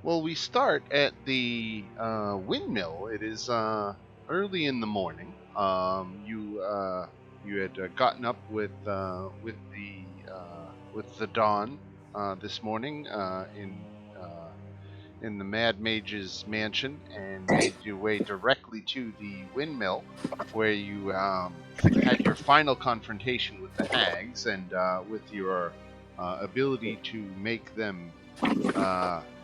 Well, we start at the windmill. It is early in the morning. You had gotten up with the dawn this morning in the Mad Mage's mansion and made your way directly to the windmill, where you had your final confrontation with the hags, and with your ability to make them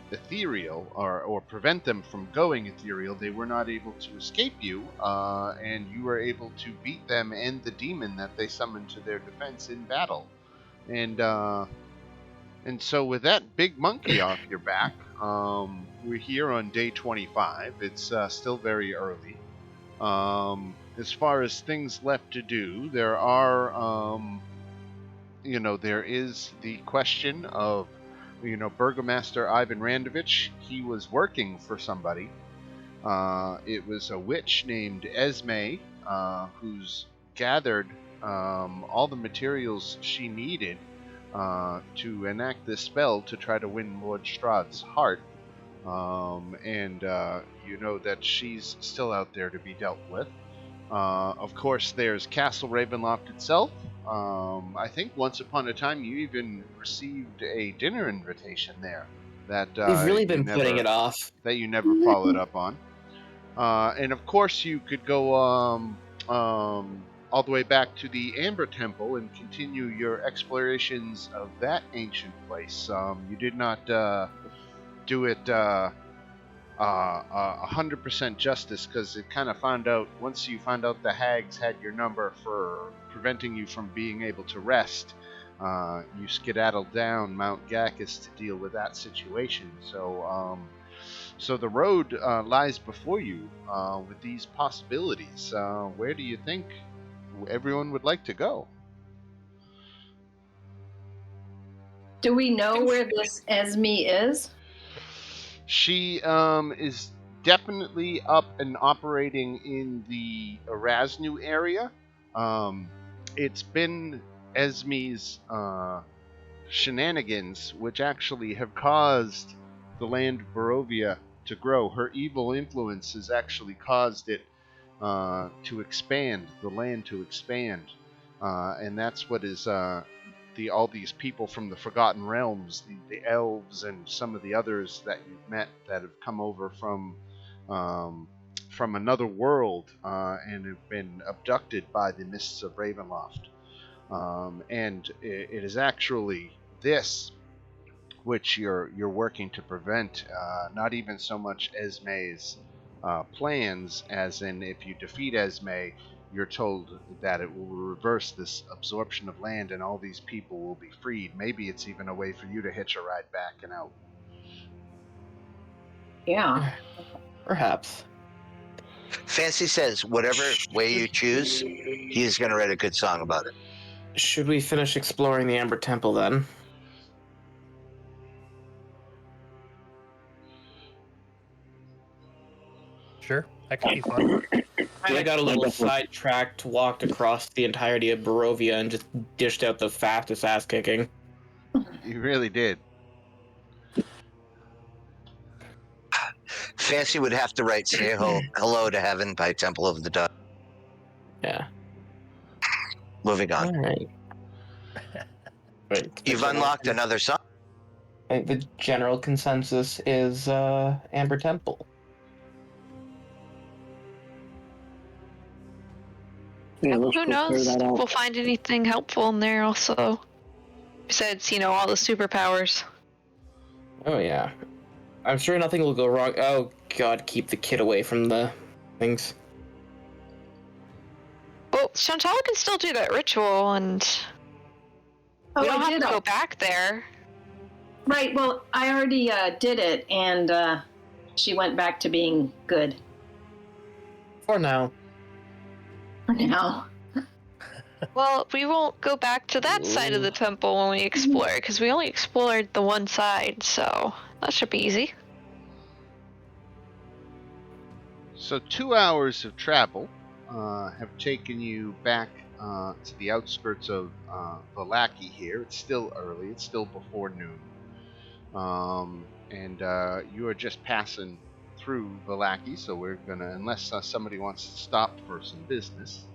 ethereal, or prevent them from going ethereal, they were not able to escape you, and you were able to beat them and the demon that they summoned to their defense in battle. And so with that big monkey off your back, we're here on day 25. It's still very early. As far as things left to do, there are, there is the question of, Burgomaster Ivan Randovich. He was working for somebody. It was a witch named Esme, who's gathered all the materials she needed to enact this spell to try to win Lord Strahd's heart. And you know that she's still out there to be dealt with. Of course, there's Castle Ravenloft itself. I think once upon a time you even received a dinner invitation there that We've really been putting it off. That you never followed up on. And of course, you could go all the way back to the Amber Temple and continue your explorations of that ancient place. You did not do it 100% justice, because it kind of found out, once you found out the hags had your number for preventing you from being able to rest, you skedaddled down Mount Gacchus to deal with that situation. So the road lies before you with these possibilities. Where do you think everyone would like to go? Do we know where this Esme is? She is definitely up and operating in the Erasnu area. It's been Esme's shenanigans which actually have caused the land of Barovia to grow. Her evil influence has actually caused it to expand, the land to expand. And that's what is all these people from the Forgotten Realms, the elves and some of the others that you've met that have come over from another world and have been abducted by the mists of Ravenloft. And it is actually this which you're working to prevent. Not even so much Esme's plans, as in if you defeat Esme, you're told that it will reverse this absorption of land and all these people will be freed. Maybe it's even a way for you to hitch a ride back and out. Yeah. Perhaps. Fancy says, whatever way you choose, he's going to write a good song about it. Should we finish exploring the Amber Temple then? Sure, that could be fun. I got a little sidetracked, walked across the entirety of Barovia, and just dished out the fastest ass kicking. You really did. Fancy would have to write "Say Hello to Heaven" by Temple of the Dog. Yeah. Moving on. All right. Right. You've unlocked another song. The general consensus is Amber Temple. Yeah, Who knows? We'll find anything helpful in there also. Besides, all the superpowers. Oh, yeah. I'm sure nothing will go wrong. Oh, God, keep the kid away from the things. Well, Chantal can still do that ritual, and we don't have to go back there. Right, well, I already did it, and she went back to being good. For now. For now. Well, we won't go back to that side of the temple when we explore, because we only explored the one side, so that should be easy. So 2 hours of travel have taken you back to the outskirts of Vallaki here. It's still early. It's still before noon. And you are just passing through Vallaki, so we're gonna, unless somebody wants to stop for some business.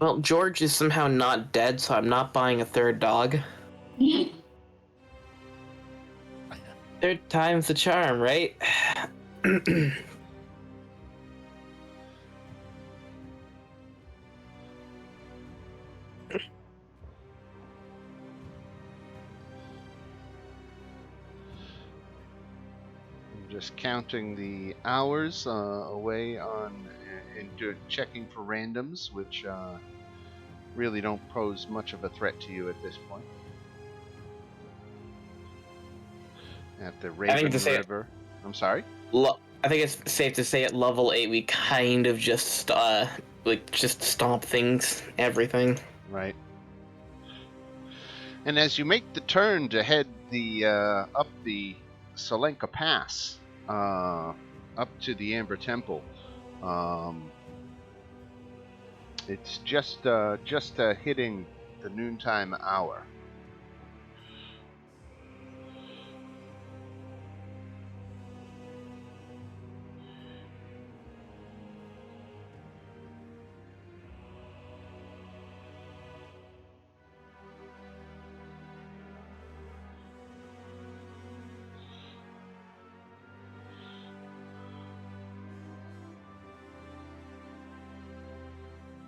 Well, George is somehow not dead, so I'm not buying a third dog. Third time's the charm, right? I'm just counting the hours away on and checking for randoms, which really don't pose much of a threat to you at this point. At the Raven River. I'm sorry? I think it's safe to say at level 8 we kind of just just stomp things, everything. Right. And as you make the turn to head up the Solenka Pass, up to the Amber Temple, it's just hitting the noontime hour.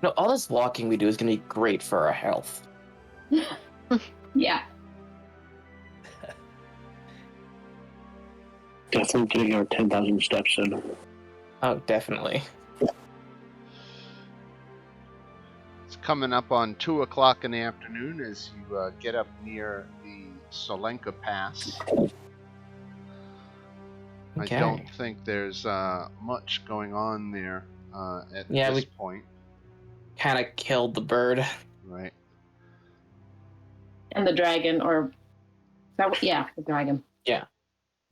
No, all this walking we do is going to be great for our health. Yeah. Definitely getting our 10,000 steps in. Oh, definitely. It's coming up on 2 o'clock in the afternoon as you get up near the Solenka Pass. Okay. I don't think there's much going on there at this point. Kind of killed the bird. Right. And the dragon, or... Yeah, the dragon. Yeah.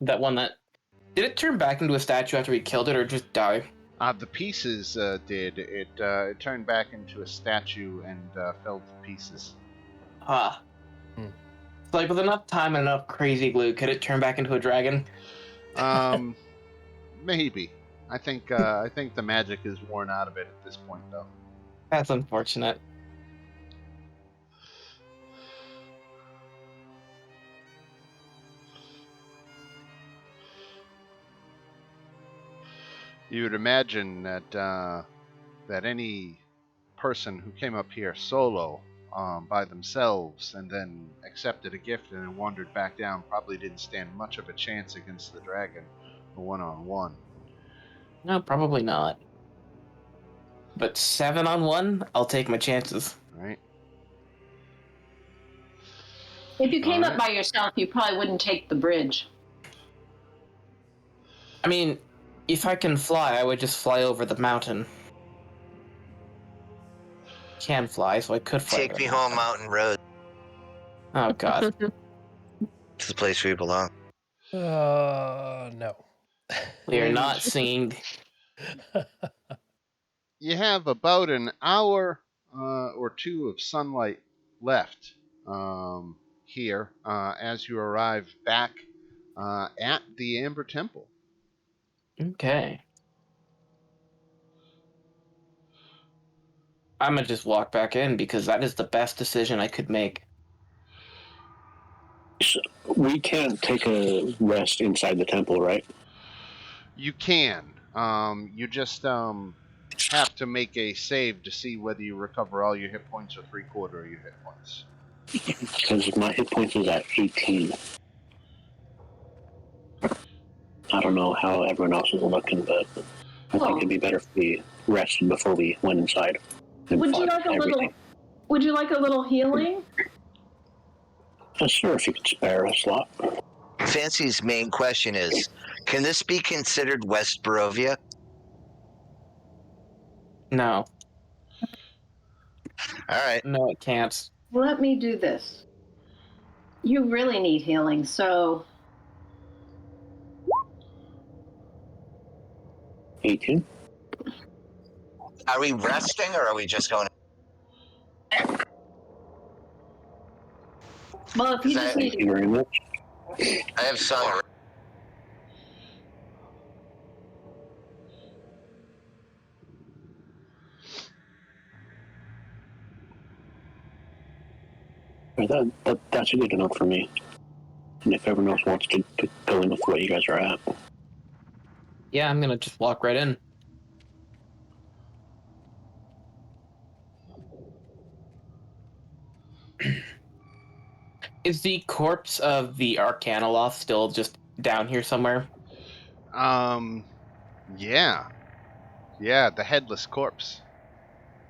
That one that... Did it turn back into a statue after we killed it, or just die? The pieces did. It turned back into a statue and fell to pieces. Ah. So, with enough time and enough crazy glue, could it turn back into a dragon? Maybe. I think the magic is worn out of it at this point, though. That's unfortunate. You would imagine that that any person who came up here solo by themselves and then accepted a gift and then wandered back down probably didn't stand much of a chance against the dragon one-on-one. No, probably not. But 7-on-1, I'll take my chances. Right. If you came up by yourself, you probably wouldn't take the bridge. I mean, if I can fly, I would just fly over the mountain. Can fly, so I could fly. Take me home, Mountain Road. Oh, God. To the place we belong. No. We are not singing. You have about an hour or two of sunlight left here as you arrive back at the Amber Temple. Okay. I'm gonna just walk back in because that is the best decision I could make. So we can't take a rest inside the temple, right? You can. You just have to make a save to see whether you recover all your hit points or 3/4 of your hit points. Because my hit points is at 18. I don't know how everyone else is looking, but I think it'd be better if we rested before we went inside. Would you like a little healing? Sure, if you could spare a slot. Fancy's main question is, can this be considered West Barovia? No. All right. No, it can't. Let me do this. You really need healing, so... 18. Are we resting or are we just going? Well, if you just Thank need... you very much. I have sung. That's good enough for me. And if everyone else wants to go in with what you guys are at. Yeah, I'm gonna just walk right in. Is the corpse of the Arcanoloth still just down here somewhere? Yeah. Yeah, the headless corpse.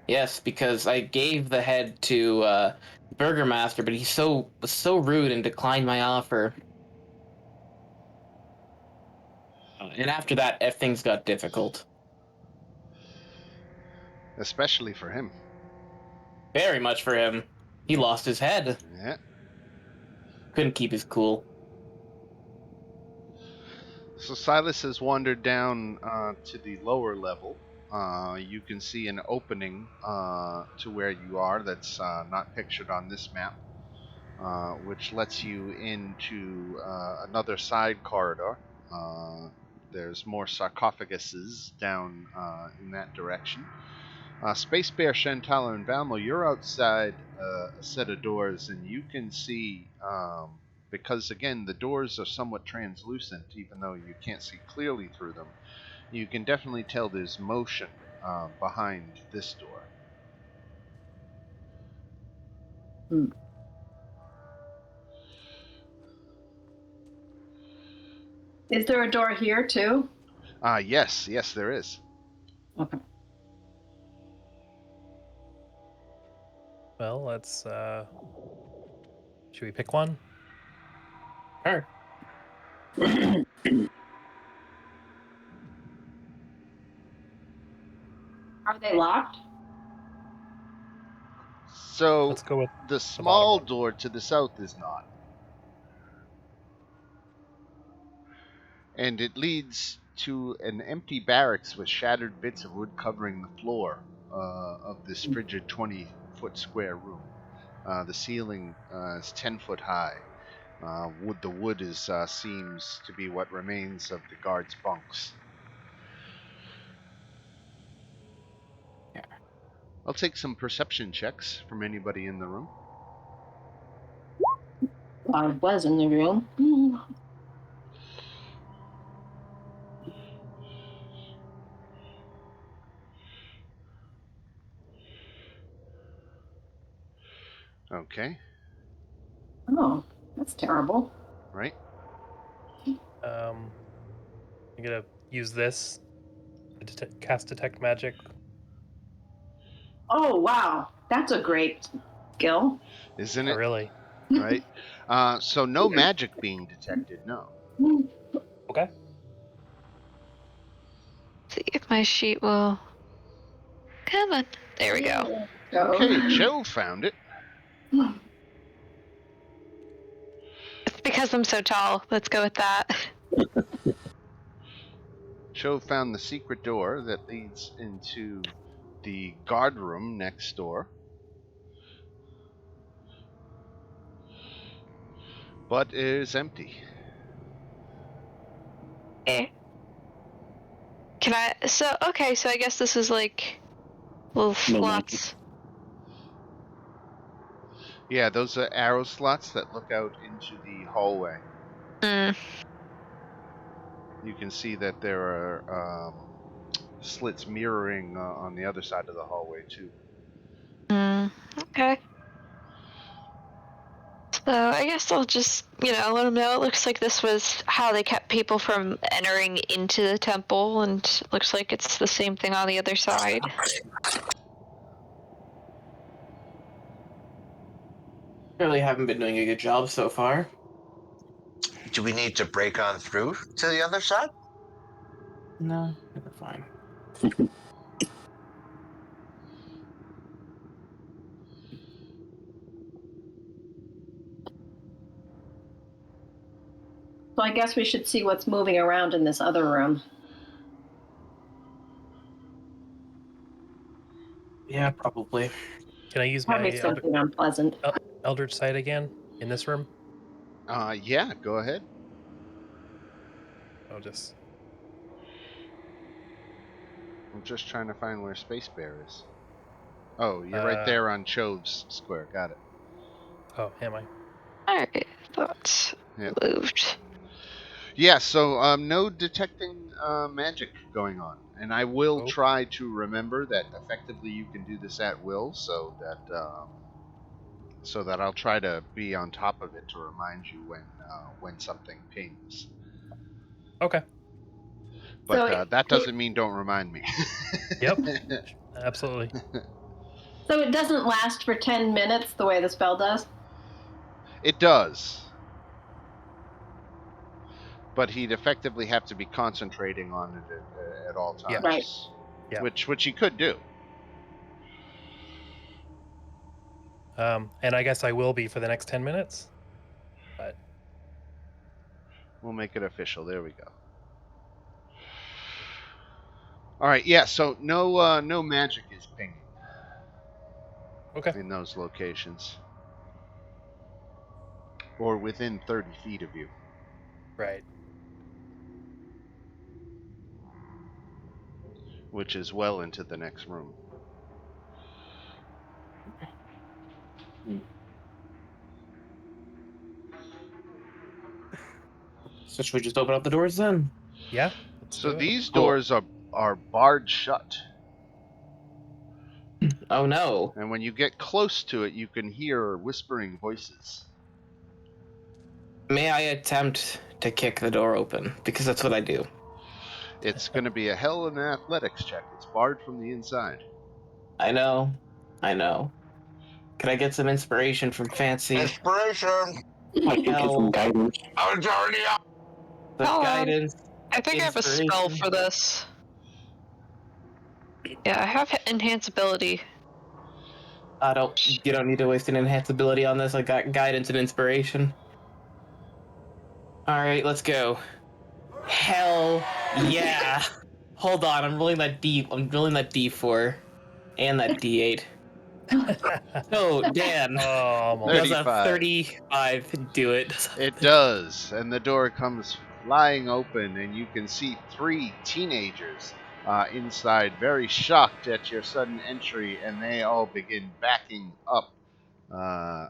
Yes, because I gave the head to Burgermaster, but he was so rude and declined my offer. And after that, things got difficult. Especially for him. Very much for him. He lost his head. Yeah. Couldn't keep his cool. So Silas has wandered down to the lower level. You can see an opening to where you are that's not pictured on this map, which lets you into another side corridor. There's more sarcophaguses down in that direction. Space Bear, Chantal, and Valmo, you're outside a set of doors, and you can see, because again, the doors are somewhat translucent, even though you can't see clearly through them, you can definitely tell there's motion behind this door. Hmm. Is there a door here too? Yes, there is. Okay. Well, let's. Should we pick one? Sure. Are they locked? So Let's go with the bottom small one. door to the south is not. And it leads to an empty barracks with shattered bits of wood covering the floor of this frigid 20-foot square room. The ceiling is 10 foot high. The wood seems to be what remains of the guards' bunks. I'll take some perception checks from anybody in the room. I was in the room. Hmm. Okay, Oh, that's terrible. right? I'm gonna use this to cast detect magic. Oh, wow. That's a great skill. Isn't Oh, it? really? Right? So no magic being detected, no. Okay. See if my sheet will. Come on. There we go. Okay, Joe found it. It's because I'm so tall. Let's go with that. Cho found the secret door that leads into the guard room next door. But it is empty. Okay. Can I? So okay. So I guess this is like little No slots. Yeah, those are arrow slots that look out into the hallway. Mm. You can see that there are slits mirroring on the other side of the hallway, too. Okay. So I guess I'll just, let them know. It looks like this was how they kept people from entering into the temple, and looks like it's the same thing on the other side. Really haven't been doing a good job so far. Do we need to break on through to the other side? No, we're fine. So I guess we should see what's moving around in this other room. Yeah, probably. Can I use Probably my something unpleasant. Eldritch Sight again in this room? Yeah, go ahead. I'll just. I'm just trying to find where Space Bear is. Oh, you're right there on Chove's square. Got it. Oh, am I? Alright, that's Yep. moved. Yeah, so no detecting magic going on. And I will Oh. try to remember that effectively you can do this at will, so that I'll try to be on top of it to remind you when something pings. Okay. But So that doesn't mean don't remind me. Yep. Absolutely. So it doesn't last for 10 minutes the way the spell does? It does. But he'd effectively have to be concentrating on it at all times. Yeah. Right. Yeah. Which he could do. And I guess I will be for the next 10 minutes. But We'll make it official. There we go. All right, yeah. So no magic is pinging okay. in those locations, or within 30 feet of you. Right. Which is well into the next room. So should we just open up the doors then? Yeah. Let's So do it. these Cool. doors are barred shut, Oh no. and when you get close to it, you can hear whispering voices. May I attempt to kick the door open? Because that's what I do. It's going to be a hell of an athletics check. It's barred from the inside. I know. Can I get some inspiration from Fancy? Inspiration. I can get some guidance. I was already up. The guidance. I think I have a spell Inspiration. for this. Yeah, I have enhance ability. You don't need to waste an enhance ability on this. I got guidance and inspiration. Alright, let's go. Hell yeah. Hold on, I'm rolling that D4 and that D8. Oh, Dan. Oh, almost. Does a 35. 35 do it? It does, and the door comes flying open, and you can see 3 teenagers inside, very shocked at your sudden entry, and they all begin backing up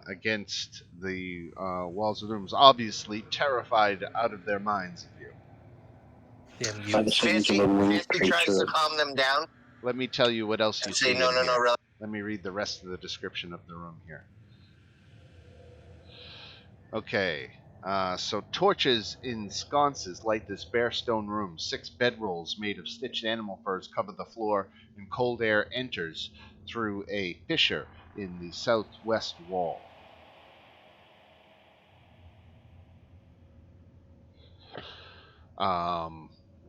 against the walls of the rooms, obviously terrified out of their minds of you. Damn By you. the sounds of Fancy, a winged Fancy tries creature. to calm them down Let me tell you what else you and see say, no, in no, here. no, relax. Let me read the rest of the description of the room here. Okay. So torches in sconces light this bare stone room. 6 bedrolls made of stitched animal furs cover the floor, and cold air enters through a fissure in the southwest wall.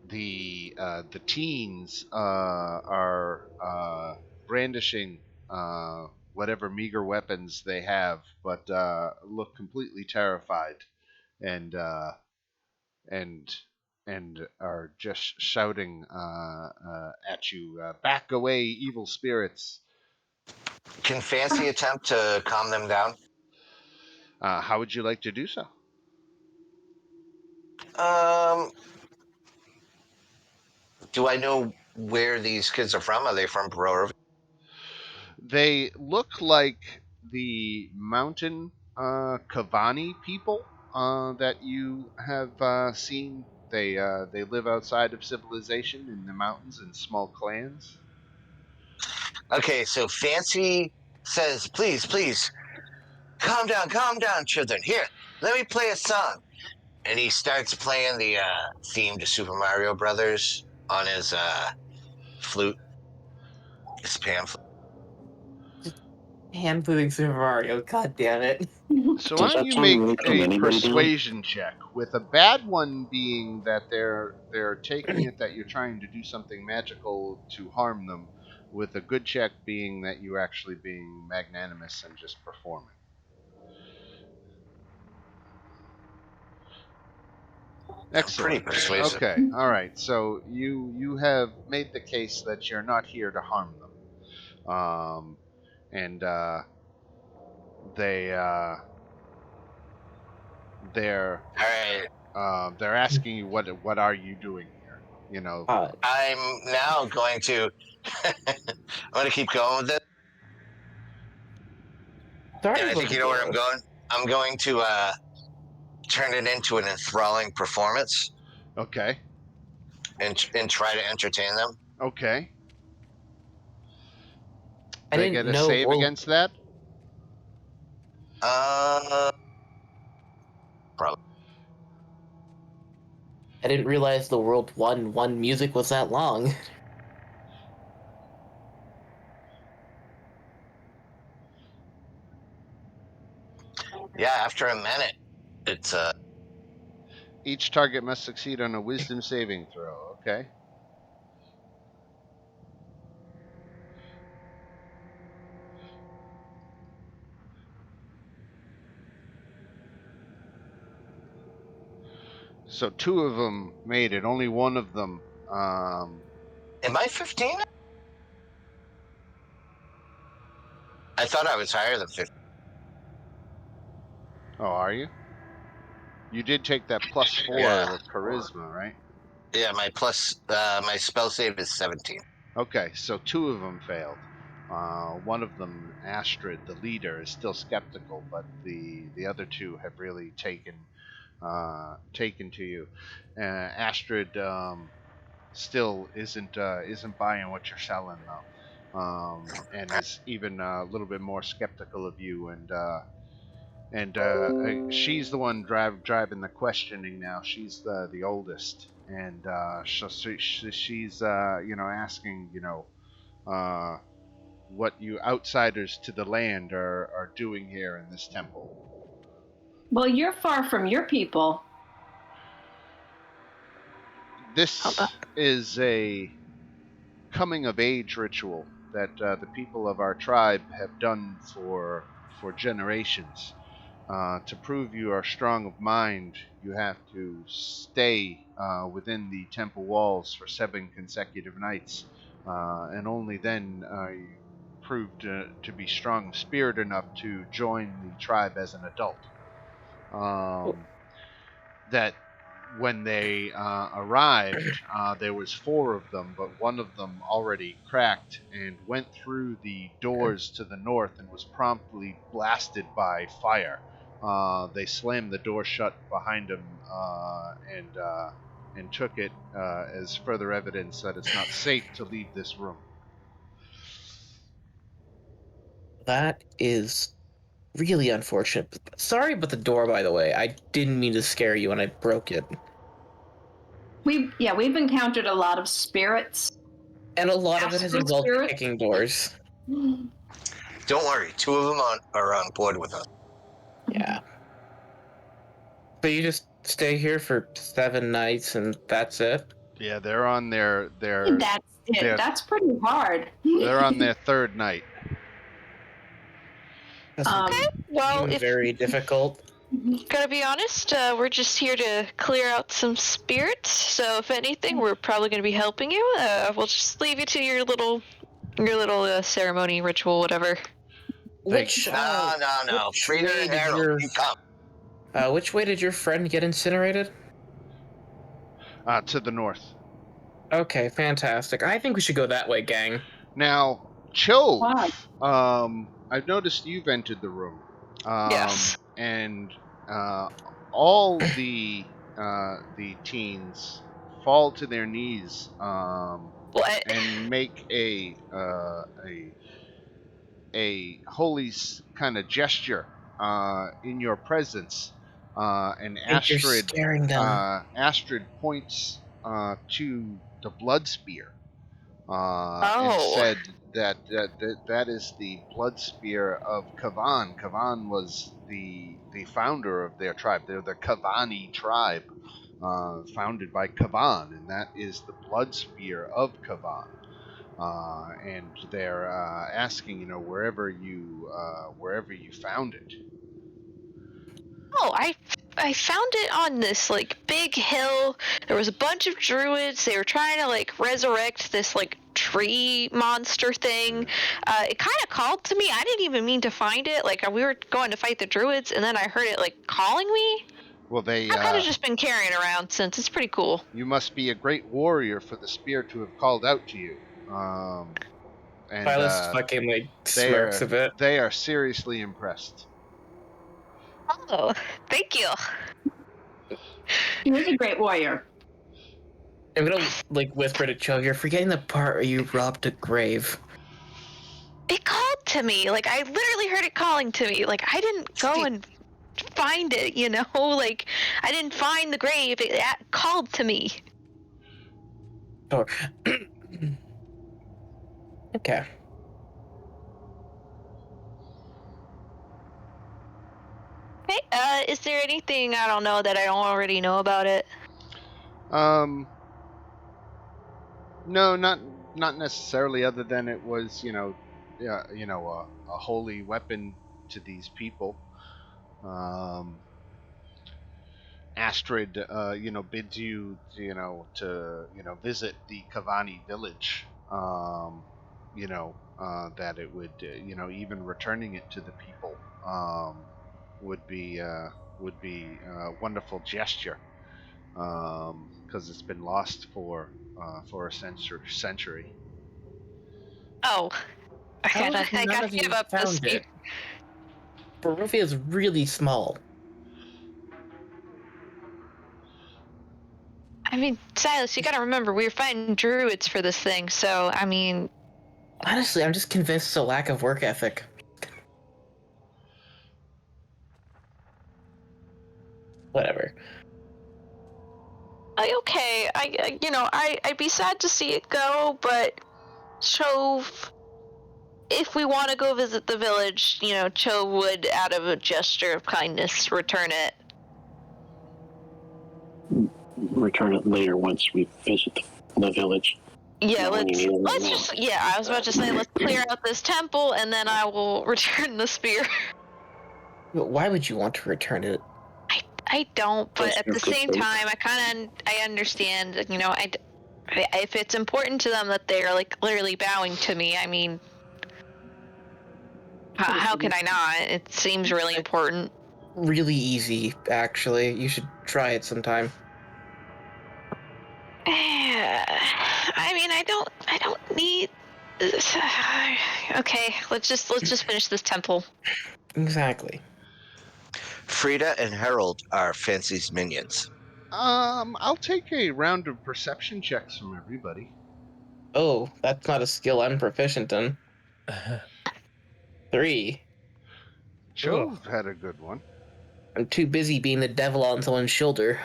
The teens are brandishing whatever meager weapons they have, but look completely terrified, and and and are just shouting at you, "Back away, evil spirits!" Can Fancy attempt to calm them down? How would you like to do so? Do I know where these kids are from? Are they from Baroa? They look like the mountain Kavani people that you have seen. They live outside of civilization in the mountains in small clans. Okay, so Fancy says, please, please, calm down, children. Here, let me play a song. And he starts playing the theme to Super Mario Brothers on his flute, his pan flute. Hand moving Super Mario. God damn it. So why Does don't that you song really make calm a anybody down? persuasion check, with a bad one being that they're taking it that you're trying to do something magical to harm them, with a good check being that you're actually being magnanimous and just performing. Pretty Excellent. persuasive. Okay. All right. So you have made the case that you're not here to harm them, and they they're asking you what are you doing here? You know. I'm now going to. I'm going to keep going with it. Sorry And I about think the you know where I'm door. going. I'm going to turn it into an enthralling performance Okay. and try to entertain them. Okay. I They didn't get a know. save against that. Probably. I didn't realize the World 1 music was that long. Yeah, after a minute, it's Each target must succeed on a Wisdom saving throw. Okay. So 2 of them made it. Only one of them. Am I 15? I thought I was higher than 15. Oh, are you? You did take that +4 Yeah. with charisma, right? Yeah, my spell save is 17. Okay, so 2 of them failed. One of them, Astrid, the leader, is still skeptical, but the other 2 have really taken to you. Astrid still isn't buying what you're selling though, and is even a little bit more skeptical of you. And she's the one driving the questioning now. She's the oldest, and she's asking what you outsiders to the land are doing here in this temple. Well, you're far from your people. This is a coming of age ritual that the people of our tribe have done for generations. To prove you are strong of mind, you have to stay within the temple walls for 7 consecutive nights, and only then you prove to be strong of spirit enough to join the tribe as an adult. That when they arrived, there was 4 of them, but one of them already cracked and went through the doors to the north and was promptly blasted by fire. They slammed the door shut behind him and took it as further evidence that it's not safe to leave this room. That is really unfortunate. Sorry about the door, by the way. I didn't mean to scare you when I broke it. We've encountered a lot of spirits. And a lot of it has involved kicking doors. Don't worry, 2 of them are on board with us. Yeah. So you just stay here for 7 nights and that's it? Yeah, they're on their That's it. That's pretty hard. they're on their 3rd night. Okay, well, if very difficult. gotta be honest, we're just here to clear out some spirits. So if anything, we're probably gonna be helping you. We'll just leave you to your little ceremony, ritual, whatever. Which No. Frida and Harold, you come. Which way did your friend get incinerated? To the north. Okay, fantastic. I think we should go that way, gang. Now, Chove, I've noticed you've entered the room. Yes. And all the teens fall to their knees and make a holy kind of gesture in your presence. And You're scaring them. Astrid points to the Bloodsphere. And said that is the Bloodsphere of Kavan. Kavan was the founder of their tribe. They're the Kavani tribe, founded by Kavan, and that is the Bloodsphere of Kavan. And they're asking, wherever you found it. Oh, I found it on this big hill. There was a bunch of druids. They were trying to resurrect this tree monster thing. It kind of called to me. I didn't even mean to find it. We were going to fight the druids, and then I heard it calling me. Well, they. I've kind of just been carrying it around since. It's pretty cool. You must be a great warrior for the spear to have called out to you. And Silas fucking like they smirks a bit. they are seriously impressed. Oh, thank you. He is a great warrior. I'm gonna like whisper to Cho, you're forgetting the part where you robbed a grave. It called to me. Like, I literally heard it calling to me. Like, I didn't go and find it, you know? Like, I didn't find the grave. It called to me. Or okay. Hey, is there anything I don't know that I don't already know about it? No, not necessarily. Other than it was, a holy weapon to these people. Astrid, bids you, to, visit the Kavani village. That it would, even returning it to the people, would be a wonderful gesture. Because it's been lost for a century. Oh, I gotta give up this. Barovia is really small. I mean, Silas, you gotta remember, we were fighting druids for this thing, so, I mean... Honestly, I'm just convinced it's a lack of work ethic. Whatever. Okay, I'd be sad to see it go, but Chove, if we want to go visit the village, Chove would, out of a gesture of kindness, return it. Return it later once we visit the village. Yeah, let's just, I was about to say, let's clear out this temple, and then I will return the spear. Why would you want to return it? I don't, but at the same time, I understand, if it's important to them that they are, like, literally bowing to me, I mean, how can I not? It seems really important. Really easy, actually. You should try it sometime. I mean, I don't need. Okay, let's just finish this temple. Exactly. Frida and Harold are Fancy's minions. I'll take a round of perception checks from everybody. Oh, that's not a skill I'm proficient in. 3. Jove had a good one. I'm too busy being the devil on someone's shoulder.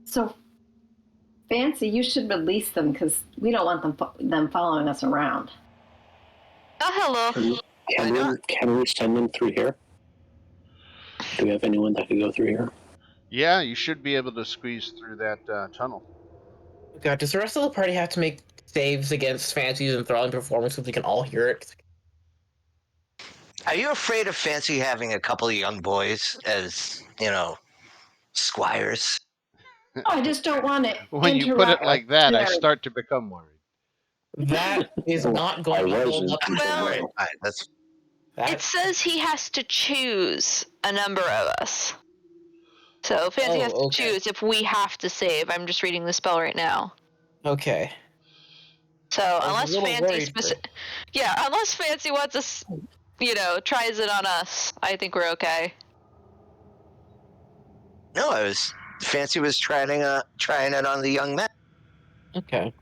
So, Fancy, you should release them because we don't want them following us around. Oh, hello. Can we send them through here? Do we have anyone that could go through here? Yeah, you should be able to squeeze through that tunnel. God, does the rest of the party have to make saves against Fancy's enthralling performance so we can all hear it? Are you afraid of Fancy having a couple of young boys as, squires? I just don't want to When you put it like that, I start to become worried. That is not going to hold up. Well, that's... It says he has to choose a number of us. So Fancy has to choose if we have to save. I'm just reading the spell right now. Okay. So unless Fancy wants us, tries it on us, I think we're okay. No, Fancy was trying it on the young men. Okay.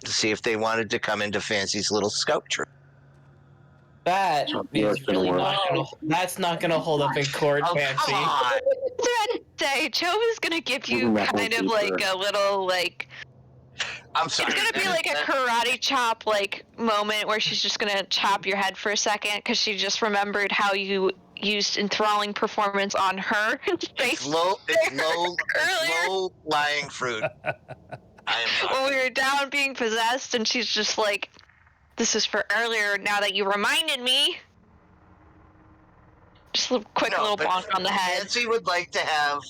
To see if they wanted to come into Fancy's little scout troop. That is really that's not going to hold up in court, Fancy. Come on. Chove is going to give you kind of like a little, like... I'm sorry. It's going to be like a karate chop, like, moment where she's just going to chop your head for a second because she just remembered how you used enthralling performance on her. It's low lying fruit. When we were down being possessed, and she's just like, this is for earlier, now that you reminded me. Just a little bonk on the head. Fancy would like to have,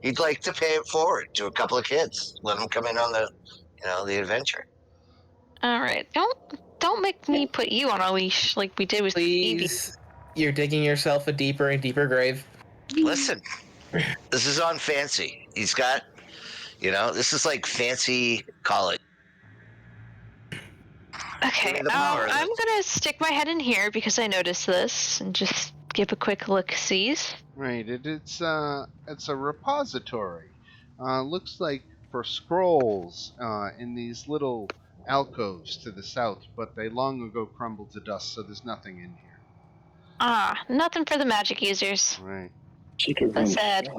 he'd like to pay it forward to a couple of kids. Let them come in on the adventure. Alright, don't make me put you on a leash like we did with Evie. Please. You're digging yourself a deeper and deeper grave. Listen, this is on Fancy. He's got, this is like fancy college. Okay, Give me the power. I'm gonna stick my head in here because I noticed this and just give a quick look-sees. Right, it's a repository. Looks like for scrolls in these little alcoves to the south, but they long ago crumbled to dust, so there's nothing in here. Nothing for the magic users. Right. Secret So room. sad.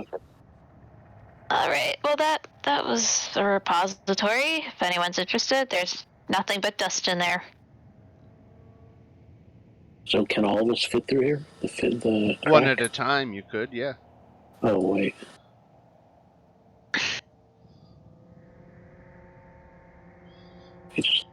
Alright, well that was a repository. If anyone's interested, there's nothing but dust in there. So can all of us fit through here? The One crack? at a time, you could, yeah. Oh wait. It's...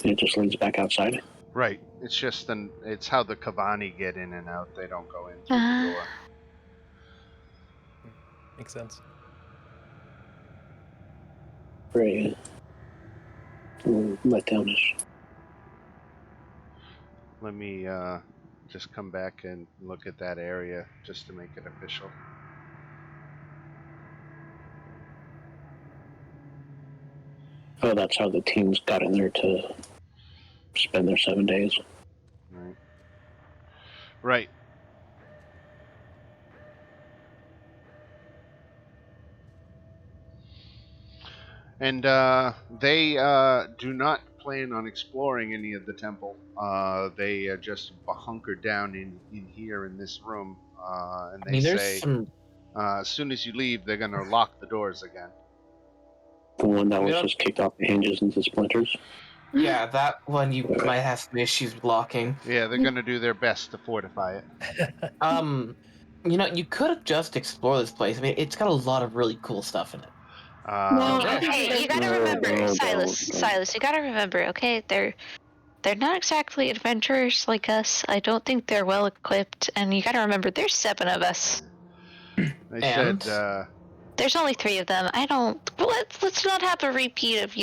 It just leads back outside. Right. It's just it's how the Kavani get in and out. They don't go in through the door. Makes sense. Very letdownish. Let me just come back and look at that area just to make it official. Oh, that's how the teams got in there to spend their 7 days. Right. Right. And they do not plan on exploring any of the temple. They just hunkered down in here in this room, and they there's say some. as soon as you leave, they're going to lock the doors again. The one that was Yep. just kicked off the hinges into splinters. Yeah, that one you might have some issues blocking. Yeah, they're going to do their best to fortify it. You could have just explored this place. I mean, it's got a lot of really cool stuff in it. No, I think Hey, you gotta No, remember, no, Silas, don't. Silas, you gotta remember, okay? They're not exactly adventurers like us. I don't think they're well equipped, and you gotta remember, there's 7 of us. They And? said, There's only 3 of them. Let's not have a repeat of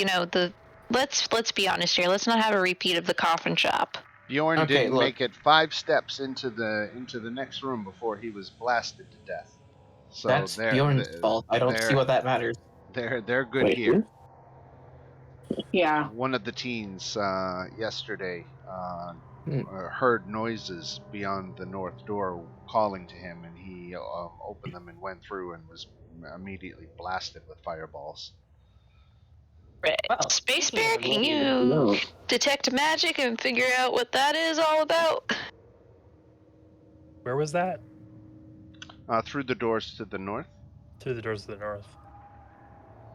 let's be honest here. Let's not have a repeat of the coffin shop. Bjorn Okay, didn't look. make it 5 steps into the next room before he was blasted to death. So that's Bjorn's fault. I don't see what that matters. They're good Wait, here. Yeah. One of the teens yesterday Hmm. heard noises beyond the north door calling to him, and he opened them and went through and was immediately blasted with fireballs. Right. Well, Space speaking Bear, of can immediate- you No. detect magic and figure out what that is all about? Where was that? Through the doors to the north. Through the doors to the north.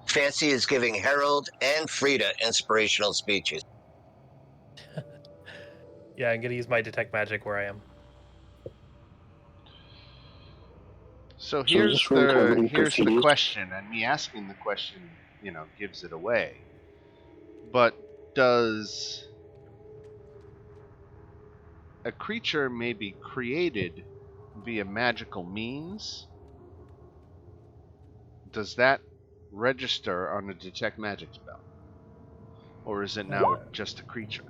Fancy is giving Harold and Frida inspirational speeches. Yeah, I'm gonna use my detect magic where I am. So is here's this room covered in the graffiti? question, and me asking the question, gives it away. But does a creature may be created via magical means? Does that register on a detect magic spell, or is it now just a creature?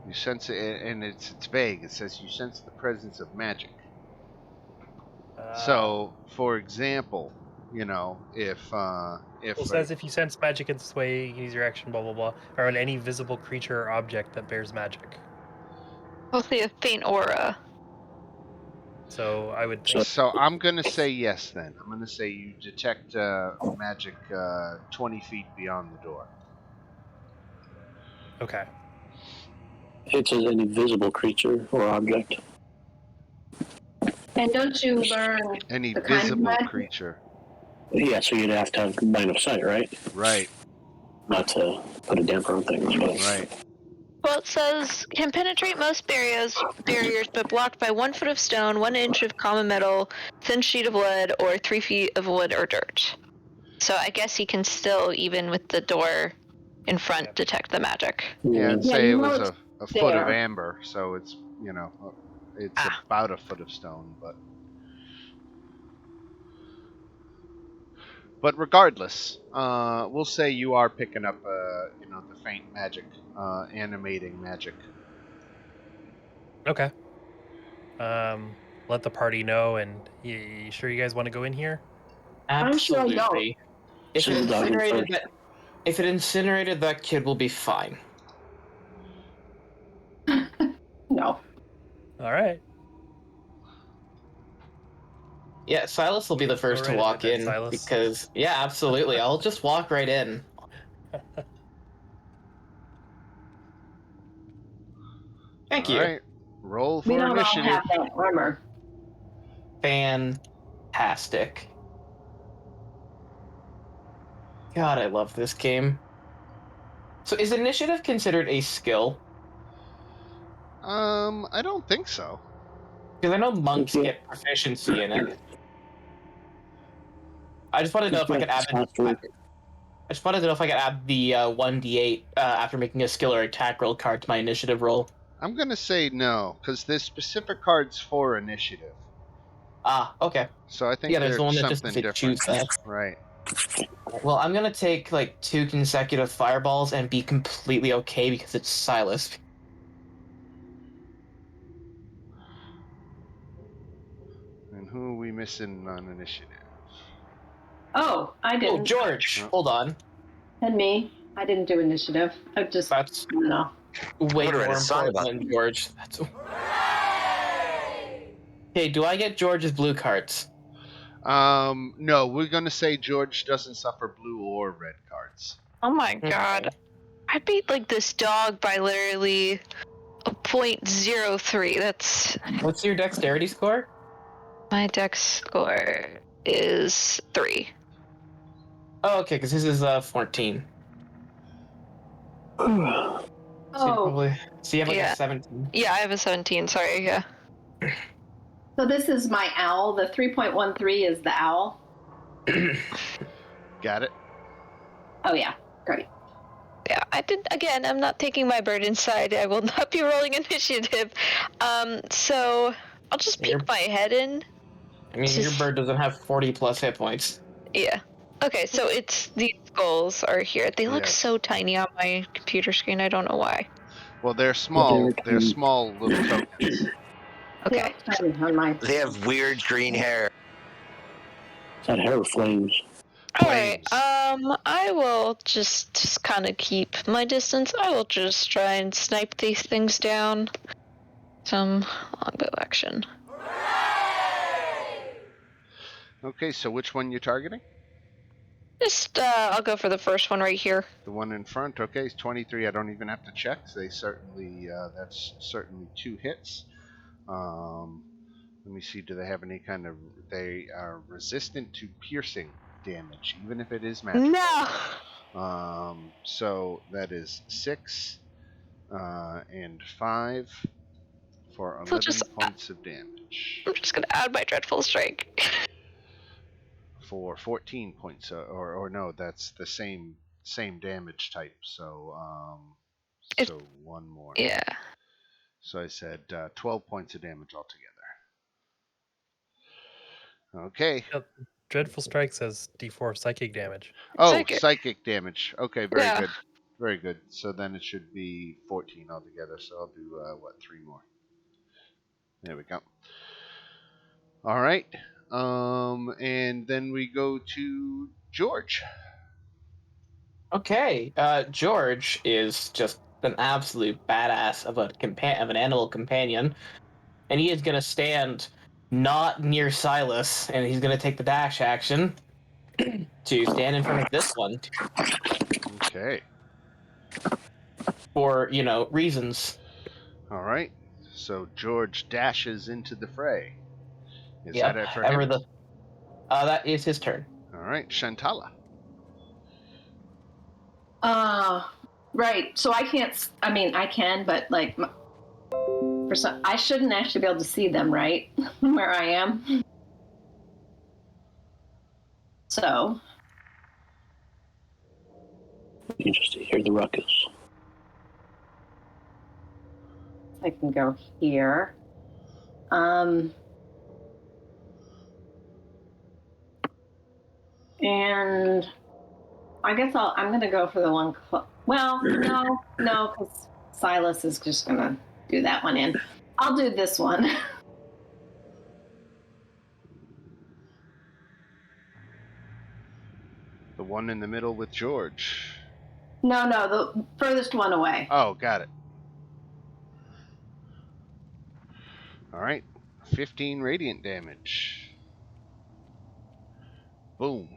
You sense it, and it's vague. It says you sense the presence of magic. So, for example, if It says if you sense magic in this way, you can use your action, blah blah blah, or on any visible creature or object that bears magic. Mostly a faint aura. So I would think. So I'm gonna say yes. Then I'm gonna say you detect magic 20 feet beyond the door. Okay. It says any visible creature or object. And don't you learn Any the kind of visible magic? creature. Yeah, so you'd have to have line of sight, right? Right. Not to put a damper on things. But... Right. Well, it says can penetrate most barriers, but blocked by 1 foot of stone, 1 inch of common metal, thin sheet of lead, or 3 feet of wood or dirt. So I guess he can still, even with the door in front, detect the magic. Yeah, I'd Yeah, say you it know was it's a foot of there. amber, so it's it's about a foot of stone, but But regardless, we'll say you are picking up, the faint magic, animating magic. Okay. Let the party know, and you sure you guys want to go in here? I'm sure I Absolutely. If Send it the dog in incinerated first. if it incinerated that kid, will be fine. No. All right. Yeah, Silas will be the first to right walk ahead, in Silas. because absolutely. I'll just walk right in. Thank All you. right, roll We for don't all initiative. have that armor. Fantastic. God, I love this game. So is initiative considered a skill? I don't think so. Because I know monks Yeah. get proficiency in it. I just want to know if I could add It's not for- I just wanted to know if I could add the 1d8 after making a skill or attack roll card to my initiative roll. I'm gonna say no, because there's specific cards for initiative. Ah, okay. So I think Yeah, there's they're the one that just something says different. choose that. Right. Well, I'm gonna take like 2 consecutive fireballs and be completely okay because it's Silas. And who are we missing on initiative? Oh, I Oh, didn't. George, Oh. hold on. And me. I didn't do initiative. I just, That's I don't know. way I'm gonna write more a song important about than George. That's... Okay, do I get George's blue cards? No, we're gonna say George doesn't suffer blue or red cards. Oh my god. Okay. I beat like this dog by literally a .03. That's What's your dexterity score? my dex score is 3. Oh, okay, because his is 14. Oh, So you have like Yeah. a 17. Yeah, I have a 17. Sorry. Yeah. so this is my owl. The 3.13 is the owl. Got it? Oh, yeah. Great. Yeah, I did. Again, I'm not taking my bird inside. I will not be rolling initiative. So I'll just You're- peek my head in. I mean, your Just- bird doesn't have 40 plus hit points. Yeah. Okay, so it's these skulls are here. They look Yes. so tiny on my computer screen. I don't know why. Well, they're small. They're They're small little tokens. Okay. On my... They have weird green hair. That hair flames. All right. Flames. I will just kind of keep my distance. I will just try and snipe these things down. Some longbow action. Okay, so which one you targeting? Just I'll go for the first one right here. The one in front. Okay, it's 23. I don't even have to check. They certainly. That's certainly 2 hits. Let me see. Do they have any kind of? They are resistant to piercing damage, even if it is magical. No. So that is 6 and 5 for 11 points of damage. I'm just gonna add my dreadful strike. For 14 points, or no, that's the same damage type. So so one more. Yeah. So I said 12 points of damage altogether. Okay. Yep. Dreadful Strike says D4 psychic damage. Oh, psychic damage. Okay, very Yeah. good. Very good. So then it should be 14 altogether. So I'll do, 3 more. There we go. All right. And then we go to George. Okay, George is just an absolute badass of an animal companion, and he is gonna stand not near Silas, and he's gonna take the dash action to stand in front of this one Okay. for reasons. All right. So George dashes into the fray. Is Yep. that it for him? That is his turn. All right, Shantala. Right. So I can't, I mean, I can, but like, for some, I shouldn't actually be able to see them, right? Where I am. So. You just hear the ruckus. I can go here. And I guess I'm going to go for the one. Well, no, because Silas is just going to do that one in. I'll do this one. The one in the middle with George. No, the furthest one away. Oh, got it. All right. 15 radiant damage. Boom.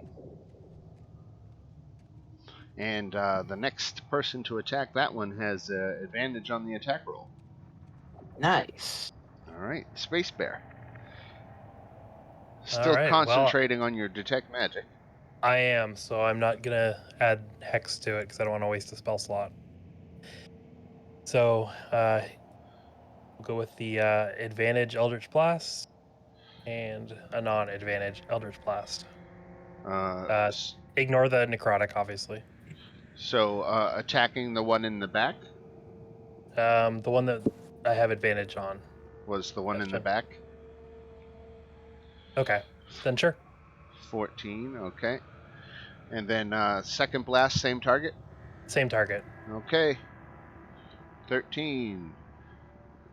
And the next person to attack that one has advantage on the attack roll. Nice. All right. Space Bear. All Still right, concentrating on your detect magic. I am, so I'm not gonna add hex to it because I don't want to waste a spell slot. So we'll go with the advantage Eldritch Blast and a non-advantage Eldritch Blast. Ignore the necrotic, obviously. So attacking the one in the back The one that I have advantage on was the one in the back. Okay, then sure. 14, okay. And then second blast, same target? Same target. Okay. 13.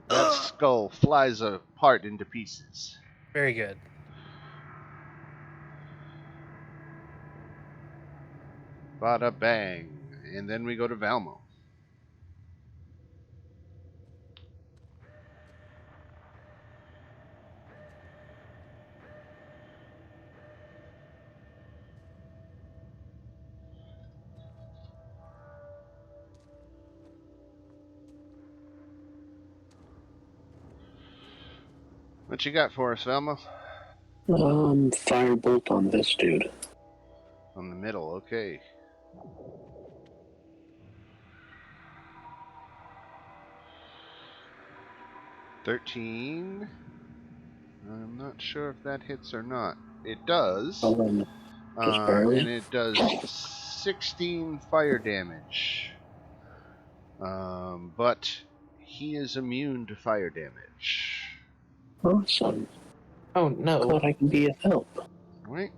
That skull flies apart into pieces. Very good. Bada bang. And then we go to Valmo. What you got for us, Valmo? Firebolt on this dude. On the middle, okay. $13. I'm not sure if that hits or not. It does. Just barely. And it does 16 fire damage. But he is immune to fire damage. Awesome. Oh no. Glad I can be of help. Right.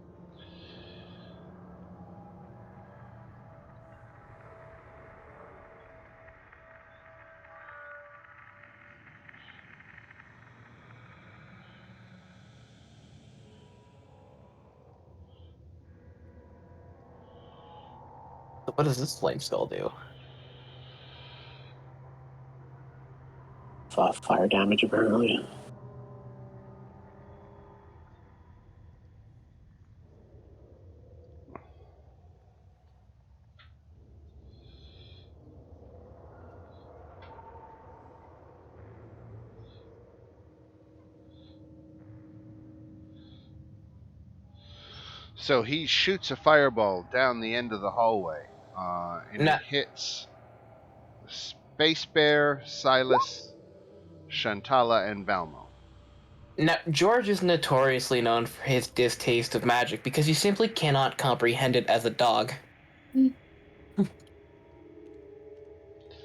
So what does this flame skull do? Fire damage, apparently. So he shoots a fireball down the end of the hallway, and it hits Space Bear, Silas, Shantala, and Valmo. Now, George is notoriously known for his distaste of magic because he simply cannot comprehend it as a dog.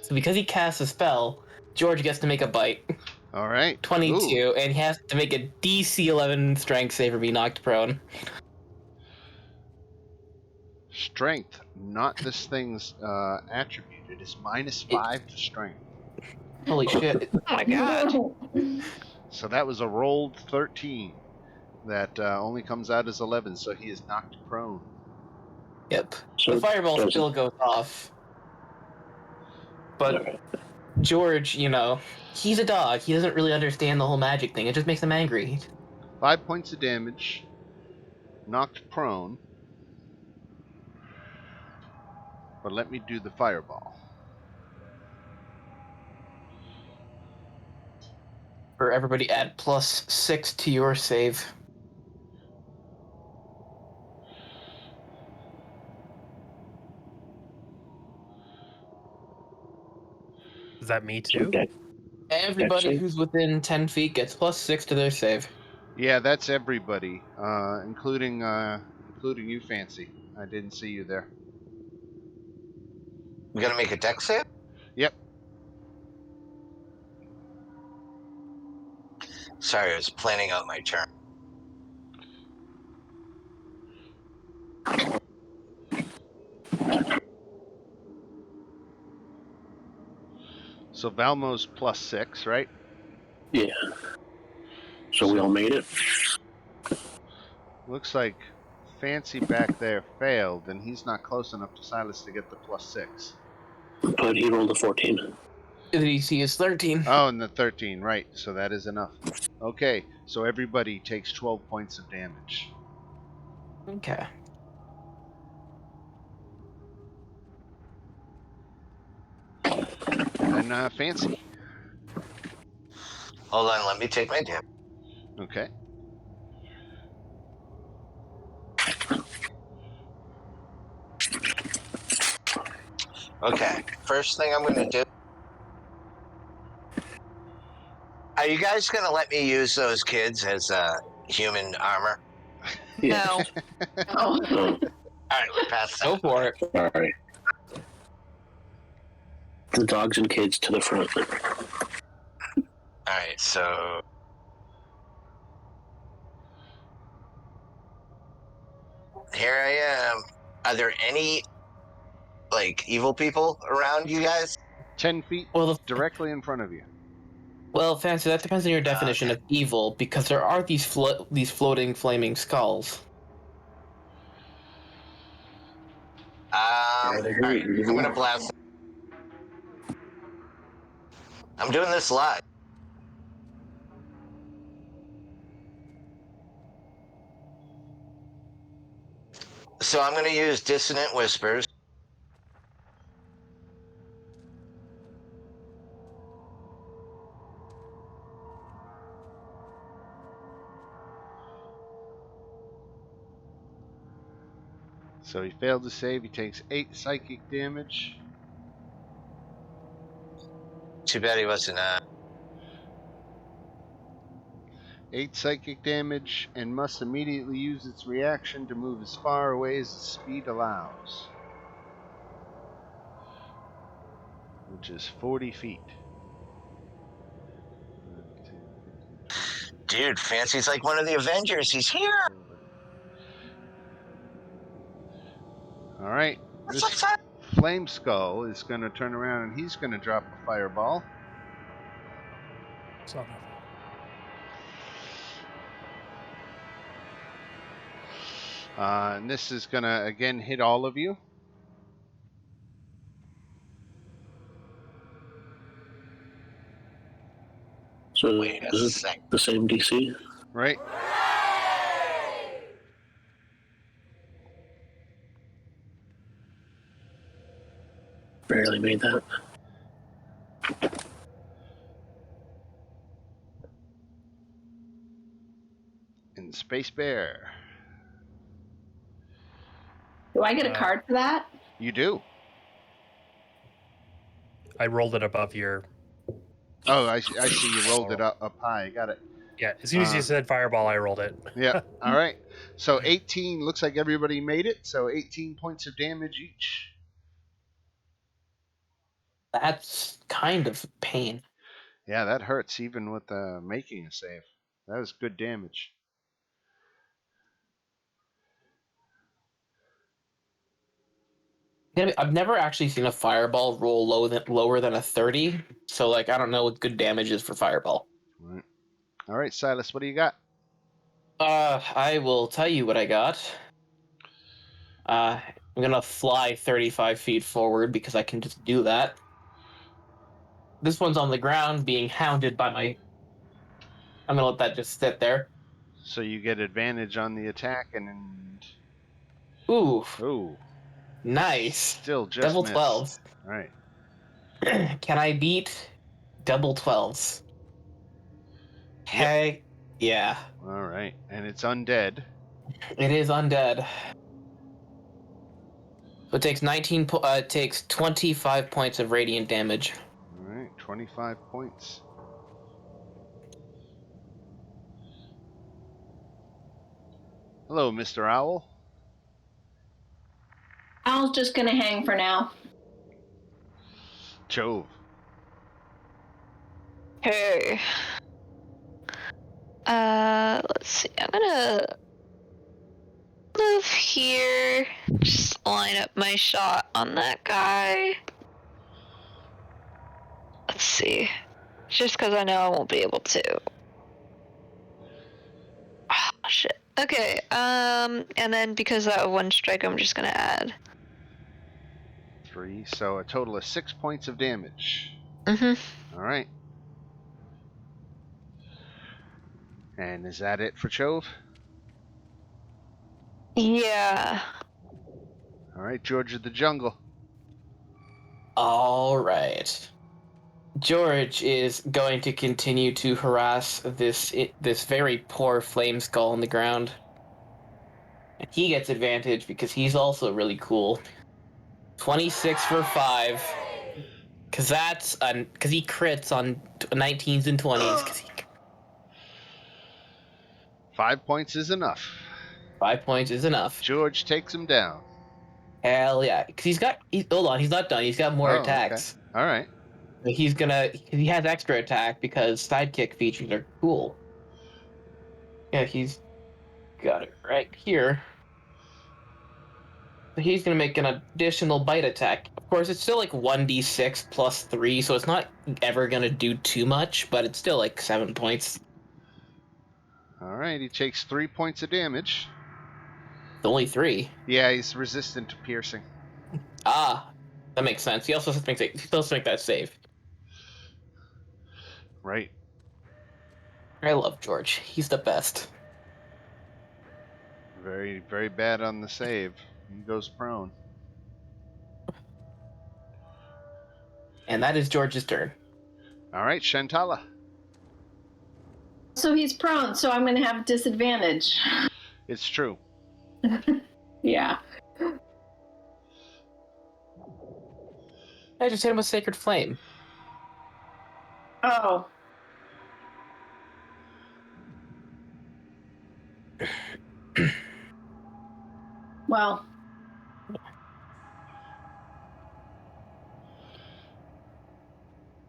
So because he casts a spell, George gets to make a bite. All right. 22, Ooh. and he has to make a DC 11 strength save or be knocked prone. Strength, not this thing's attribute. It is -5 to strength. Holy shit. Oh my god. So that was a rolled 13. That only comes out as 11, so he is knocked prone. Yep. So The fireball does still goes off. But Okay. George, he's a dog. He doesn't really understand the whole magic thing. It just makes him angry. 5 points of damage. Knocked prone. But let me do the fireball. For everybody, add +6 to your save. Is that me too? Okay. Everybody Actually- who's within 10 feet gets +6 to their save. Yeah, that's everybody, including you, Fancy. I didn't see you there. You gonna make a dex save? Yep. Sorry, I was planning out my turn. So Valmo's +6, right? Yeah. So we all made it. Looks like Fancy back there failed, and he's not close enough to Silas to get the +6. But he rolled a 14. The DC is 13. Oh, and the 13, right. So that is enough. Okay, so everybody takes 12 points of damage. Okay. And then Fancy. Hold on, let me take my dip. Okay. Okay, first thing I'm gonna do. Are you guys gonna let me use those kids as human armor? No. Oh. Oh, Alright, pass that. Go for it. all right. The dogs and kids to the front. Alright, so. Here I am. Are there any, like, evil people around you guys? 10 feet Well, directly in front of you. Fancy, that depends on your definition of evil, because there are these floating flaming skulls. Alright, I'm gonna blast. I'm doing this live. So I'm gonna use Dissonant Whispers. So he failed to save. He takes 8 psychic damage. Too bad he wasn't, 8 psychic damage, and must immediately use its reaction to move as far away as the speed allows, which is 40 feet. Dude, Fancy's like one of the Avengers. He's here. All right, What's this up, Flame Skull is going to turn around and he's going to drop a fireball. It's not my fault. And this is going to again hit all of you. So Wait a is it sec. the same DC? Right? Barely made that. And Space Bear. Do I get a card for that? You do. I rolled it above your. Oh, I see you rolled it up high. Got it. Yeah, as soon as you said fireball, I rolled it. Yeah. All right. So 18, looks like everybody made it. So 18 points of damage each. That's kind of pain. Yeah, that hurts even with making a save. That was good damage. I've never actually seen a fireball roll lower than a 30, so like I don't know what good damage is for fireball. All right, Silas, what do you got? I will tell you what I got. I'm gonna fly 35 feet forward because I can just do that. This one's on the ground being hounded by my... I'm gonna let that just sit there. So you get advantage on the attack and... Ooh, Ooh, nice. still just Double missed. 12s. All right. Can I beat double 12s? Hey, yeah. All right, and it's undead. It is undead. It takes 25 points of radiant damage. All right, 25 points. Hello, Mr. Owl. Owl's just gonna hang for now. Jove. Hey. Let's see. I'm gonna move here. Just line up my shot on that guy. Let's see. Just because I know I won't be able to. Oh, shit. Okay, and then because that one strike, I'm just gonna add. 3, so a total of 6 points of damage. Mm-hmm. All right. And is that it for Chove? Yeah. All right, George of the Jungle. All right. George is going to continue to harass this very poor flame skull on the ground. And he gets advantage because he's also really cool. 26 for 5. Because he crits on 19s and 20s. 5 points is enough. 5 points is enough. George takes him down. Hell yeah. Because hold on, he's not done. He's got more attacks. Okay. All right. He has extra attack because sidekick features are cool. Yeah, he's got it right here. So he's going to make an additional bite attack. Of course, it's still like 1d6 plus 3, so it's not ever going to do too much, but it's still like 7 points. All right, he takes 3 points of damage. It's only 3. Yeah, he's resistant to piercing. Ah, that makes sense. He also has to make that save. Right. I love George. He's the best. Very, very bad on the save. He goes prone. And that is George's turn. All right, Shantala. So he's prone, so I'm going to have disadvantage. It's true. Yeah. I just hit him with Sacred Flame. Oh. Well.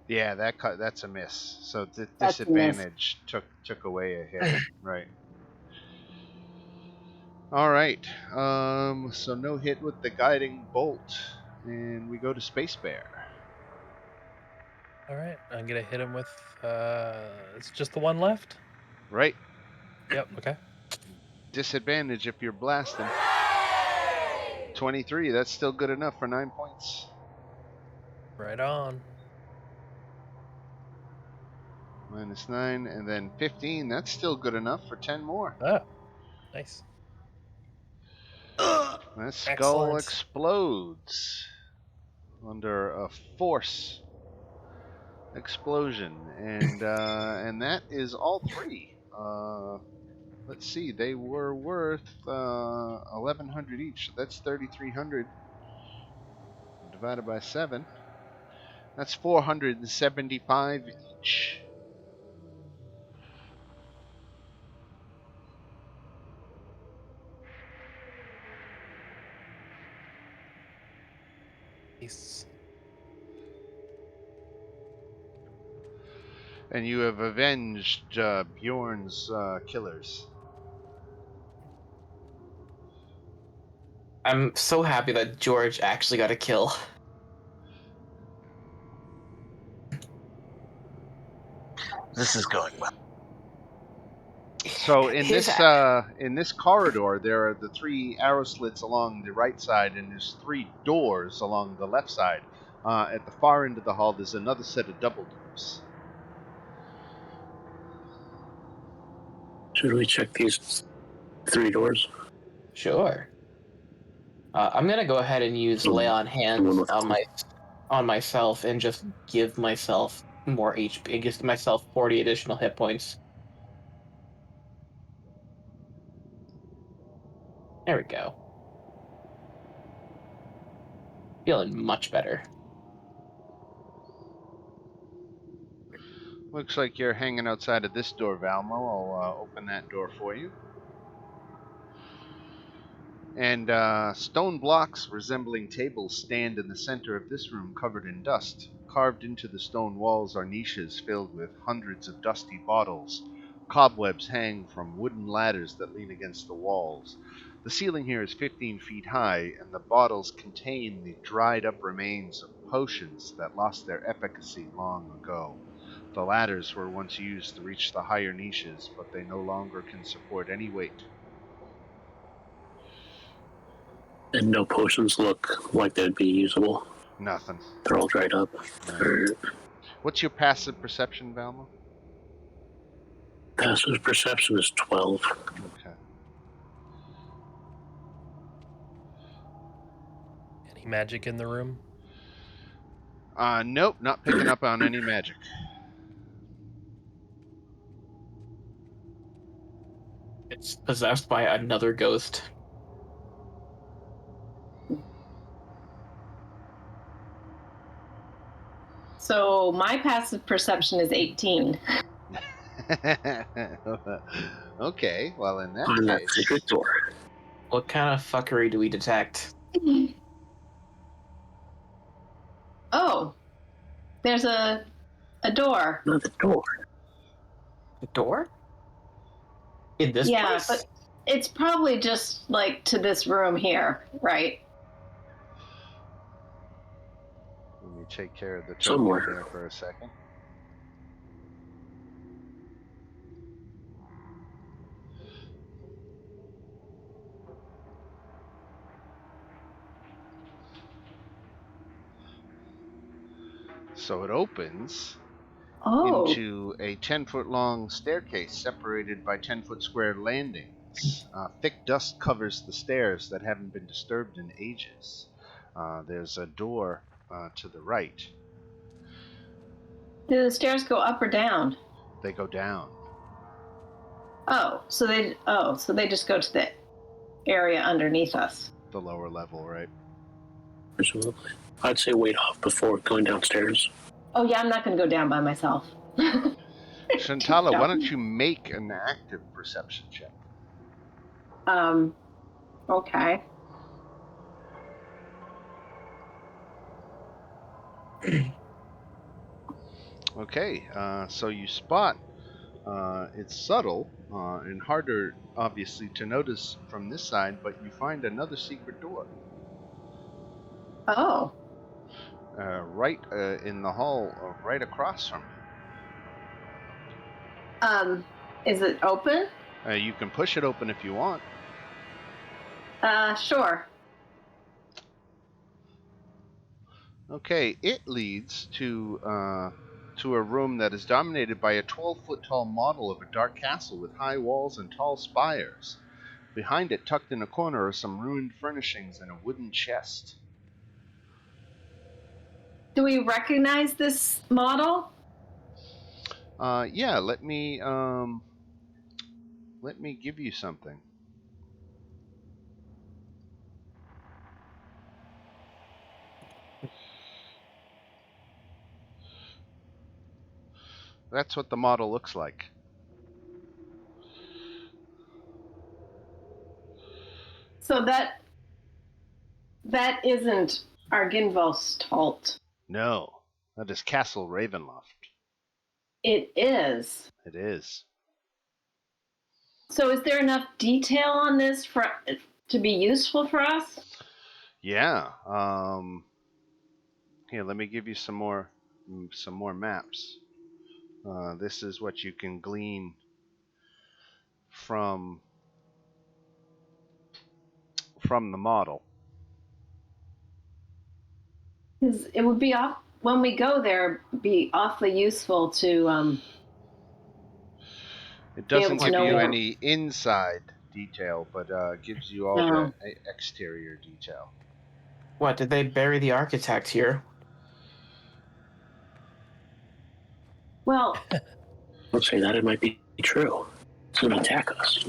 Yeah, that's a miss. So That's a miss. disadvantage took away a hit. Right. All right. So no hit with the guiding bolt, and we go to Space Bear. All right, I'm gonna hit him with. It's just the one left. Right. Yep. Okay. Disadvantage if you're blasting. 23. That's still good enough for 9 points. Right on. -9, and then 15. That's still good enough for 10 more. Ah, nice. That skull Excellent. explodes under a force explosion, and that is all 3. Let's see, they were worth 1,100 each. So that's 3,300 divided by 7. That's 475 each. Nice. And you have avenged Bjorn's killers. I'm so happy that George actually got a kill. This is going well. So in this corridor, there are the 3 arrow slits along the right side, and there's 3 doors along the left side. At the far end of the hall, there's another set of double doors. Should we check these 3 doors? Sure. I'm gonna go ahead and use Lay on Hands on myself and just give myself more HP. Just give myself 40 additional hit points. There we go. Feeling much better. Looks like you're hanging outside of this door, Valmo. I'll open that door for you. And stone blocks resembling tables stand in the center of this room, covered in dust. Carved into the stone walls are niches filled with hundreds of dusty bottles. Cobwebs hang from wooden ladders that lean against the walls. The ceiling here is 15 feet high, and the bottles contain the dried-up remains of potions that lost their efficacy long ago. The ladders were once used to reach the higher niches, but they no longer can support any weight. And no potions look like they'd be usable. Nothing. They're all dried up. No. What's your passive perception, Valma? Passive perception is 12. Okay. Any magic in the room? Nope, not picking up on any magic. It's possessed by another ghost. So my passive perception is 18. Okay, well in that On that case, secret door. What kind of fuckery do we detect? Oh, there's a door. Not the door. The door? In this Yeah, place? but it's probably just like to this room here, right? let me take care of the token Somewhere. there for a second. So it opens into a 10-foot long staircase separated by 10-foot square landings. Thick dust covers the stairs that haven't been disturbed in ages. There's a door to the right. Do the stairs go up or down? They go down. So they just go to the area underneath us. The lower level, right? Presumably. I'd say wait off before going downstairs. Oh yeah, I'm not going to go down by myself. Shantala, why don't you make an active perception check? Okay. Okay, so you spot it's subtle and harder, obviously, to notice from this side, but you find another secret door. Oh. Right in the hall, right across from you. Is it open? You can push it open if you want. Sure. Okay, it leads to a room that is dominated by a 12-foot tall model of a dark castle with high walls and tall spires. Behind it, tucked in a corner, are some ruined furnishings and a wooden chest. Do we recognize this model? Yeah, let me give you something. That's what the model looks like. So that isn't Arginvolstholt. No, that is Castle Ravenloft. It is. It is. So is there enough detail on this to be useful for us? Yeah. Here, let me give you some more maps. This is what you can glean from the model. It would be when we go there. Be awfully useful to. It doesn't give you where. any inside detail, but gives you all the exterior detail. What, did they bury the architect here? Well, Don't say that, it might be true. It's going to attack us.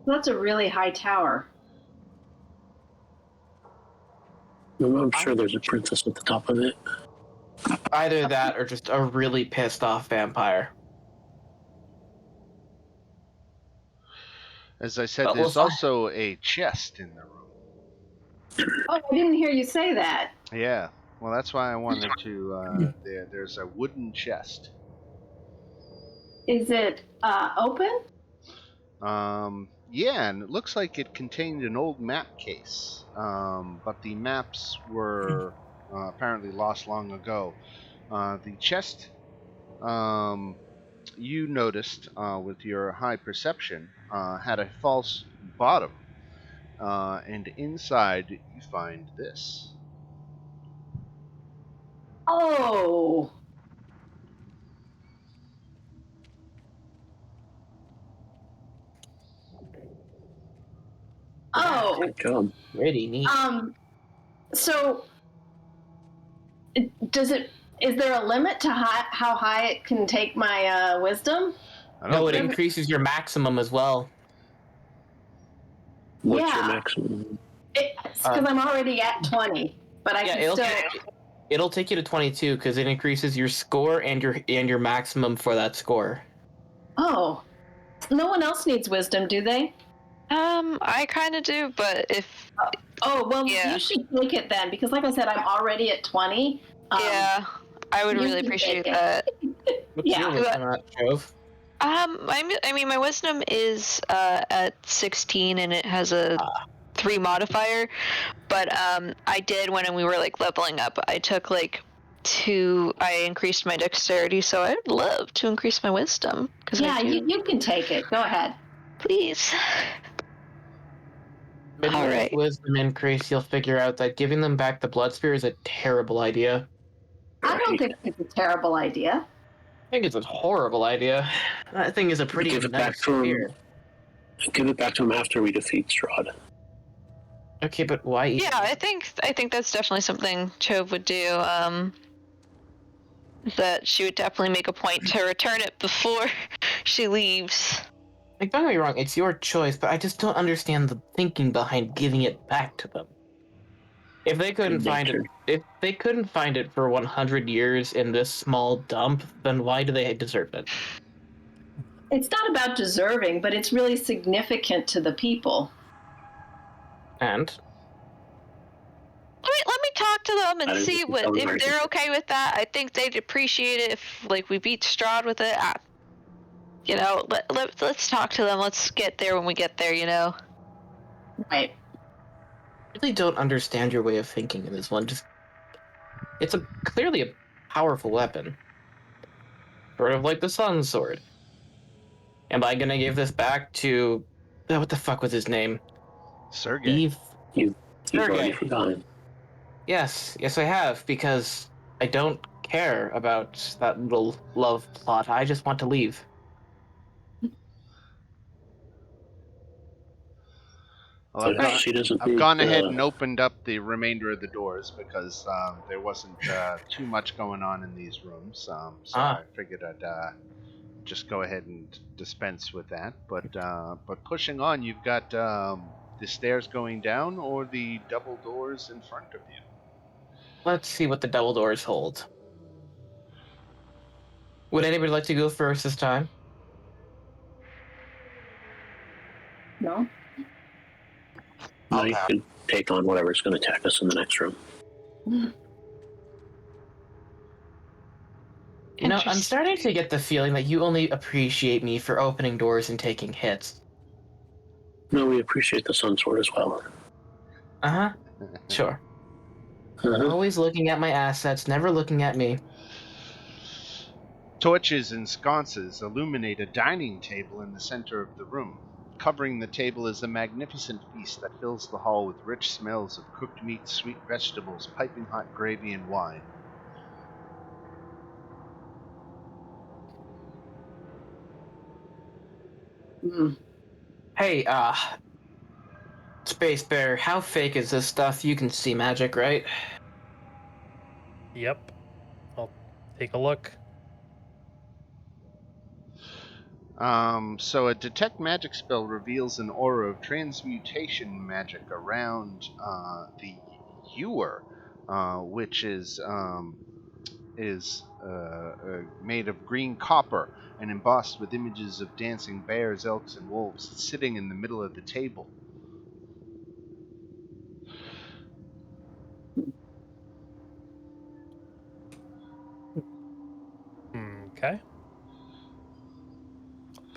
that's a really high tower. I'm sure there's a princess at the top of it. Either that or just a really pissed off vampire. As I said, But there's also a chest in the room. Oh, I didn't hear you say that. Yeah, well, that's why I wanted to. There's a wooden chest. Is it open? Yeah, and it looks like it contained an old map case, but the maps were apparently lost long ago. The chest, you noticed with your high perception, had a false bottom, and inside you find this. Oh. Oh. Good job. Pretty neat. So is there a limit to how high it can take my wisdom? I No, don't it think. increases your maximum as well. What's your Yeah. maximum? It's because I'm already at 20, but I can still. It'll take you to 22 because it increases your score and your maximum for that score. Oh, no one else needs wisdom, do they? I kind of do, but if Oh, well, Yeah. you should take it then, because like I said, I'm already at 20. yeah, I would you really can appreciate take it. that. What's Yeah. your wisdom at, Jove? I mean, my wisdom is at 16, and it has a 3 modifier. But I did when we were like leveling up. I took like 2. I increased my dexterity, so I'd love to increase my wisdom. Yeah, you can take it. Go ahead. Please. Maybe All with right. wisdom increase, you'll figure out that giving them back the Bloodsphere is a terrible idea. I don't think it's a terrible idea. I think it's a horrible idea. That thing is a pretty Give it back nice to him. spear. Give it back to him after we defeat Strahd. Okay, but why? Yeah, I think that's definitely something Chove would do. That she would definitely make a point to return it before she leaves. Like, don't get me wrong, it's your choice, but I just don't understand the thinking behind giving it back to them. If they couldn't find it for 100 years in this small dump, then why do they deserve it? It's not about deserving, but it's really significant to the people. And Let me talk to them and I see think that was if very they're good. okay with that. I think they'd appreciate it if like we beat Strahd with it. Let's talk to them. Let's get there when we get there. Right. I really don't understand your way of thinking in this one. It's clearly a powerful weapon. Sort of like the Sun Sword. Am I gonna give this back to... what the fuck was his name? Sergey. You've already Sergey. forgotten. Yes, I have, because I don't care about that little love plot. I just want to leave. Well, She doesn't I've need, gone ahead and opened up the remainder of the doors because there wasn't too much going on in these rooms. So I figured I'd just go ahead and dispense with that. But pushing on, you've got the stairs going down or the double doors in front of you. Let's see what the double doors hold. Would anybody like to go first this time? No? No, you can take on whatever's going to attack us in the next room. You know, I'm starting to get the feeling that you only appreciate me for opening doors and taking hits. No, we appreciate the Sun Sword as well. Uh-huh. Sure. Always looking at my assets, never looking at me. Torches and sconces illuminate a dining table in the center of the room. Covering the table is a magnificent feast that fills the hall with rich smells of cooked meat, sweet vegetables, piping hot gravy, and wine. Hey, Space Bear, how fake is this stuff? You can see magic, right? Yep. I'll take a look. So a detect magic spell reveals an aura of transmutation magic around the ewer, which is made of green copper and embossed with images of dancing bears, elks, and wolves sitting in the middle of the table. Okay.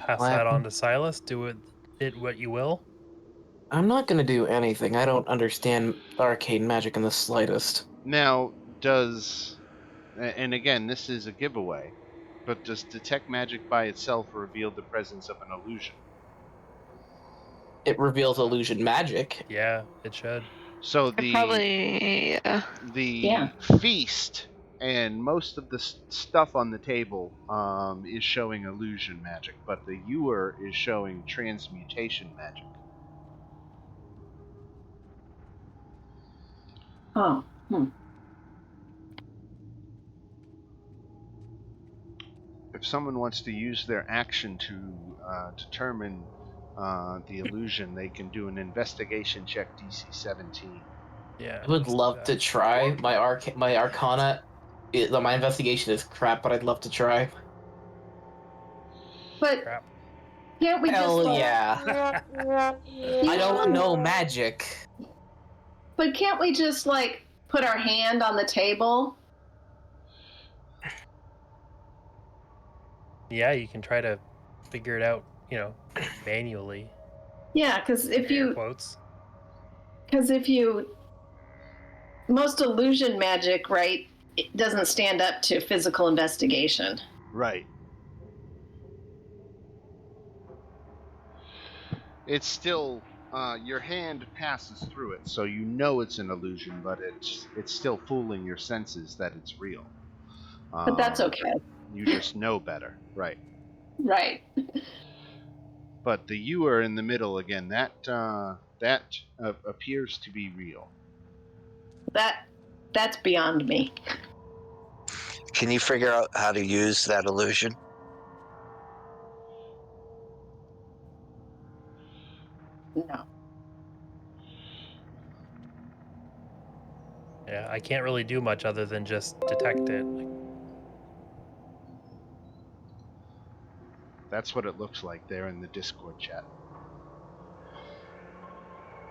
pass What? that on to Silas. Do with it what you will. I'm not gonna do anything. I don't understand arcane magic in the slightest. Now, and again, this is a giveaway, but does detect magic by itself reveal the presence of an illusion? It reveals illusion magic. Yeah, it should. So Probably, yeah. Yeah. feast and most of the stuff on the table is showing illusion magic, but the ewer is showing transmutation magic. Oh. If someone wants to use their action to determine the illusion, they can do an investigation check DC 17. Yeah. I would let's do love that. to try. My arcana, my investigation is crap, but I'd love to try. But Crap. can't we Hell just yeah! I don't know magic. But can't we just like put our hand on the table? Yeah, you can try to figure it out, manually. Yeah, because Air quotes. most illusion magic, right, it doesn't stand up to physical investigation. Right. It's still your hand passes through it, so you know it's an illusion, but it's still fooling your senses that it's real. But that's okay. You just know better, right? Right. But the ewer in the middle again, that appears to be real. That's beyond me. Can you figure out how to use that illusion? No. Yeah, I can't really do much other than just detect it. That's what it looks like there in the Discord chat.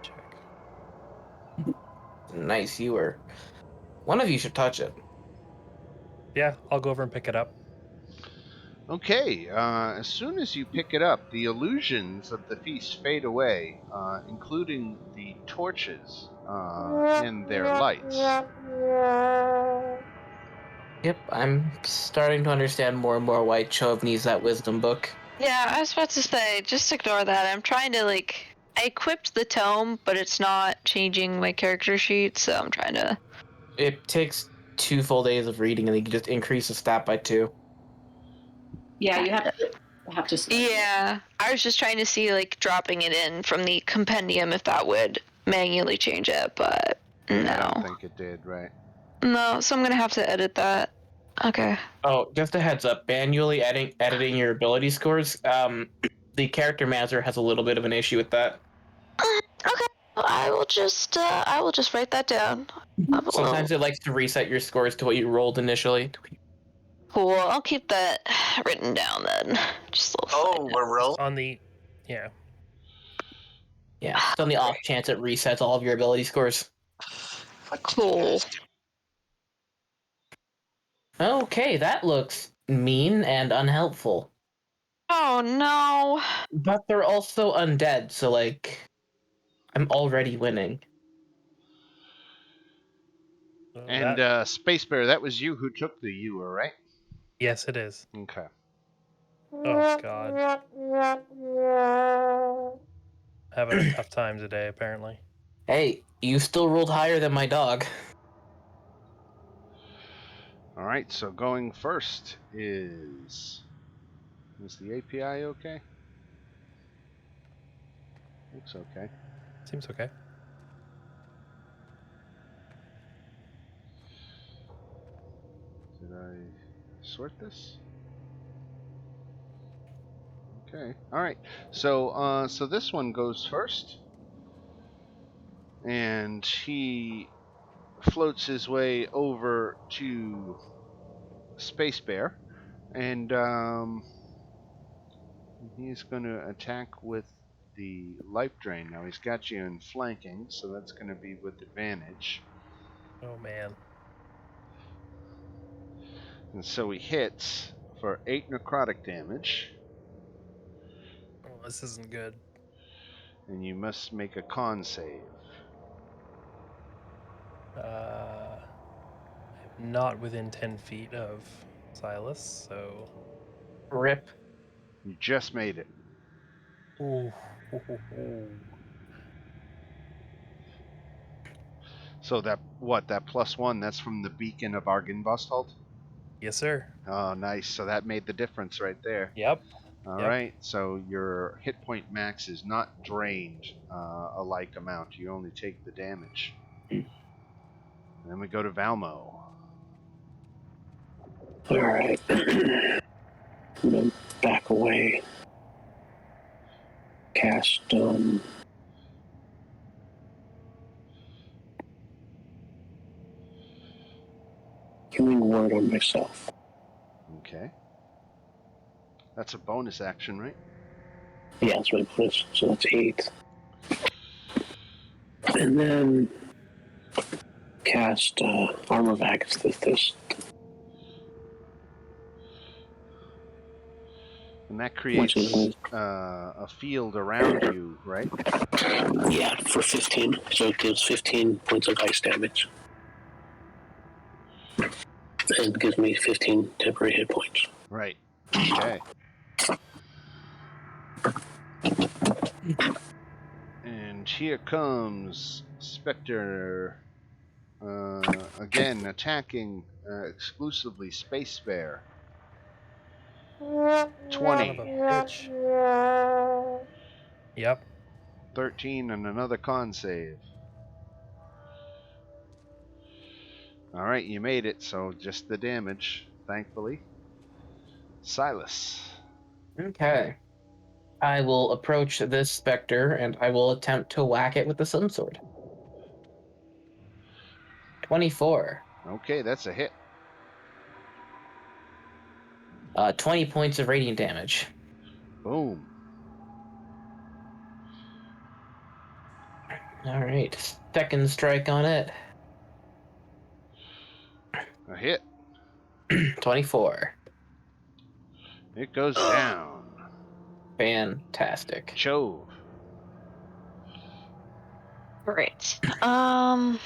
Check. Nice, you were. One of you should touch it. Yeah, I'll go over and pick it up. Okay, as soon as you pick it up, the illusions of the feast fade away, including the torches and their lights. Yep, I'm starting to understand more and more why Chove needs that wisdom book. Yeah, I was about to say, just ignore that. I'm trying to, I equipped the tome, but it's not changing my character sheet, so I'm trying to... It takes 2 full days of reading, and you can just increase the stat by 2. Yeah, you have to study. Yeah, I was just trying to see, dropping it in from the compendium if that would manually change it, but no. I don't think it did, right? No, so I'm gonna have to edit that. Okay. Oh, just a heads up, manually editing your ability scores, the character manager has a little bit of an issue with that. Okay. Well, I will just write that down. Sometimes it likes to reset your scores to what you rolled initially. Cool. I'll keep that written down then. Just a little Oh, we're rolling. On the, yeah. Yeah, it's on the off chance it resets all of your ability scores. Cool. Okay, that looks mean and unhelpful. Oh no. But they're also undead, so I'm already winning. And Space Bear, that was you who took the ewer, right? Yes, it is. Okay. Oh God. Having a tough time today, apparently. Hey, you still rolled higher than my dog. All right, so going first is the API okay? Looks okay. Seems okay. Did I sort this? Okay. All right. So so this one goes first, and he floats his way over to Space Bear, and he's going to attack with the life drain. Now he's got you in flanking, so that's going to be with advantage. Oh man. And so he hits for 8 necrotic damage. this isn't good. And you must make a con save. I'm not within 10 feet of Silas, so. Rip. You just made it. Ooh. So that +1, that's from the beacon of Argynvostholt? Yes, sir. Oh, nice. So that made the difference right there. Yep. All Yep. right. So your hit point max is not drained a like amount. You only take the damage. And then we go to Valmo. Alright. I'm gonna back away. Cast, Healing word on myself. Okay. That's a bonus action, right? Yeah, that's my bonus. So that's 8. And then cast Armor of Agathis. And that creates a field around you, right? Yeah, for 15. So it gives 15 points of ice damage. And gives me 15 temporary hit points. Right. Okay. And here comes Spectre. Again, attacking exclusively Space Bear. 20. Son of a bitch. Yep. 13 and another con save. Alright, you made it, so just the damage, thankfully. Silas. Okay. I will approach this specter and I will attempt to whack it with the Sun Sword. 24. Okay, that's a hit. 20 points of radiant damage. Boom. All right. Second strike on it. A hit. 24. It goes down. Fantastic. Chove. Great. I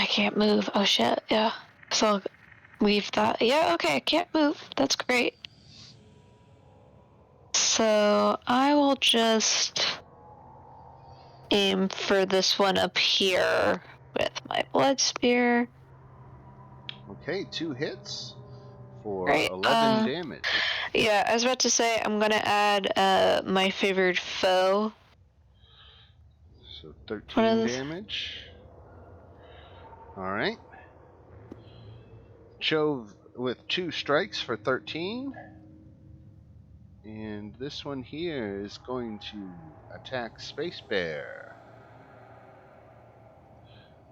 can't move. Oh shit. Yeah. So I'll leave that. Yeah. Okay. I can't move. That's great. So I will just aim for this one up here with my blood spear. Okay, 2 hits for Great. 11 damage. Yeah, I was about to say I'm gonna add my favored foe. So What 13 is- damage. Alright. Chove with 2 strikes for 13. And this one here is going to attack Space Bear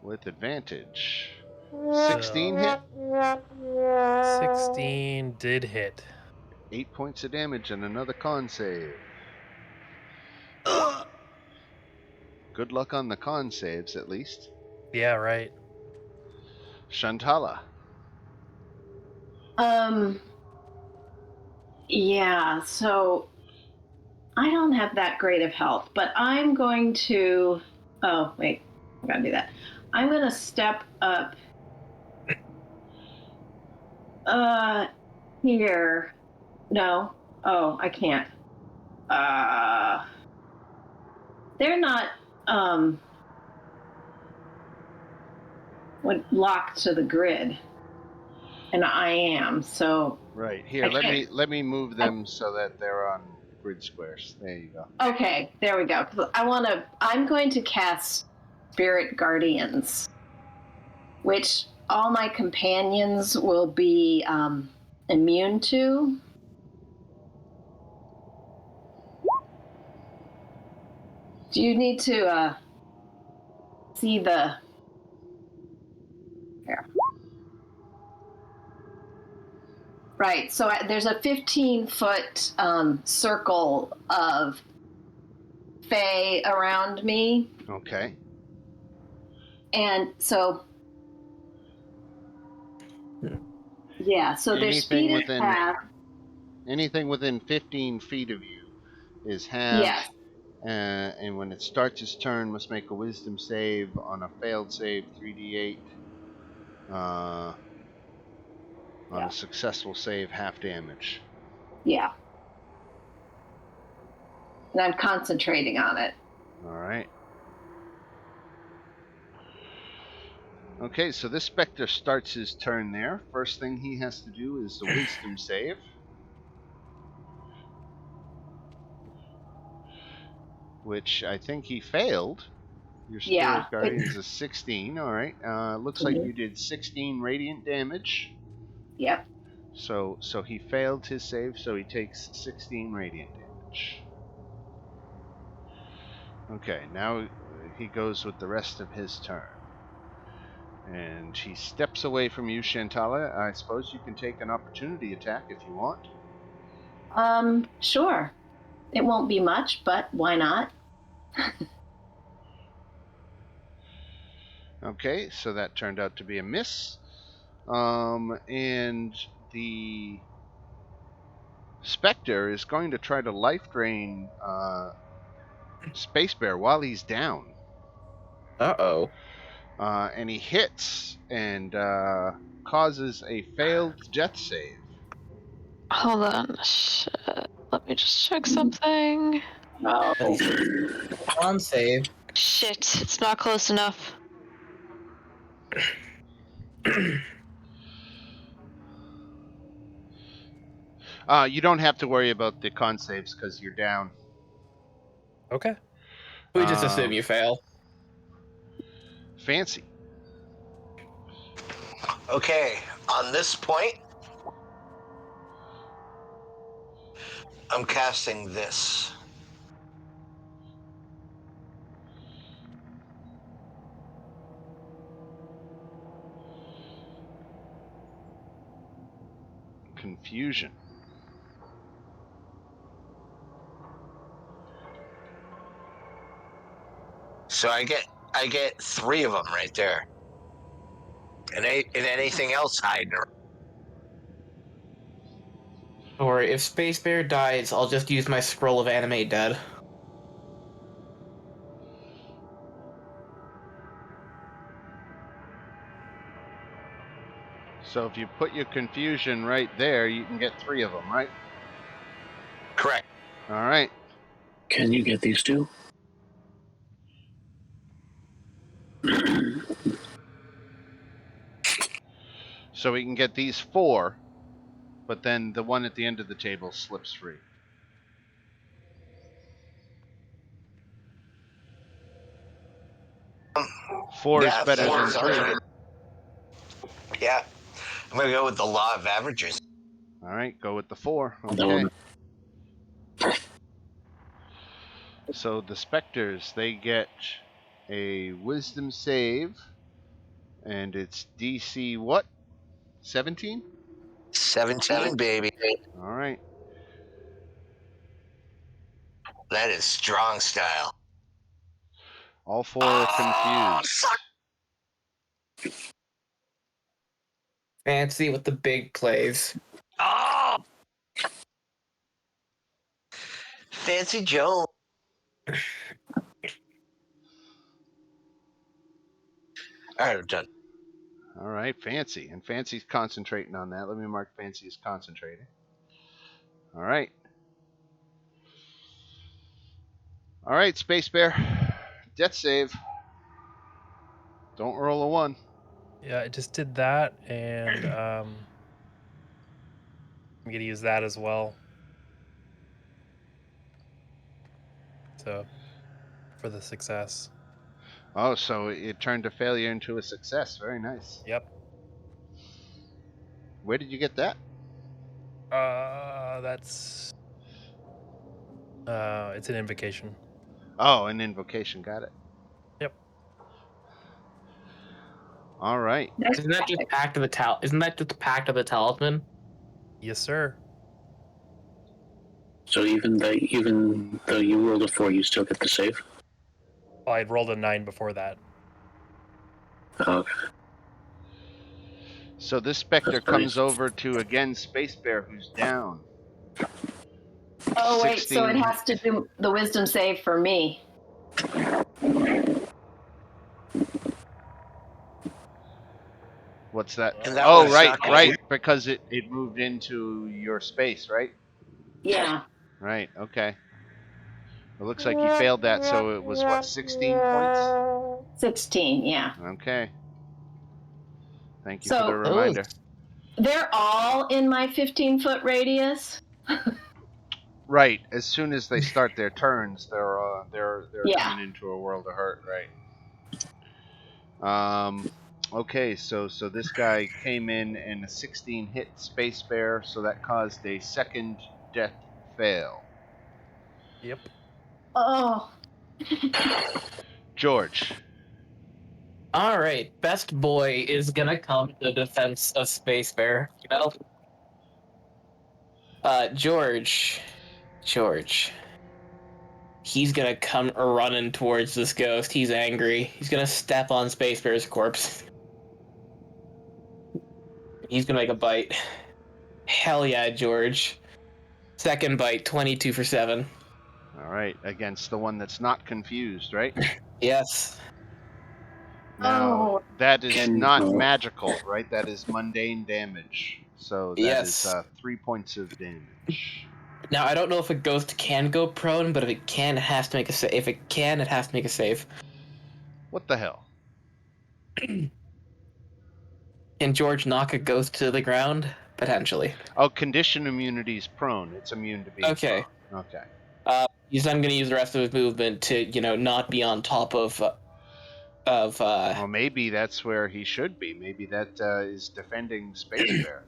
with advantage. 16 hit. 16 did hit. 8 points of damage and another con save. Good luck on the con saves, at least. Yeah, right. Shantala. Yeah, so I don't have that great of health, but I'm going to. Oh, wait. I gotta do that. I'm gonna step up. Here. No. Oh, I can't. They're not, locked to the grid. And I am, so. Right here. Let me move them so that they're on grid squares. There you go. Okay, there we go. 'Cause I'm going to cast Spirit Guardians, which all my companions will be immune to. Do you need to see the... Here. Right, so there's a 15-foot circle of Fae around me. Okay. And so... Yeah, so their Anything speed is within half. anything within 15 feet of you is halved. Yes. And when it starts its turn, must make a wisdom save. On a failed save, 3d8. On Yeah. a successful save, half damage. Yeah. And I'm concentrating on it. All right. Okay, so this specter starts his turn there. First thing he has to do is the wisdom save. Which I think he failed. Your Spirit Yeah. Guardian's a 16. All right. Looks like you did 16 radiant damage. Yep. So he failed his save, so he takes 16 radiant damage. Okay, now he goes with the rest of his turn. And he steps away from you, Shantala. I suppose you can take an opportunity attack if you want. Sure. It won't be much, but why not? Okay, so that turned out to be a miss. And the Spectre is going to try to life drain Space Bear while he's down. Uh-oh. And he hits and causes a failed death save. Hold on. Shit. Let me just check something. Oh. On save. Shit, it's not close enough. You don't have to worry about the con saves because you're down. Okay. We just assume you fail. Fancy. Okay, on this point, I'm casting this. Confusion. So I get 3 of them right there. And anything else hiding around. Or if Space Bear dies, I'll just use my scroll of animate dead. So if you put your confusion right there, you can get 3 of them, right? Correct. All right. Can you get these two? So we can get these 4, but then the one at the end of the table slips free. Four is better than 3. Yeah. I'm going to go with the law of averages. All right, go with the 4. That Okay. one. So the Spectres, they get a wisdom save, and it's DC what? 17? 17, baby. All right. That is strong style. All 4 are confused. Fancy with the big plays. Oh! Fancy Joe. All right, I'm done. All right, Fancy. And Fancy's concentrating on that. Let me mark Fancy as concentrating. All right. All right, Space Bear. Death save. Don't roll a 1. Yeah, I just did that, and I'm gonna use that as well. So, for the success. Oh, so it turned a failure into a success. Very nice. Yep. Where did you get that? That's it's an invocation. Oh, an invocation. Got it. Yep. All right. Isn't that just Pact of the Isn't that just the Pact of the Talisman? Yes, sir. So even though you rolled a 4, you still get the save? Well, I'd rolled a 9 before that. Okay. So this Spectre That's very comes over to, again, Space Bear, who's down. Oh, wait, so it 16. has to do the wisdom save for me. What's that? And that Oh, was right, shocking. right. Because it moved into your space, right? Yeah. Right, okay. It looks like you failed that, so it was what, 16 points? 16, yeah. Okay. Thank you for So the reminder. they're all in my 15-foot radius? Right. As soon as they start their turns, they're Yeah. coming into a world of hurt, right? Okay, so this guy came in and a 16 hit Space Bear, so that caused a second death fail. Yep. Oh. George. All right, best boy is gonna come to the defense of Space Bear. You know, George. He's gonna come running towards this ghost. He's angry. He's gonna step on Space Bear's corpse. He's gonna make a bite. Hell yeah, George. Second bite, 22 for 7. All right, against the one that's not confused, right? Yes. Now, that is Can- not magical, right? That is mundane damage. So that is Yes. 3 points of damage. Now, I don't know if a ghost can go prone, but if it can, it has to make a save. If it can, it has to make a save. What the hell? Can George knock a ghost to the ground? Potentially. Oh, condition immunity is prone. It's immune to being Okay. prone. Okay. He's then going to use the rest of his movement to, not be on top of. Well, maybe that's where he should be. Maybe that is defending Space Bear.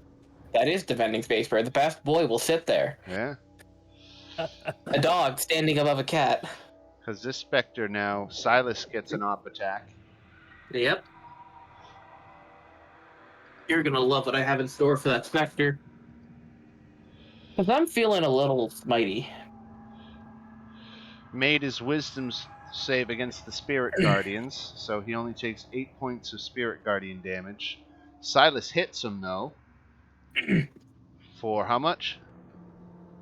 That is defending Space Bear. The best boy will sit there. Yeah. A dog standing above a cat. Because this Spectre now, Silas gets an op attack. Yep. You're going to love what I have in store for that Spectre. Because I'm feeling a little smitey. Made his wisdom save against the Spirit Guardians, so he only takes 8 points of Spirit Guardian damage. Silas hits him, though. For how much?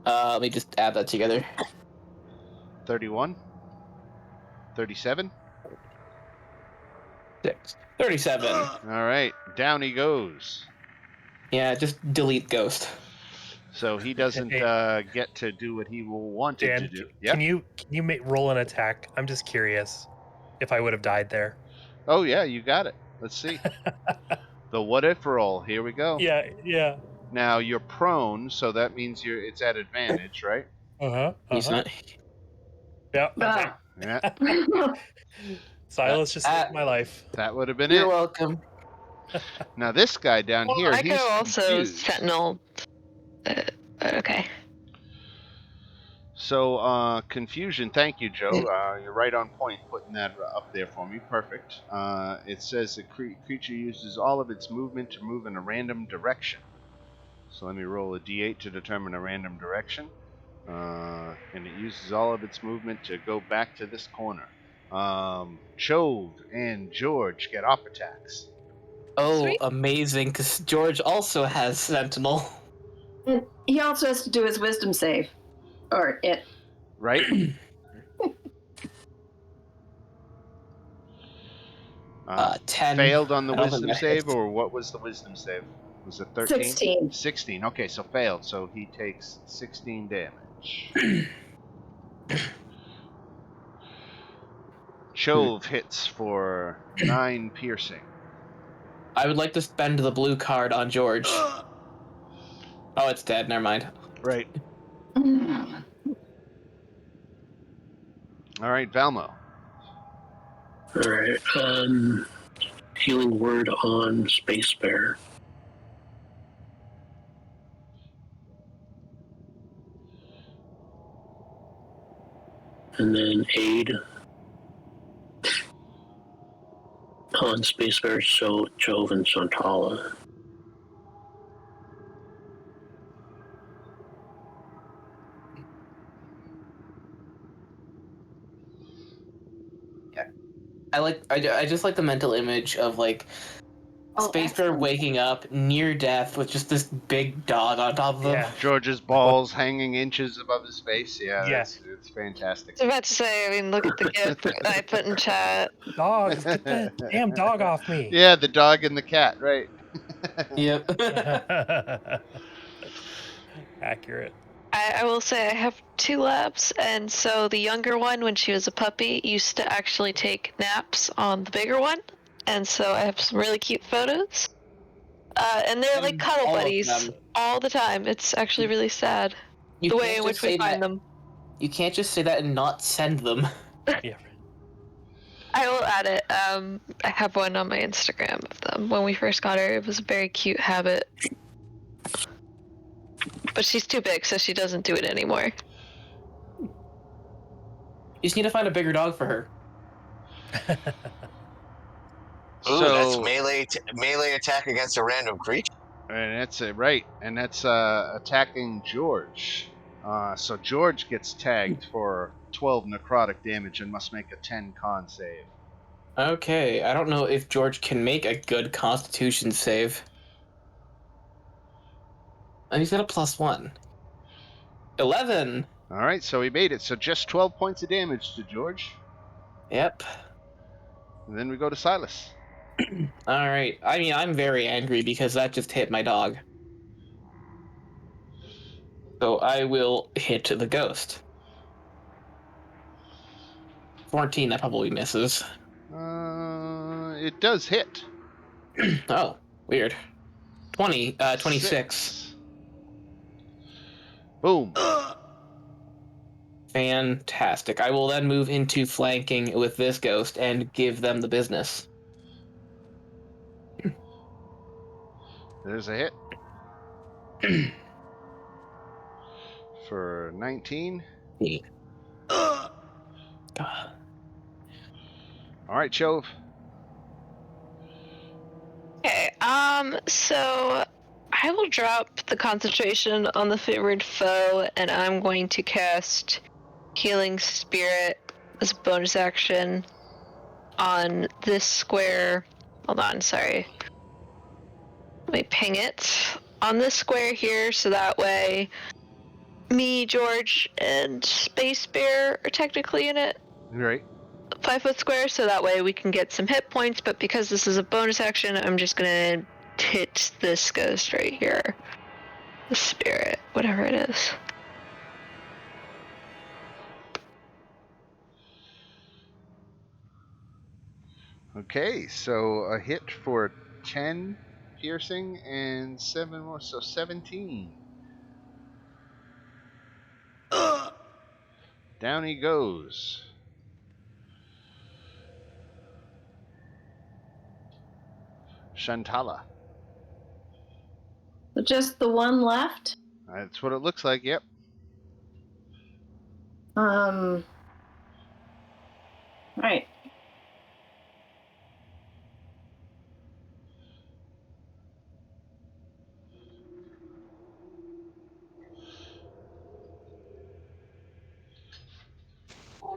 Let me just add that together. 31? 37? 37. All right, down he goes. Yeah, just delete ghost. So he doesn't get to do what he wanted Dan, to do. can you roll an attack? I'm just curious if I would have died there. Oh yeah, you got it. Let's see. The what if roll. Here we go. Yeah. Now you're prone, so that means it's at advantage, right? He's not. Yeah. Ah. Yeah. Silas just saved my life. That would have been You're it. welcome. Now this guy down here, I he's could also confused. sentinel. Okay. So confusion. Thank you, Joe. You're right on point putting that up there for me. Perfect. It says the creature uses all of its movement to move in a random direction. So let me roll a d8 to determine a random direction. And it uses all of its movement to go back to this corner. Chove and George get off attacks. Oh, Sweet. amazing, because George also has Sentinel. He also has to do his wisdom save. Or it. Right? 10. Failed on the I don't wisdom think that save, hits. or what was the wisdom save? Was it 13? 16. 16. Okay, so failed. So he takes 16 damage. Chove hits for 9 piercing. I would like to spend the blue card on George. Oh, it's dead. Never mind. Right. All right, Valmo. All right. Healing word on Space Bear. And then aid on Space Bear, so Jove and Sontala. I just like the mental image of like Space Bear excellent. waking up near death with just this big dog on top of him. Yeah. George's balls hanging inches above his face. Yeah, Yeah. it's fantastic. I was about to say, I mean, look at the GIF I put in chat. Dogs, get that damn dog off me. Yeah, the dog and the cat, right? Yep. Accurate. I will say I have 2 labs, and so the younger one, when she was a puppy, used to actually take naps on the bigger one, and so I have some really cute photos. And they're like cuddle all of buddies them. all the time. It's actually really sad You the way can't in just which we say find that. them. You can't just say that and not send them. Yeah. I will add it. I have one on my Instagram of them. When we first got her, it was a very cute habit. But she's too big, so she doesn't do it anymore. You just need to find a bigger dog for her. Ooh, So that's melee attack against a random creature. and that's it, right? And that's attacking George. So George gets tagged for 12 necrotic damage and must make a 10 con save. Okay, I don't know if George can make a good Constitution save. And he's got a +1. 11. All right, so he made it. So just 12 points of damage to George. Yep. And then we go to Silas. All right. I mean, I'm very angry because that just hit my dog. So I will hit the ghost. 14, that probably misses. It does hit. Oh, weird. 26. Six. Boom. Fantastic. I will then move into flanking with this ghost and give them the business. There's a hit. For 19. God. All right, Chove. Okay, so I will drop the concentration on the favored foe, and I'm going to cast Healing Spirit as a bonus action on this square. Hold on, sorry. Let me ping it on this square here, so that way me, George, and Space Bear are technically in it. Right. 5-foot square, so that way we can get some hit points, but because this is a bonus action, I'm just gonna hit this ghost right here. The spirit, whatever it is. Okay, so a hit for 10 piercing and 7 more, so 17. Down he goes. Shantala. So just the one left. That's what it looks like, yep. Right.